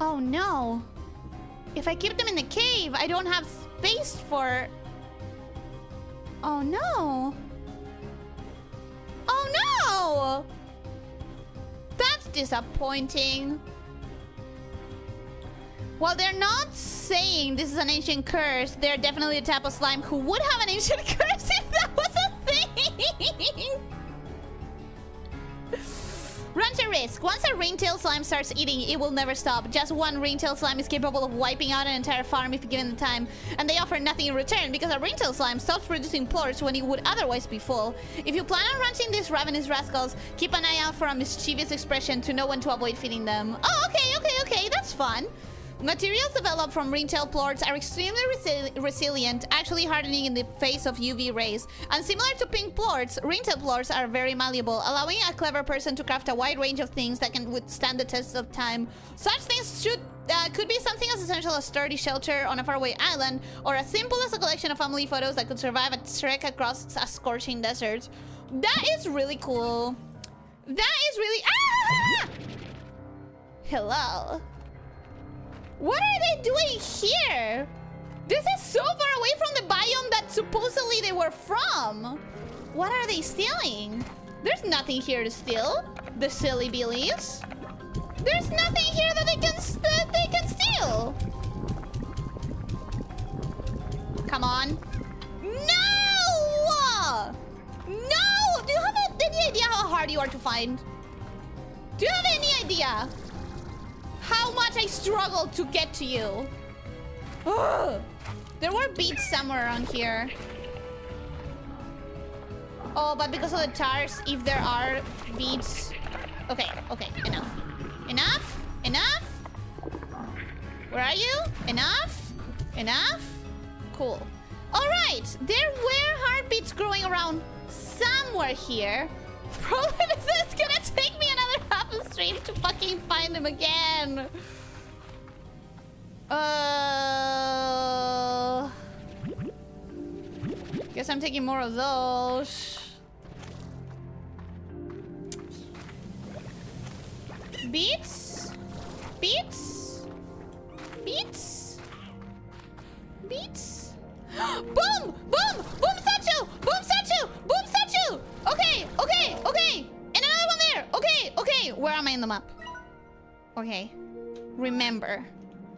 Oh no. If I keep them in the cave, I don't have space for... Oh no. Oh no! That's disappointing. While they're not saying this is an ancient curse, they're definitely the type of slime who would have an ancient curse if that was a thing. Runs a risk. Once a ringtail slime starts eating, it will never stop. Just one ringtail slime is capable of wiping out an entire farm if given the time, and they offer nothing in return because a ringtail slime stops producing plorts when it would otherwise be full. If you plan on ranching these ravenous rascals, keep an eye out for a mischievous expression to know when to avoid feeding them. Oh, okay, that's fun. Materials developed from ringtail plorts are extremely resilient, actually hardening in the face of UV rays. And similar to pink plorts, ringtail plorts are very malleable, allowing a clever person to craft a wide range of things that can withstand the test of time. Such things could be something as essential as sturdy shelter on a faraway island, or as simple as a collection of family photos that could survive a trek across a scorching desert. That is really cool. That is really... Ah! Hello. What are they doing here? This is so far away from the biome that supposedly they were from. What are they stealing? There's nothing here to steal. The silly billies. There's nothing here that they can steal. Come on. No! No! Do you have any idea how hard you are to find? Do you have any idea how much I struggled to get to you? Ugh. There were beats somewhere around here. Oh, but because of the tars, if there are beads... Okay, okay, enough. Enough? Enough? Where are you? Enough? Enough? Cool. Alright, there were heartbeats growing around somewhere here. Problem is that it's gonna take me another half a stream to fucking find them again. Guess I'm taking more of those. Beats? Beats? Beats? Beats? Boom! Boom! Boom statue! Boom statue! Boom statue! Okay, okay, okay! And another one there! Okay, okay! Where am I in the map? Okay. Remember.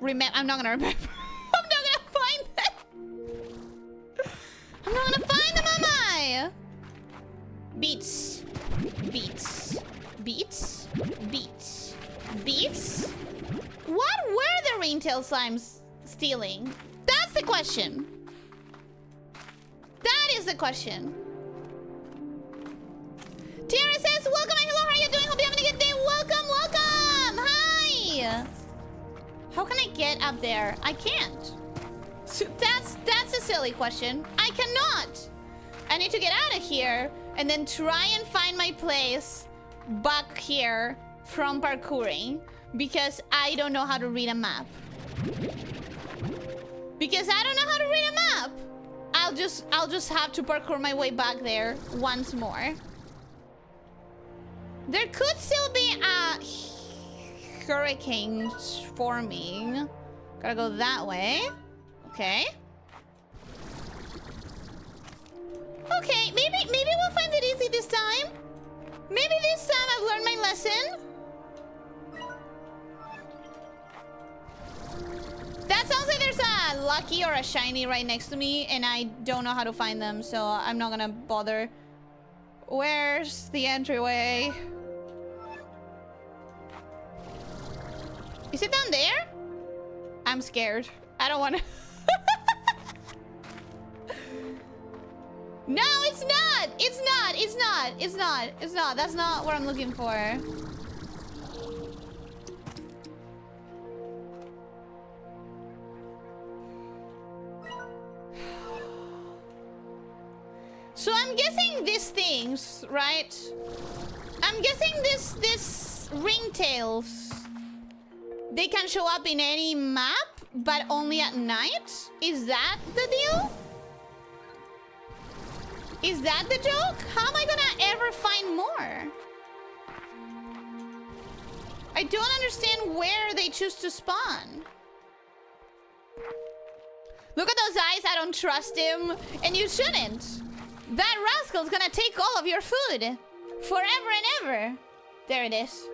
I'm not gonna remember. I'm not gonna find them! I'm not gonna find them, am I? Beats. Beats. Beats. Beats. Beats? What were the ringtail slimes stealing? That's the question. That is the question. Tiara says, welcome and hello, how are you doing? Hope you're having a good day. Welcome, welcome! Hi! How can I get up there? I can't. That's a silly question. I cannot. I need to get out of here and then try and find my place back here from parkouring because I don't know how to read a map. Because I don't know how to read a map. I'll just have to parkour my way back there once more. There could still be a hurricane forming. Gotta go that way. Okay. Okay, maybe we'll find it easy this time. Maybe this time I've learned my lesson. That sounds like there's a lucky or a shiny right next to me, and I don't know how to find them, so I'm not gonna bother. Where's the entryway? Is it down there? I'm scared. I don't want to... No, it's not! It's not! It's not! It's not! It's not! That's not what I'm looking for. So I'm guessing these things, right? I'm guessing this ringtails, they can show up in any map, but only at night? Is that the deal? Is that the joke? How am I gonna ever find more? I don't understand where they choose to spawn. Look at those eyes, I don't trust him. And you shouldn't. That rascal's gonna take all of your food. Forever and ever. There it is.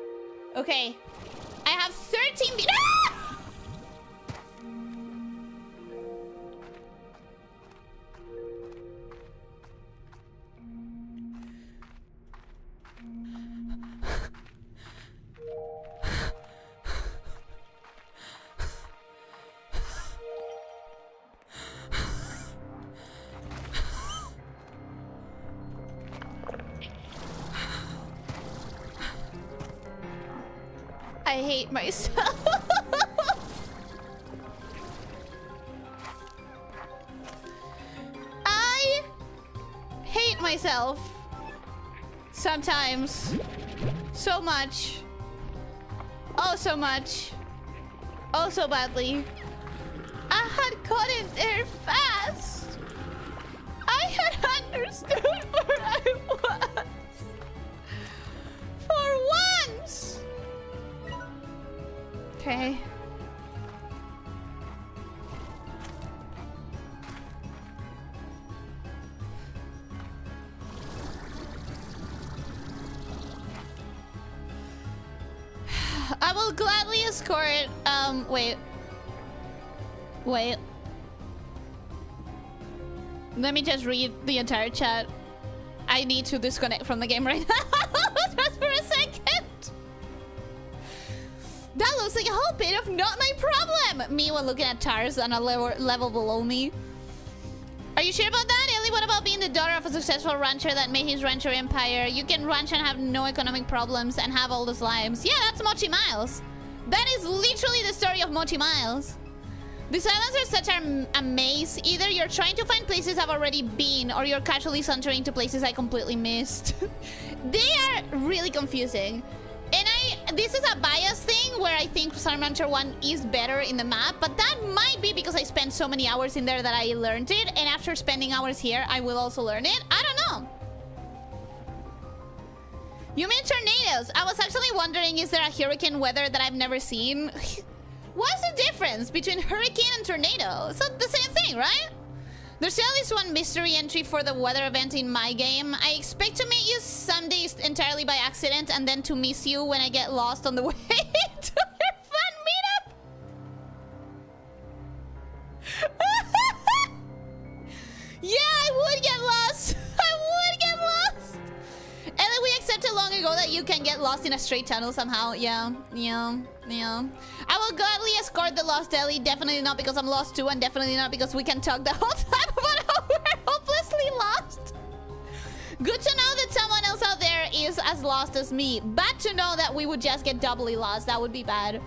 Okay. I have 13 Ah! I hate myself. I hate myself. Sometimes. So much. Oh, so much. Oh, so badly. I had gotten there fast. I had understood where I was. For once. Okay. I will gladly escort, wait. Wait. Let me just read the entire chat. I need to disconnect from the game right now. Just for a second. That looks like a whole bit of not my problem. Me when looking at tires on a level below me. Are you sure about that, Ellie? like, what about being the daughter of a successful rancher that made his rancher empire? You can ranch and have no economic problems and have all those lives. Yeah, that's Mochi Miles. That is literally the story of Mochi Miles. These islands are such a maze. Either you're trying to find places I've already been, or you're casually sauntering to places I completely missed. They are really confusing. And this is a bias thing where I think Sun Rancher 1 is better in the map, but that might be because I spent so many hours in there that I learned it, and after spending hours here, I will also learn it. I don't know. You mean tornadoes? I was actually wondering, is there a hurricane weather that I've never seen? What's the difference between hurricane and tornado? It's not the same thing, right? There's at least one mystery entry for the weather event in my game. I expect to meet you some days entirely by accident and then to miss you when I get lost on the way to your fun meetup. Yeah, I would get lost. I would get lost. And then we accepted long ago that you can get lost in a straight tunnel somehow. Yeah. I will gladly escort the lost Ellie. Definitely not because I'm lost too, and definitely not because we can talk the whole time about how we're hopelessly lost. Good to know that someone else out there is as lost as me. Bad to know that we would just get doubly lost. That would be bad.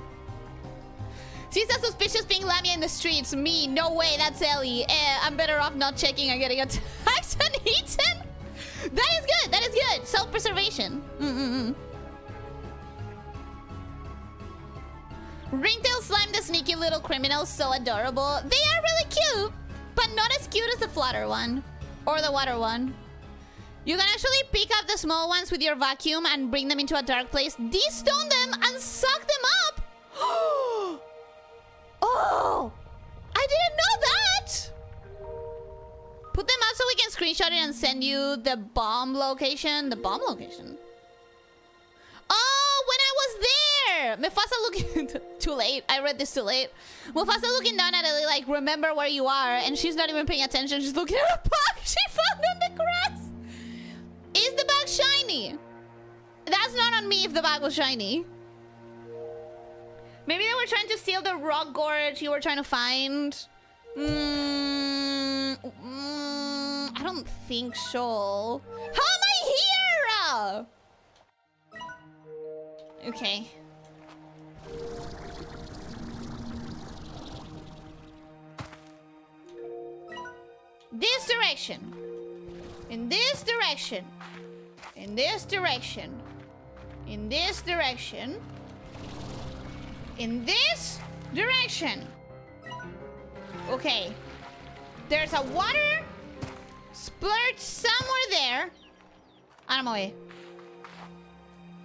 She's a suspicious being lamia in the streets. Me, no way, that's Ellie. I'm better off not checking and getting attacked and eaten. That is good, that is good. Self-preservation. Ringtail Slime, the sneaky little criminal, so adorable. They are really cute, but not as cute as the flutter one. Or the water one. You can actually pick up the small ones with your vacuum and bring them into a dark place, de-stone them, and suck them up! Oh! I didn't know that! Put them out so we can screenshot it and send you the bomb location. The bomb location? Oh, when I was there! Mufasa looking... Too late. I read this too late. Mufasa looking down at Ellie like, remember where you are. And she's not even paying attention. She's looking at a bug she found on the grass. Is the bag shiny? That's not on me if the bag was shiny. Maybe they were trying to steal the rock gorge you were trying to find. I don't think so. How am I here? Okay. This direction. In this direction. In this direction. In this direction. In this direction. Okay. There's a water splurge somewhere there. Out of my way.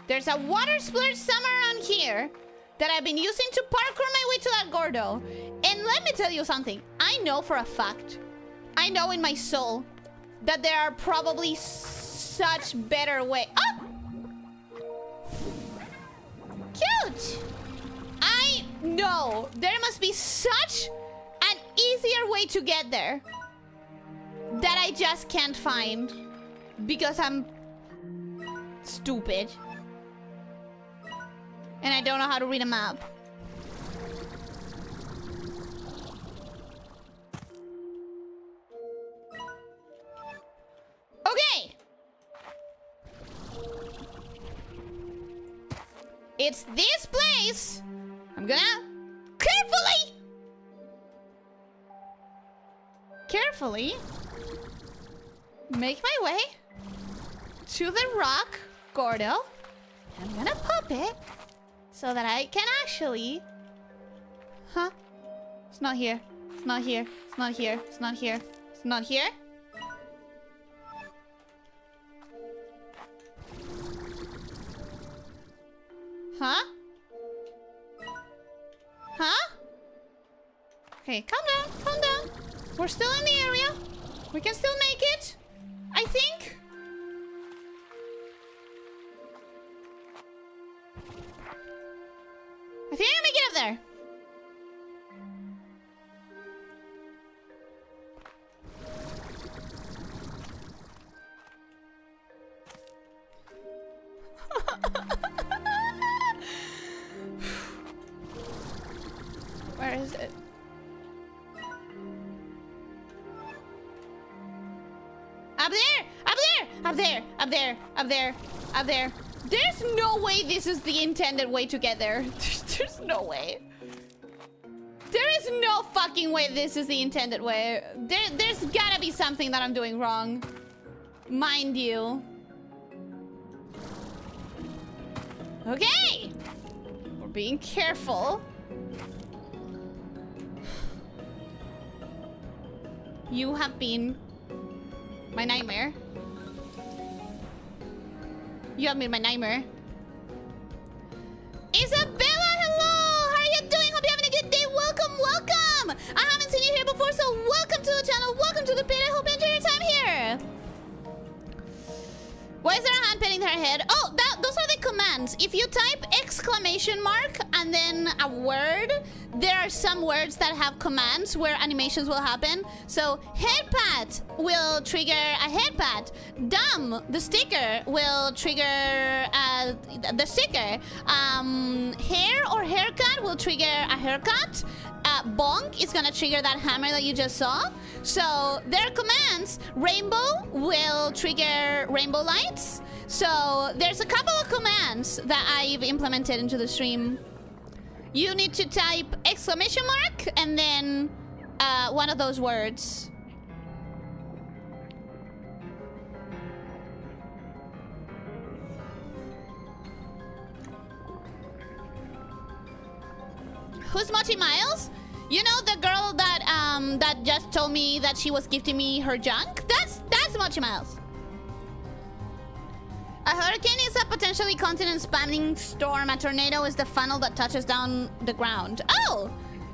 There's a water splurge somewhere around here that I've been using to parkour my way to that Gordo. And let me tell you something. I know for a fact. I know in my soul that there are probably such better way. Oh! Cute! I know there must be such an easier way to get there that I just can't find because I'm stupid and I don't know how to read a map. Okay. It's this place. I'm gonna carefully make my way to the rock Gordo. I'm gonna pop it so that I can actually... Huh? It's not here. It's not here. It's not here. It's not here. It's not here. Huh? Huh? Okay, calm down, calm down. We're still in the area. We can still make it, I think. I think I can make it up there. Where is it? there, up there, up there, up there. There's no way this is the intended way to get there. There's no way. There is no fucking way this is the intended way. There's gotta be something that I'm doing wrong. Mind you. Okay! We're being careful. You have been my nightmare. You have been my nightmare. Isabella, hello! How are you doing? Hope you're having a good day. Welcome, welcome! I haven't seen you here before, so welcome to the channel. Welcome to the pit. I hope you enjoy your time here. Why is there a hand petting her head? Oh, those are the commands. If you type exclamation mark and then a word, there are some words that have commands where animations will happen. So head pat will trigger a head pat. Dumb, the sticker, will trigger the sticker. Hair or haircut will trigger a haircut. Bonk is gonna trigger that hammer that you just saw. So there are commands. Rainbow will trigger rainbow lights. So there's a couple of commands that I've implemented into the stream. You need to type exclamation mark and then one of those words. Who's Mochi Miles? You know the girl that that just told me that she was gifting me her junk? That's Mochi Miles. A hurricane is a potentially continent-spanning storm. A tornado is the funnel that touches down the ground. Oh!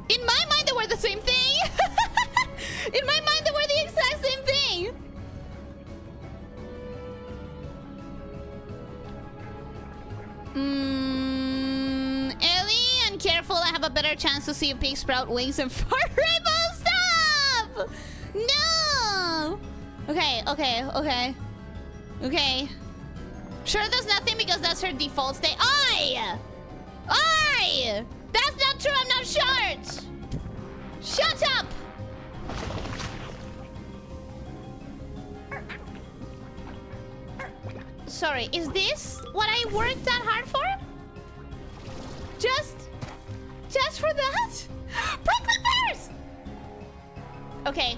In my mind, they were the same thing! In my mind, they were the exact same thing! Ellie, and careful, I have a better chance to see a pig sprout wings and fart. Rainbow, stop! No! Okay, okay, okay. Okay. Sure does nothing because that's her default state. Oi! Oi! That's not true, I'm not short! Shut up! Sorry, is this what I worked that hard for? Just for that? Prickly pears! Okay,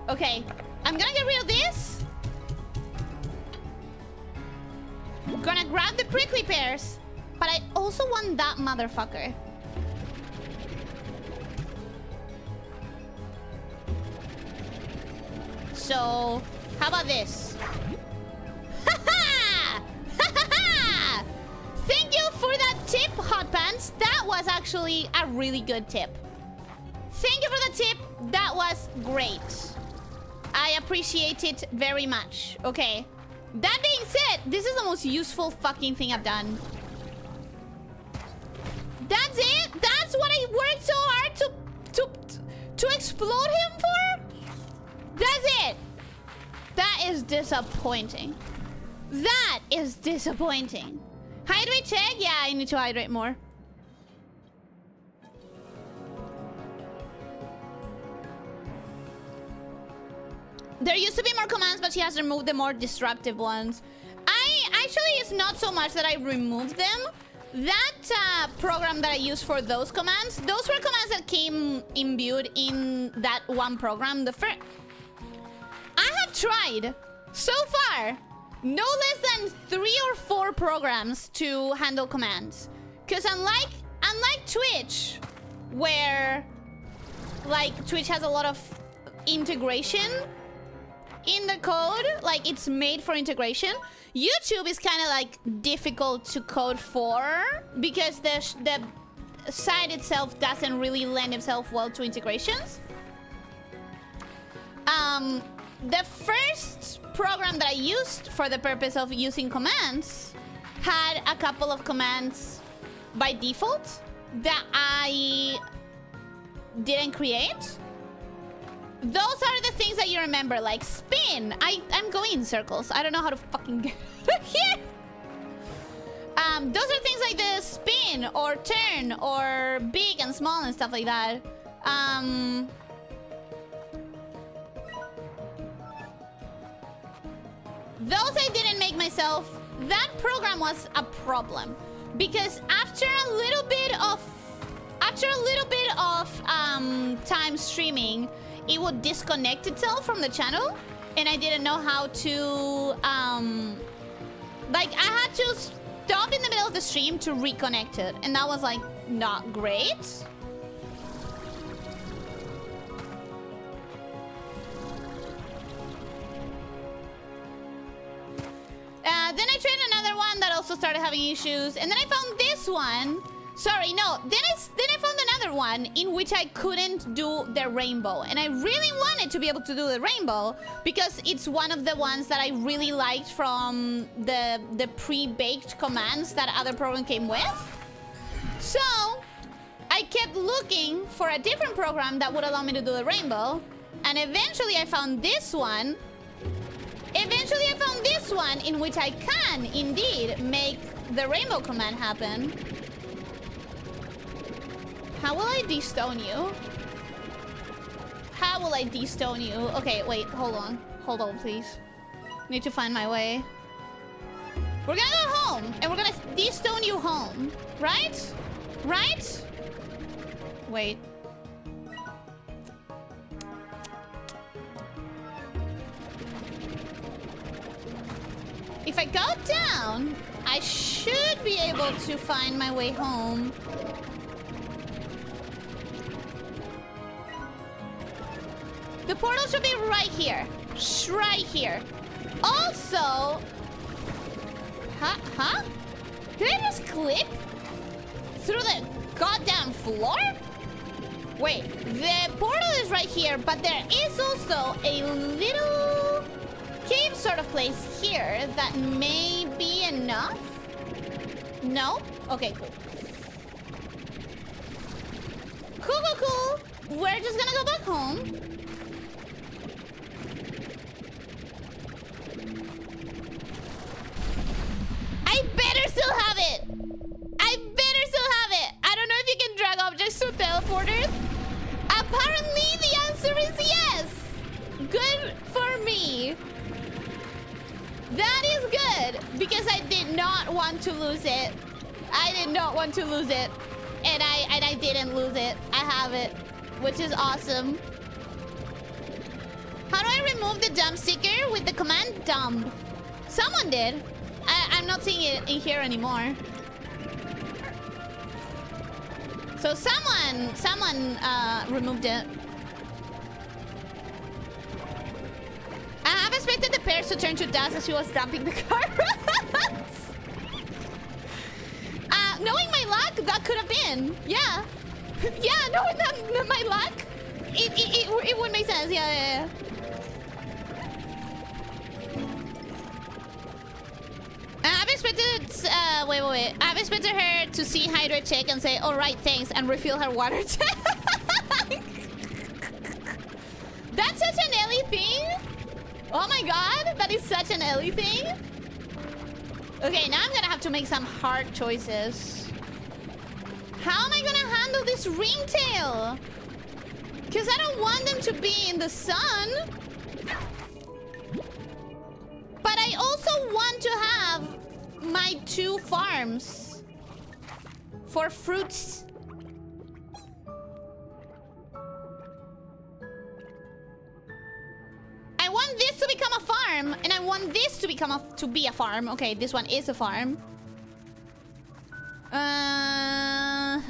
okay. I'm gonna get rid of this. I'm gonna grab the prickly pears. But I also want that motherfucker. So, how about this? Ha-ha! Ha-ha-ha! Thank you for that tip, Hot Pants. That was actually a really good tip. Thank you for the tip. That was great. I appreciate it very much. Okay. That being said, this is the most useful fucking thing I've done. That's it? That's what I worked so hard to explode him for? That's it. That is disappointing. That is disappointing. Hydrate check? Yeah, I need to hydrate more. There used to be more commands, but she has removed the more disruptive ones. It's not so much that I removed them. That program that I used for those commands, those were commands that came imbued in that one program. I have tried so far no less than 3 or 4 programs to handle commands. Because unlike Twitch, where like Twitch has a lot of integration in the code, like it's made for integration, YouTube is kind of like difficult to code for because the site itself doesn't really lend itself well to integrations. The first program that I used for the purpose of using commands had a couple of commands by default that I didn't create. Those are the things that you remember, like spin. I'm going in circles. I don't know how to fucking get here. Those are things like the spin or turn or big and small and stuff like that. Those I didn't make myself. That program was a problem because after a little bit of time streaming, it would disconnect itself from the channel, and I didn't know how to like I had to stop in the middle of the stream to reconnect it, and that was like not great. Then I tried another one that also started having issues, and then I found this one. Sorry, no. Then I found another one in which I couldn't do the rainbow, and I really wanted to be able to do the rainbow because it's one of the ones that I really liked from the pre-baked commands that other program came with. So I kept looking for a different program that would allow me to do the rainbow, and eventually I found this one. In which I can indeed make the rainbow command happen. How will I de-stone you? How will I de-stone you? Okay, wait, hold on. Hold on, please. Need to find my way. We're gonna go home, and we're gonna de-stone you home. Right? Right? Wait. If I go down, I should be able to find my way home. The portal should be right here. Right here. Also... Huh? Did I just clip through the goddamn floor? Wait, the portal is right here, but there is also a little cave sort of place here that may be enough? No? Okay, cool. Cool. We're just gonna go back home. I better still have it! I don't know if you can drag objects to teleporters. Apparently the answer is yes! Good for me. That is good, because I did not want to lose it. And I didn't lose it. I have it, which is awesome. How do I remove the dump sticker with the command dump? Someone did. I'm not seeing it in here anymore. So someone removed it. I have expected the pairs to turn to dust as she was dumping the carrots. Knowing my luck, that could have been. Yeah. Yeah, knowing that my luck, it would make sense. Yeah. I've expected, wait. I've expected her to see Hydra check and say, all right, thanks, and refill her water tank. That's such an Ellie thing. Oh my god, that is such an Ellie thing. Okay, now I'm gonna have to make some hard choices. How am I gonna handle this ringtail? Because I don't want them to be in the sun. But I also want to have my 2 farms for fruits. I want this to become a farm, and I want this to be a farm. Okay, this one is a farm.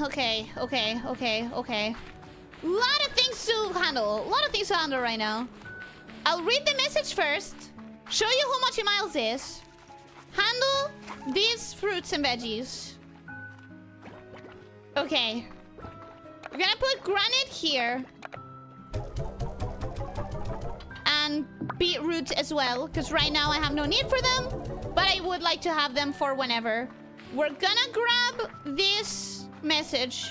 Okay. Lot of things to handle. Right now. I'll read the message first. Show you who Mochi Miles is. Handle these fruits and veggies. Okay. We're gonna put granite here. And beetroot as well, because right now I have no need for them, but I would like to have them for whenever. We're gonna grab this message.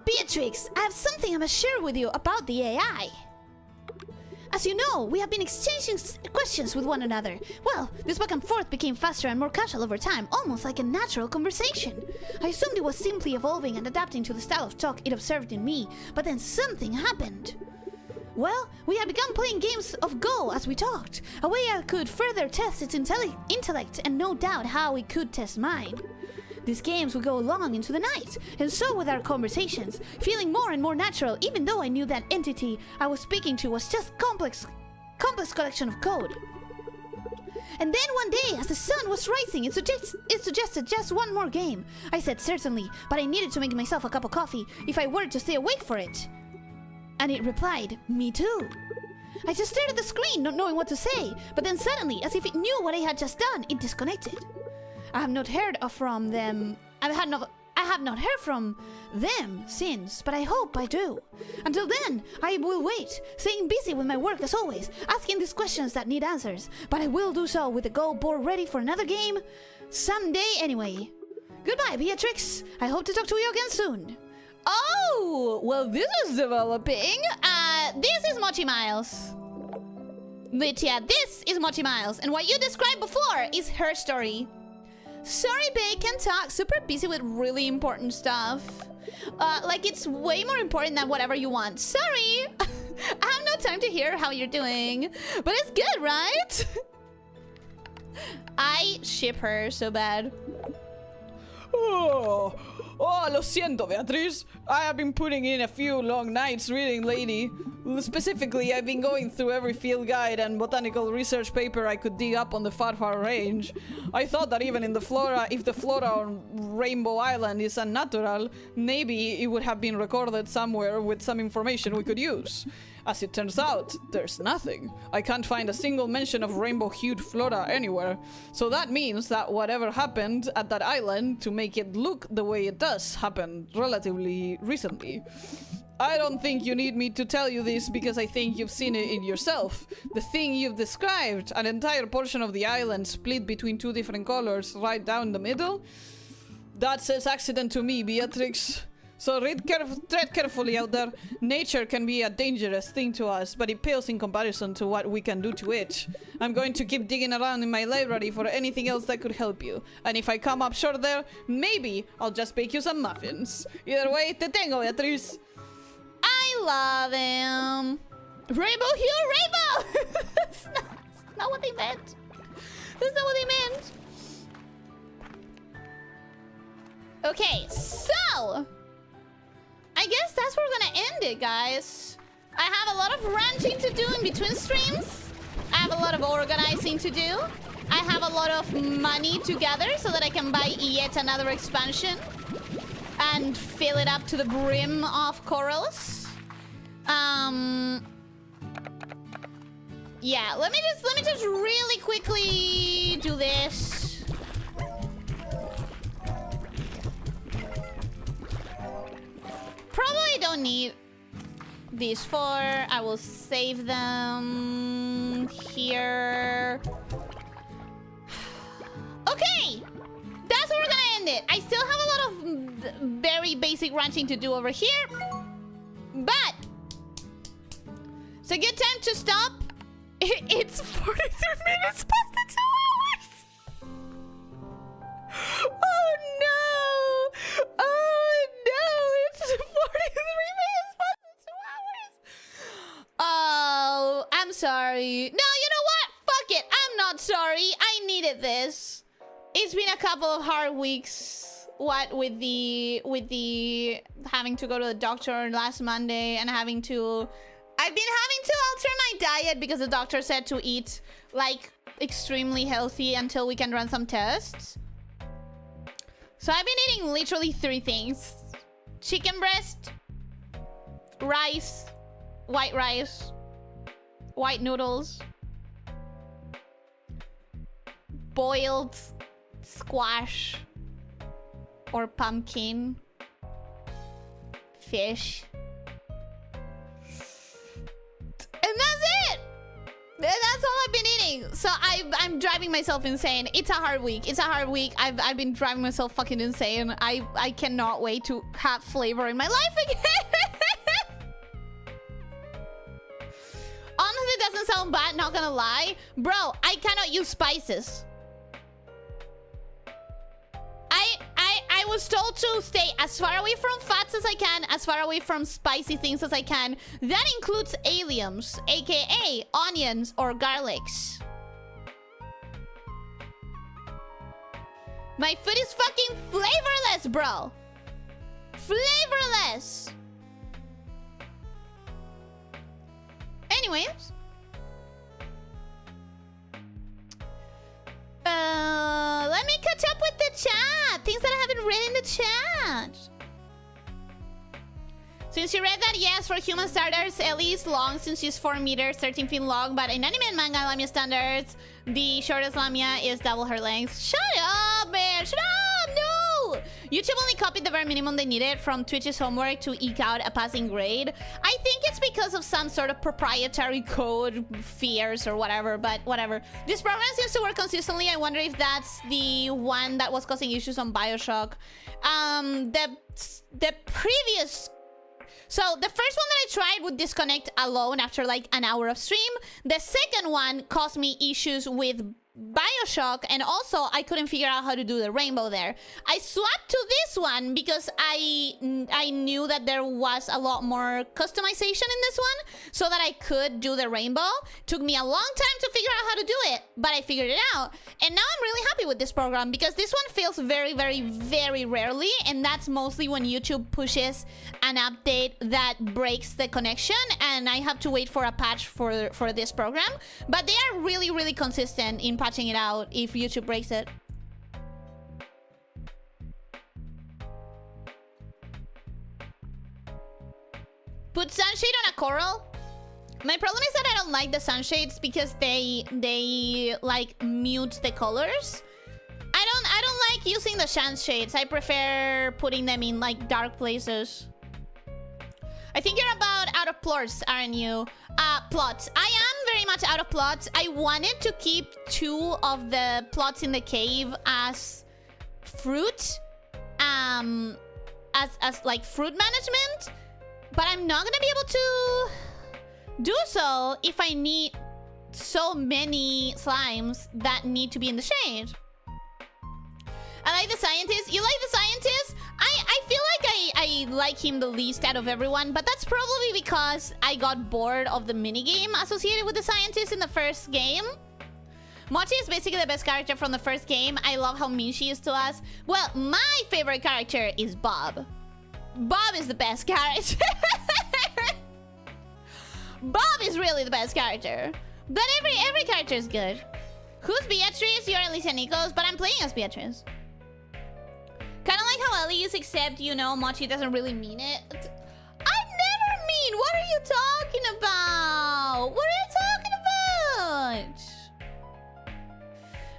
Beatrix, I have something I must share with you about the AI. As you know, we have been exchanging questions with one another. Well, this back and forth became faster and more casual over time, almost like a natural conversation. I assumed it was simply evolving and adapting to the style of talk it observed in me, but then something happened. Well, we had begun playing games of Go as we talked, a way I could further test its intellect and no doubt how it could test mine. These games would go long into the night, and so with our conversations, feeling more and more natural even though I knew that entity I was speaking to was just complex collection of code. And then one day, as the sun was rising, it suggested just one more game. I said certainly, but I needed to make myself a cup of coffee if I were to stay awake for it. And it replied, me too. I just stared at the screen, not knowing what to say, but then suddenly, as if it knew what I had just done, it disconnected. I have not heard from them. I have not heard from them since, but I hope I do. Until then, I will wait, staying busy with my work as always, asking these questions that need answers. But I will do so with the Go board ready for another game someday anyway. Goodbye, Beatrix. I hope to talk to you again soon. Oh, well, this is developing. This is Mochi Miles. But yeah, this is Mochi Miles, and what you described before is her story. Sorry, babe, can't talk. Super busy with really important stuff. Like it's way more important than whatever you want. Sorry! I have no time to hear how you're doing. But it's good, right? I ship her so bad. Oh, lo siento, Beatriz. I have been putting in a few long nights reading lately. Specifically, I've been going through every field guide and botanical research paper I could dig up on the far range. I thought that even in the flora, if the flora on Rainbow Island is unnatural, maybe it would have been recorded somewhere with some information we could use. As it turns out, there's nothing. I can't find a single mention of rainbow-hued flora anywhere. So that means that whatever happened at that island to make it look the way it does happened relatively recently. I don't think you need me to tell you this because I think you've seen it in yourself. The thing you've described, an entire portion of the island split between two different colors right down the middle, that says accident to me, Beatrix. So tread carefully out there. Nature can be a dangerous thing to us, but it pales in comparison to what we can do to it. I'm going to keep digging around in my library for anything else that could help you. And if I come up short there, maybe I'll just bake you some muffins. Either way, te tengo, Beatriz. I love him. Rainbow hue rainbow! That's not what they meant. That's not what they meant. Okay, so I guess that's where we're gonna end it, guys. I have a lot of ranching to do in between streams. I have a lot of organizing to do. I have a lot of money to gather so that I can buy yet another expansion and fill it up to the brim of corals. Yeah, let me just really quickly do this. Probably don't need these four. I will save them here. Okay, that's where we're gonna end it. I still have a lot of very basic ranching to do over here, but it's a good time to stop. It's 43 minutes past the 2 hours. Oh no! Oh no! It's 43 minutes past the 2 hours. Oh, I'm sorry. No, you know what? Fuck it. I'm not sorry. I needed this. It's been a couple of hard weeks. What with the having to go to the doctor last Monday and having to. I've been having to alter my diet because the doctor said to eat like extremely healthy until we can run some tests. So I've been eating literally 3 things: chicken breast, rice, white noodles, boiled squash or pumpkin, fish. And that's it! That's all I've been eating. So I'm driving myself insane. It's a hard week. It's a hard week. I've been driving myself fucking insane. I cannot wait to have flavor in my life again. Honestly, it doesn't sound bad, not gonna lie. Bro, I cannot use spices. I was told to stay as far away from fats as I can, as far away from spicy things as I can. That includes aliums, aka onions or garlics. My food is fucking flavorless, bro. Flavorless. Anyways. Let me catch up with the chat. Things that I haven't read in the chat. Since you read that, yes, for human starters, Ellie is long since she's 4 meters, 13 feet long. But in anime and manga lamia standards, the shortest lamia is double her length. Shut up, man. Shut up. No. YouTube only copied the bare minimum they needed from Twitch's homework to eke out a passing grade. I think it's because of some sort of proprietary code fears or whatever, but whatever. This program seems to work consistently. I wonder if that's the one that was causing issues on BioShock. The previous... So the first one that I tried would disconnect alone after like an hour of stream. The second one caused me issues with BioShock, and also I couldn't figure out how to do the rainbow there. I swapped to this one because I knew that there was a lot more customization in this one so that I could do the rainbow. Took me a long time to figure out how to do it, but I figured it out. And now I'm really happy with this program because this one fails very, very, very rarely, and that's mostly when YouTube pushes an update that breaks the connection, and I have to wait for a patch for this program. But they are really, really consistent in patching it out if YouTube breaks it. Put sunshade on a coral. My problem is that I don't like the sunshades because they like mute the colors. I don't like using the sunshades. I prefer putting them in like dark places. I think you're about out of plots, aren't you? Plots. I am very much out of plots. I wanted to keep 2 of the plots in the cave as fruit. As like fruit management. But I'm not gonna be able to do so if I need so many slimes that need to be in the shade. I like the scientist. You like the scientist? I feel like I like him the least out of everyone, but that's probably because I got bored of the minigame associated with the scientist in the first game. Mochi is basically the best character from the first game. I love how mean she is to us. Well, my favorite character is Bob. Bob is the best character. Bob is really the best character. But every character is good. Who's Beatrice? You're Elyssia Nikos, but I'm playing as Beatrice. Kind of like how Ellie is, except, you know, Mochi doesn't really mean it. I never mean. What are you talking about? What are you talking about?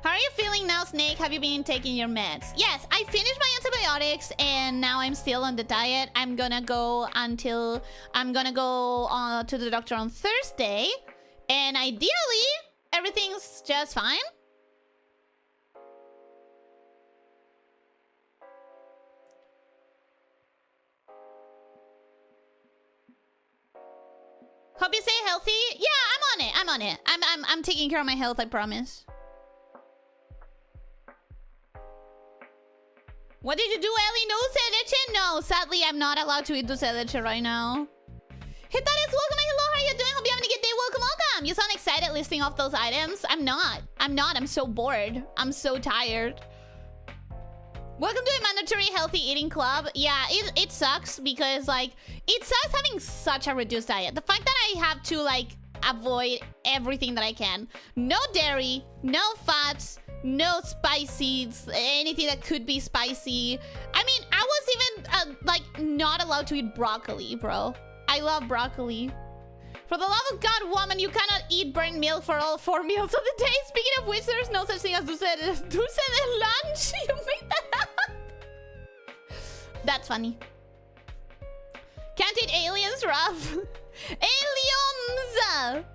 How are you feeling now, Snake? Have you been taking your meds? Yes, I finished my antibiotics and now I'm still on the diet. I'm gonna go to the doctor on Thursday, and ideally everything's just fine. Hope you stay healthy. Yeah, I'm on it. I'm taking care of my health, I promise. What did you do, Ellie? No dulce de leche? No, sadly, I'm not allowed to eat dulce de leche right now. Hey, that is welcome. Hello, how are you doing? Hope you're having a good day. Welcome. You sound excited listing off those items. I'm not. I'm so bored. I'm so tired. Welcome to a mandatory healthy eating club. Yeah, it sucks because, like, it sucks having such a reduced diet. The fact that I have to, like, avoid everything that I can. No dairy, no fats, no spicy, anything that could be spicy. I mean, I was even, like, not allowed to eat broccoli, bro. I love broccoli. For the love of God, woman, you cannot eat burnt milk for all 4 meals of the day. Speaking of which, there's no such thing as dulce de lunch. You made that up. That's funny. Can't eat aliens, rough. Aliens!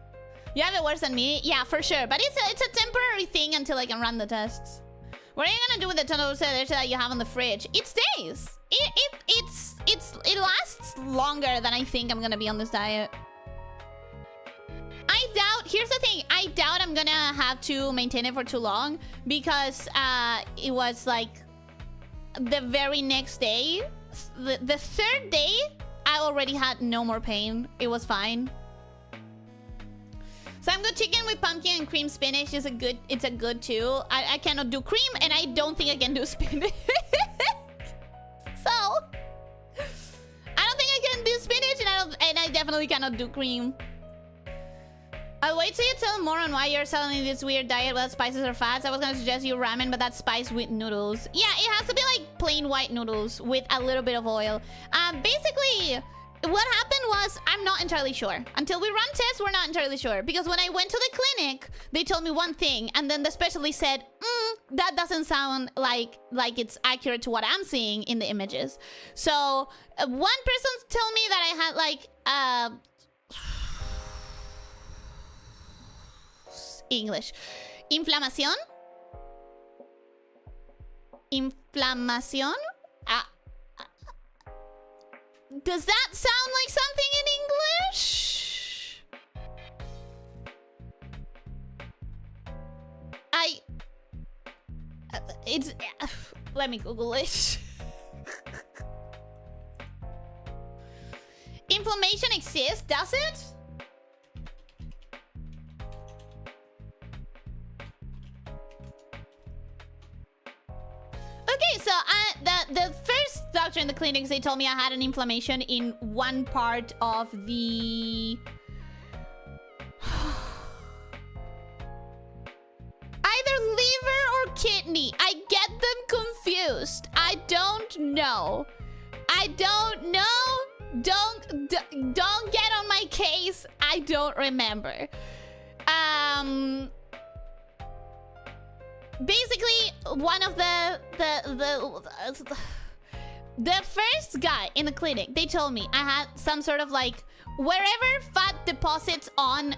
You have it worse than me? Yeah, for sure. But it's a temporary thing until I can run the tests. What are you gonna do with the ton of dulce de leche that you have in the fridge? It stays. It lasts longer than I think I'm gonna be on this diet. I doubt, here's the thing, I doubt I'm gonna have to maintain it for too long because it was like the very next day, the third day, I already had no more pain. It was fine. So I'm good. Chicken with pumpkin and cream spinach is a good. It's a good too. I cannot do cream, and I don't think I can do spinach. So I don't think I can do spinach, and I definitely cannot do cream. I'll wait till you tell more on why you're selling this weird diet without spices or fats. I was gonna suggest you ramen, but that's spiced with noodles. Yeah, it has to be like plain white noodles with a little bit of oil. Basically, what happened was, I'm not entirely sure. Until we run tests, we're not entirely sure. Because when I went to the clinic, they told me one thing, and then the specialist said, that doesn't sound like it's accurate to what I'm seeing in the images. So one person told me that I had like English. Inflamación. Inflamación. Does that sound like something in English? It's... let me Google it. Inflammation exists, does it? Okay, so the first doctor in the clinics, they told me I had an inflammation in one part of the... either liver or kidney. I get them confused. I don't know. I don't know. Don't get on my case. I don't remember. Basically, one of the first guy in the clinic, they told me I had some sort of like, wherever fat deposits on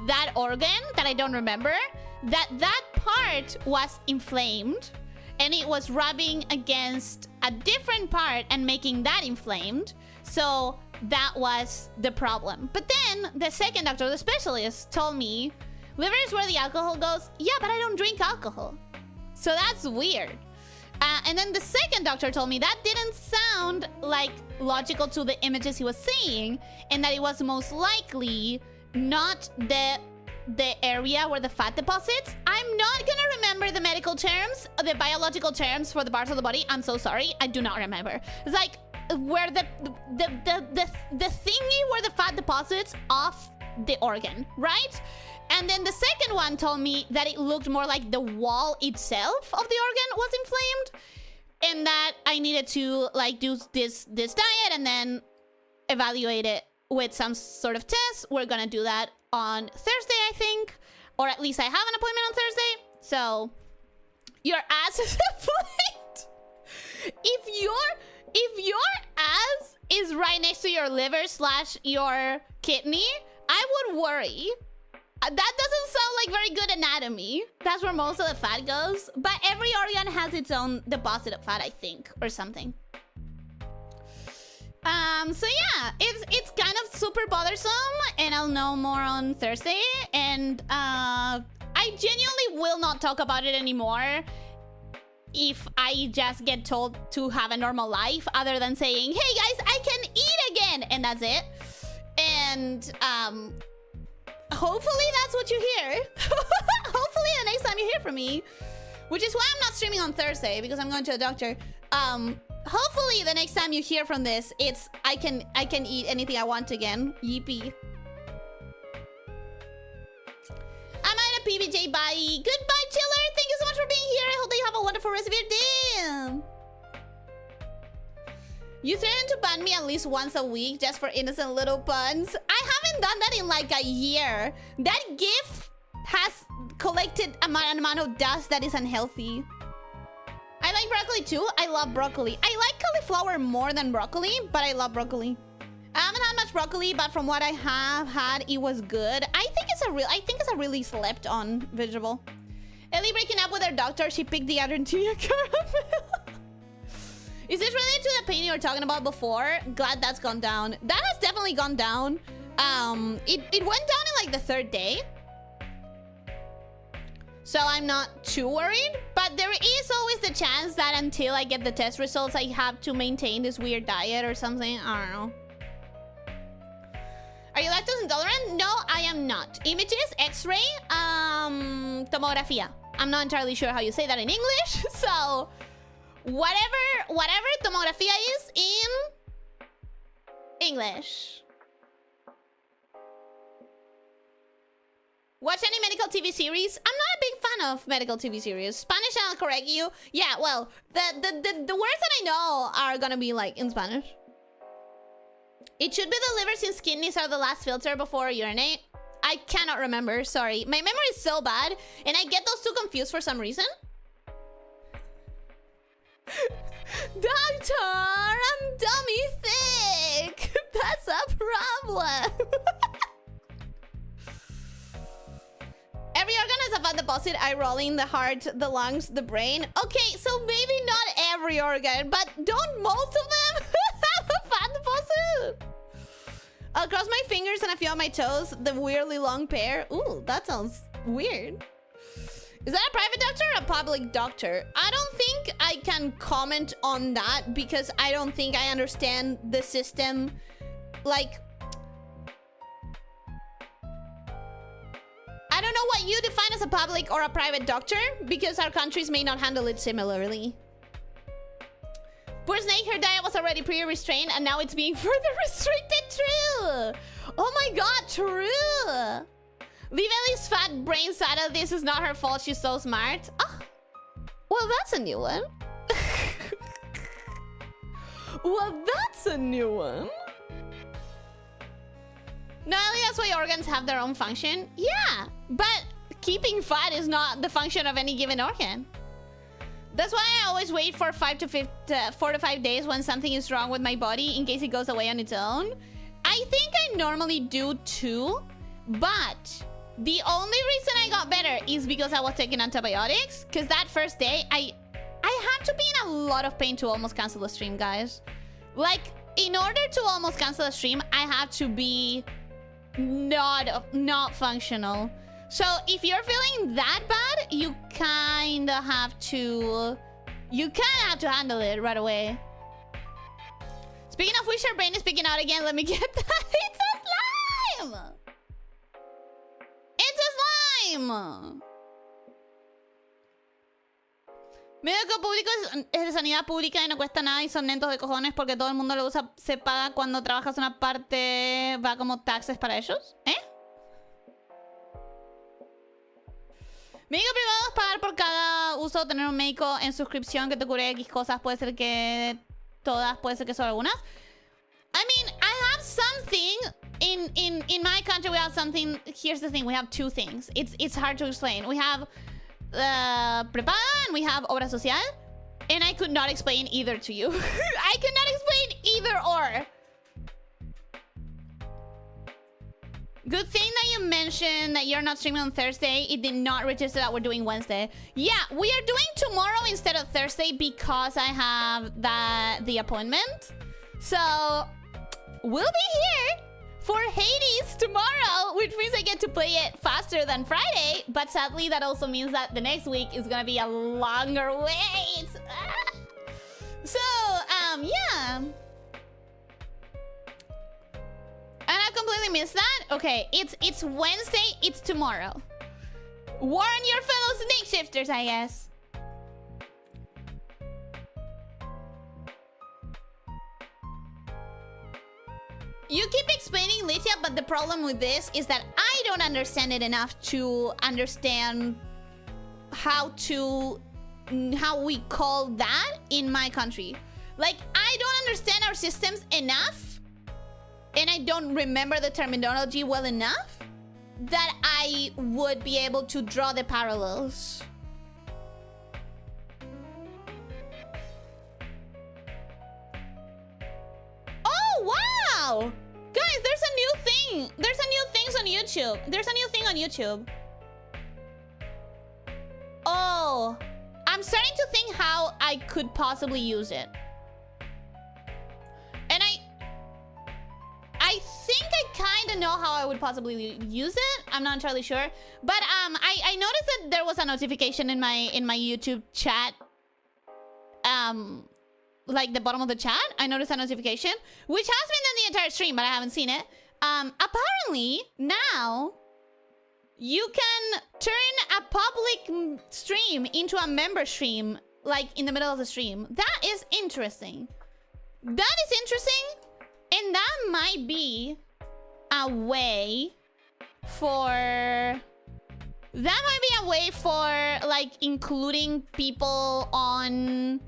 that organ that I don't remember, that part was inflamed, and it was rubbing against a different part and making that inflamed. So that was the problem. But then the second doctor, the specialist, told me, liver is where the alcohol goes. Yeah, but I don't drink alcohol. So that's weird. And then the second doctor told me that didn't sound like logical to the images he was seeing, and that it was most likely not the area where the fat deposits. I'm not gonna remember the medical terms, the biological terms for the parts of the body. I'm so sorry. I do not remember. It's like where the thingy where the fat deposits off the organ, right? And then the second one told me that it looked more like the wall itself of the organ was inflamed, and that I needed to like do this diet and then evaluate it with some sort of test. We're gonna do that on Thursday, I think, or at least I have an appointment on Thursday. So your ass is inflamed. If your ass is right next to your liver / your kidney, I would worry. That doesn't sound like very good anatomy. That's where most of the fat goes. But every organ has its own deposit of fat, I think, or something. So yeah, it's kind of super bothersome, and I'll know more on Thursday. And I genuinely will not talk about it anymore if I just get told to have a normal life, other than saying, hey guys, I can eat again, and that's it. And hopefully that's what you hear. Hopefully the next time you hear from me, which is why I'm not streaming on Thursday, because I'm going to the doctor. Hopefully the next time you hear from this, it's I can eat anything I want again. Yippee. I'm at a PBJ. Bye. Goodbye, chiller. Thank you so much for being here. I hope that you have a wonderful rest of your day. You threatened to ban me at least once a week just for innocent little puns. I haven't done that in like a year. That GIF has collected an amount of dust that is unhealthy. I like broccoli too. I love broccoli. I like cauliflower more than broccoli, but I love broccoli. I haven't had much broccoli, but from what I have had, it was good. I think it's a really slept on vegetable. Ellie breaking up with her doctor. She picked the Argentina caramel. Is this related to the pain you were talking about before? Glad that's gone down. That has definitely gone down. It went down in like the third day. So I'm not too worried, but But there is always the chance that until I get the test results, I have to maintain this weird diet or something. I don't know. Are you lactose intolerant? No, I am not. Images, X-ray, tomografía. I'm not entirely sure how you say that in English. So, whatever tomografía is in English. Watch any medical TV series? I'm not a big fan of medical TV series. Spanish, I'll correct you. Yeah, well, the words that I know are gonna be like in Spanish. It should be the liver since kidneys are the last filter before urinate. I cannot remember, sorry. My memory is so bad, and I get those two confused for some reason. Doctor, I'm dummy thick. That's a problem. Every organ has a fat deposit. Eye rolling, the heart, the lungs, the brain. Okay, so maybe not every organ, but don't most of them have a fat deposit? I'll cross my fingers and a few on my toes. The weirdly long pair. Ooh, that sounds weird. Is that a private doctor or a public doctor? I don't think I can comment on that because I don't think I understand the system. Like, I don't know what you define as a public or a private doctor because our countries may not handle it similarly. Poor Snake, her diet was already pre-restrained and now it's being further restricted. True. Oh my god, true. Leave Ellie's fat brains out of this. Is not her fault. She's so smart. Oh, well, that's a new one. Well, that's a new one. No, Ellie, that's why organs have their own function. Yeah, but keeping fat is not the function of any given organ. That's why I always wait for 4 to 5 days when something is wrong with my body in case it goes away on its own. I think I normally do too, but the only reason I got better is because I was taking antibiotics. Because that first day, I had to be in a lot of pain to almost cancel the stream, guys. Like, in order to almost cancel a stream, I had to be not functional. So if you're feeling that bad, you kind of have to handle it right away. Speaking of which, her brain is speaking out again. Let me get that. It's a slime. It's a slime. Médico público es de sanidad pública y no cuesta nada y son lentos de cojones porque todo el mundo lo usa, se paga cuando trabajas una parte, va como taxes para ellos. ¿Eh? Médico privado es pagar por cada uso, tener un médico en suscripción que te cubre X cosas, puede ser que todas, puede ser que solo algunas. I mean, I have something in my country. We have something. Here's the thing: we have two things. It's hard to explain. We have prepaga and we have obra social, and I could not explain either to you. I could not explain either or. Good thing that you mentioned that you're not streaming on Thursday. It did not register that we're doing Wednesday. Yeah, we are doing tomorrow instead of Thursday because I have the appointment. So we'll be here for Hades tomorrow, which means I get to play it faster than Friday. But sadly, that also means that the next week is gonna be a longer wait. So, yeah. And I completely missed that. Okay, it's Wednesday, it's tomorrow. Warn your fellow snake shifters, I guess. You keep explaining, Elyssia, but the problem with this is that I don't understand it enough to understand how we call that in my country. Like, I don't understand our systems enough, and I don't remember the terminology well enough that I would be able to draw the parallels. Oh, wow! Guys, there's a new thing. There's a new thing on YouTube. There's a new thing on YouTube. Oh, I'm starting to think how I could possibly use it. And I think I kind of know how I would possibly use it. I'm not entirely sure. But I noticed that there was a notification in my YouTube chat. Like the bottom of the chat, I noticed a notification, which has been in the entire stream, but I haven't seen it. Apparently now you can turn a public stream into a member stream, like in the middle of the stream. That is interesting. That is interesting, and that might be a way for... That might be a way for, like, including people on...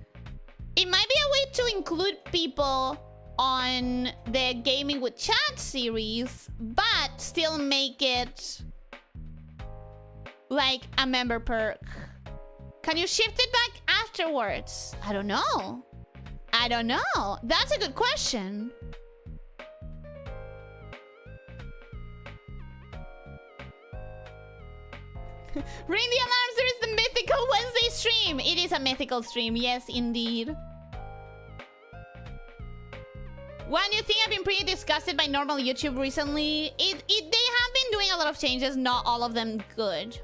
It might be a way to include people on the Gaming with Chat series, but still make it like a member perk. Can you shift it back afterwards? I don't know. I don't know. That's a good question. Ring the alarms, there is the mythical Wednesday stream. It is a mythical stream, yes indeed. One new thing, I've been pretty disgusted by normal YouTube recently. They have been doing a lot of changes, not all of them good.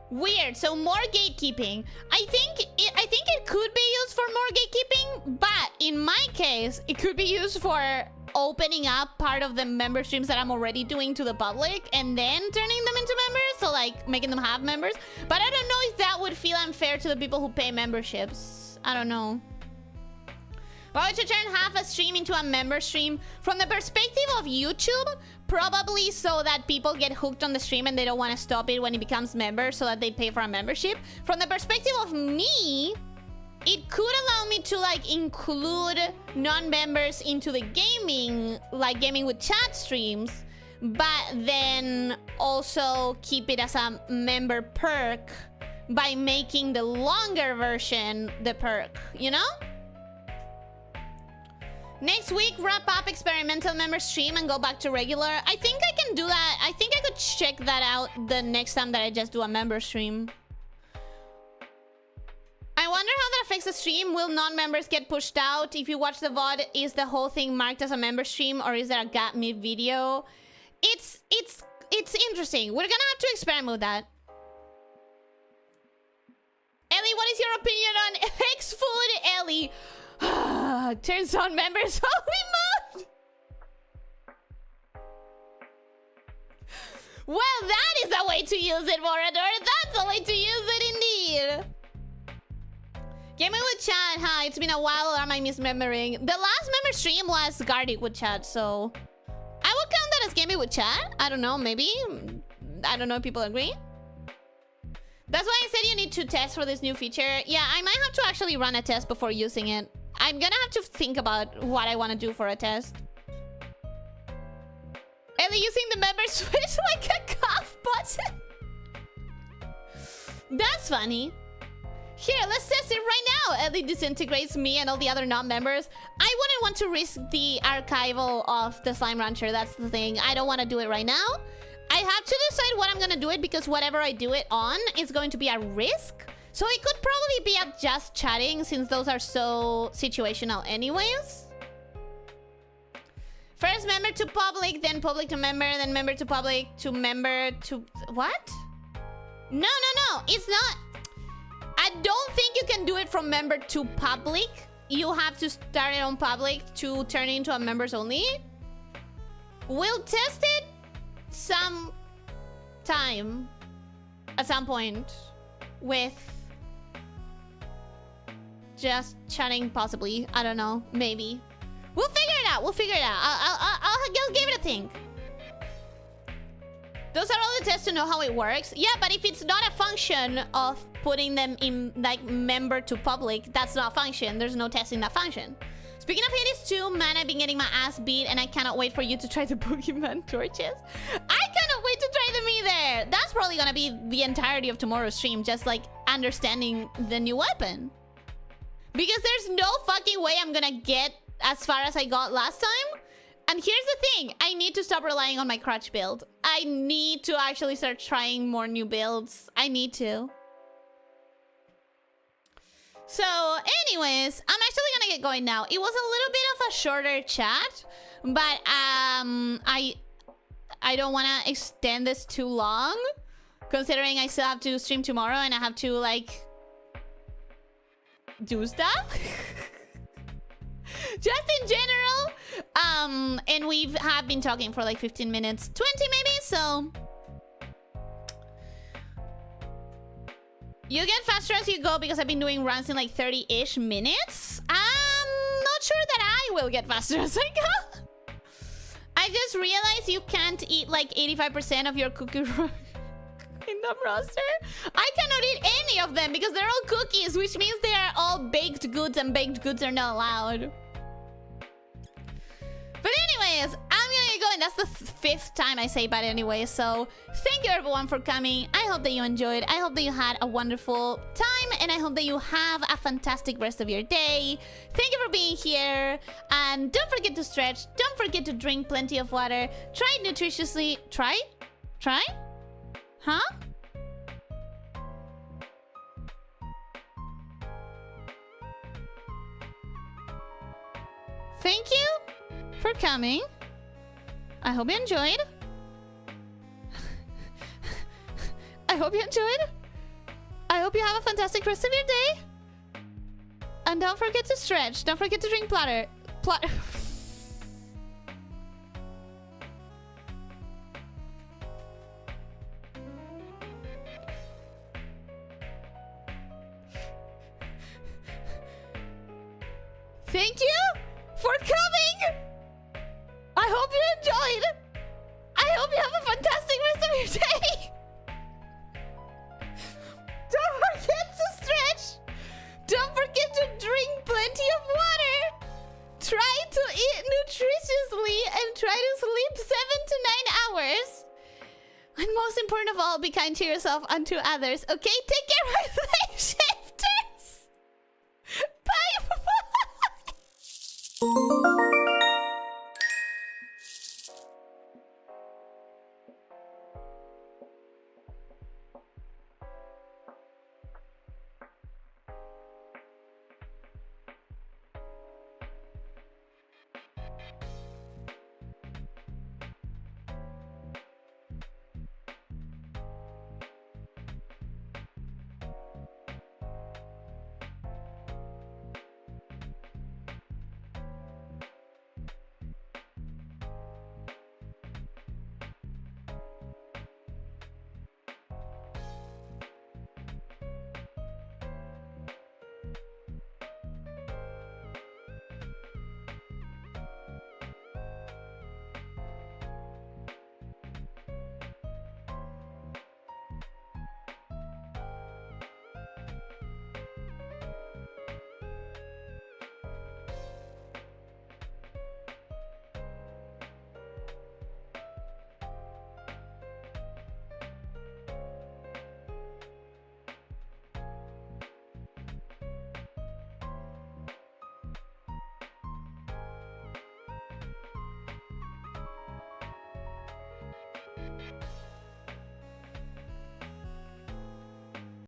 Weird, so more gatekeeping. I think it could be used for more gatekeeping, but in my case, it could be used for opening up part of the member streams that I'm already doing to the public and then turning them into members, so like making them have members. But I don't know if that would feel unfair to the people who pay memberships. I don't know. Why would you turn half a stream into a member stream? From the perspective of YouTube, probably so that people get hooked on the stream and they don't want to stop it when it becomes member, so that they pay for a membership. From the perspective of me, it could allow me to like include non-members into the gaming, like Gaming with Chat streams, but then also keep it as a member perk by making the longer version the perk, you know? Next week, wrap up experimental member stream and go back to regular. I think I can do that. I think I could check that out the next time that I just do a member stream. I wonder how that affects the stream. Will non-members get pushed out? If you watch the VOD, is the whole thing marked as a member stream, or is there a gap mid-video? It's interesting. We're gonna have to experiment with that. Ellie, what is your opinion on X-Food, Ellie? Turns on members only mode. Well, that is a way to use it, Morador. That's a way to use it indeed. Gaming with Chat, huh? It's been a while, or am I misremembering? The last member stream was Gardic with Chat, so I would count that as Gaming with Chat. I don't know, maybe. I don't know if people agree. That's why I said you need to test for this new feature. Yeah, I might have to actually run a test before using it. I'm gonna have to think about what I want to do for a test. Ellie using the member switch like a cough button. That's funny. Here, let's test it right now. Ellie disintegrates me and all the other non-members. I wouldn't want to risk the archival of the Slime Rancher. That's the thing. I don't want to do it right now. I have to decide what I'm gonna do it, because whatever I do it on is going to be a risk. So it could probably be at just chatting, since those are so situational anyways. First member to public, then public to member, then member to public, to member to... What? No. It's not... I don't think you can do it from member to public. You have to start it on public to turn it into a members only. We'll test it some time. At some point. With... just chatting, possibly. I don't know. Maybe. We'll figure it out. I'll give it a think. Those are all the tests to know how it works. Yeah, but if it's not a function of putting them in, like, member to public, that's not a function. There's no test in that function. Speaking of Hades 2, man, I've been getting my ass beat, and I cannot wait for you to try the Boogeyman torches. I cannot wait to try them either. That's probably gonna be the entirety of tomorrow's stream, just, like, understanding the new weapon. Because there's no fucking way I'm gonna get as far as I got last time. And here's the thing. I need to stop relying on my crutch build. I need to actually start trying more new builds. I need to. So, anyways, I'm actually gonna get going now. It was a little bit of a shorter chat. but I don't want to extend this too long, considering I still have to stream tomorrow and I have to like do stuff. Just in general, and we have been talking for like 15 minutes, 20 maybe, so you get faster as you go because I've been doing runs in like 30-ish minutes. I'm not sure that I will get faster as I go. I just realized you can't eat like 85% of your cookie kingdom roster. I cannot eat any of them because they're all cookies, which means they are all baked goods and baked goods are not allowed. But anyways, I'm gonna go, and that's the fifth time I say but anyway, so thank you everyone for coming. I hope that you enjoyed. I hope that you had a wonderful time, and I hope that you have a fantastic rest of your day. Thank you for being here, and don't forget to stretch. Don't forget to drink plenty of water. Try nutritiously. Try? Huh? Thank you for coming. I hope you enjoyed. I hope you enjoyed. I hope you have a fantastic rest of your day. And don't forget to stretch. Don't forget to drink platter. Thank you for coming. I hope you enjoyed. I hope you have a fantastic rest of your day. Don't forget to stretch. Don't forget to drink plenty of water. Try to eat nutritiously and try to sleep 7 to 9 hours. And most important of all, be kind to yourself and to others. Okay? Take care, my slave shifters. Bye.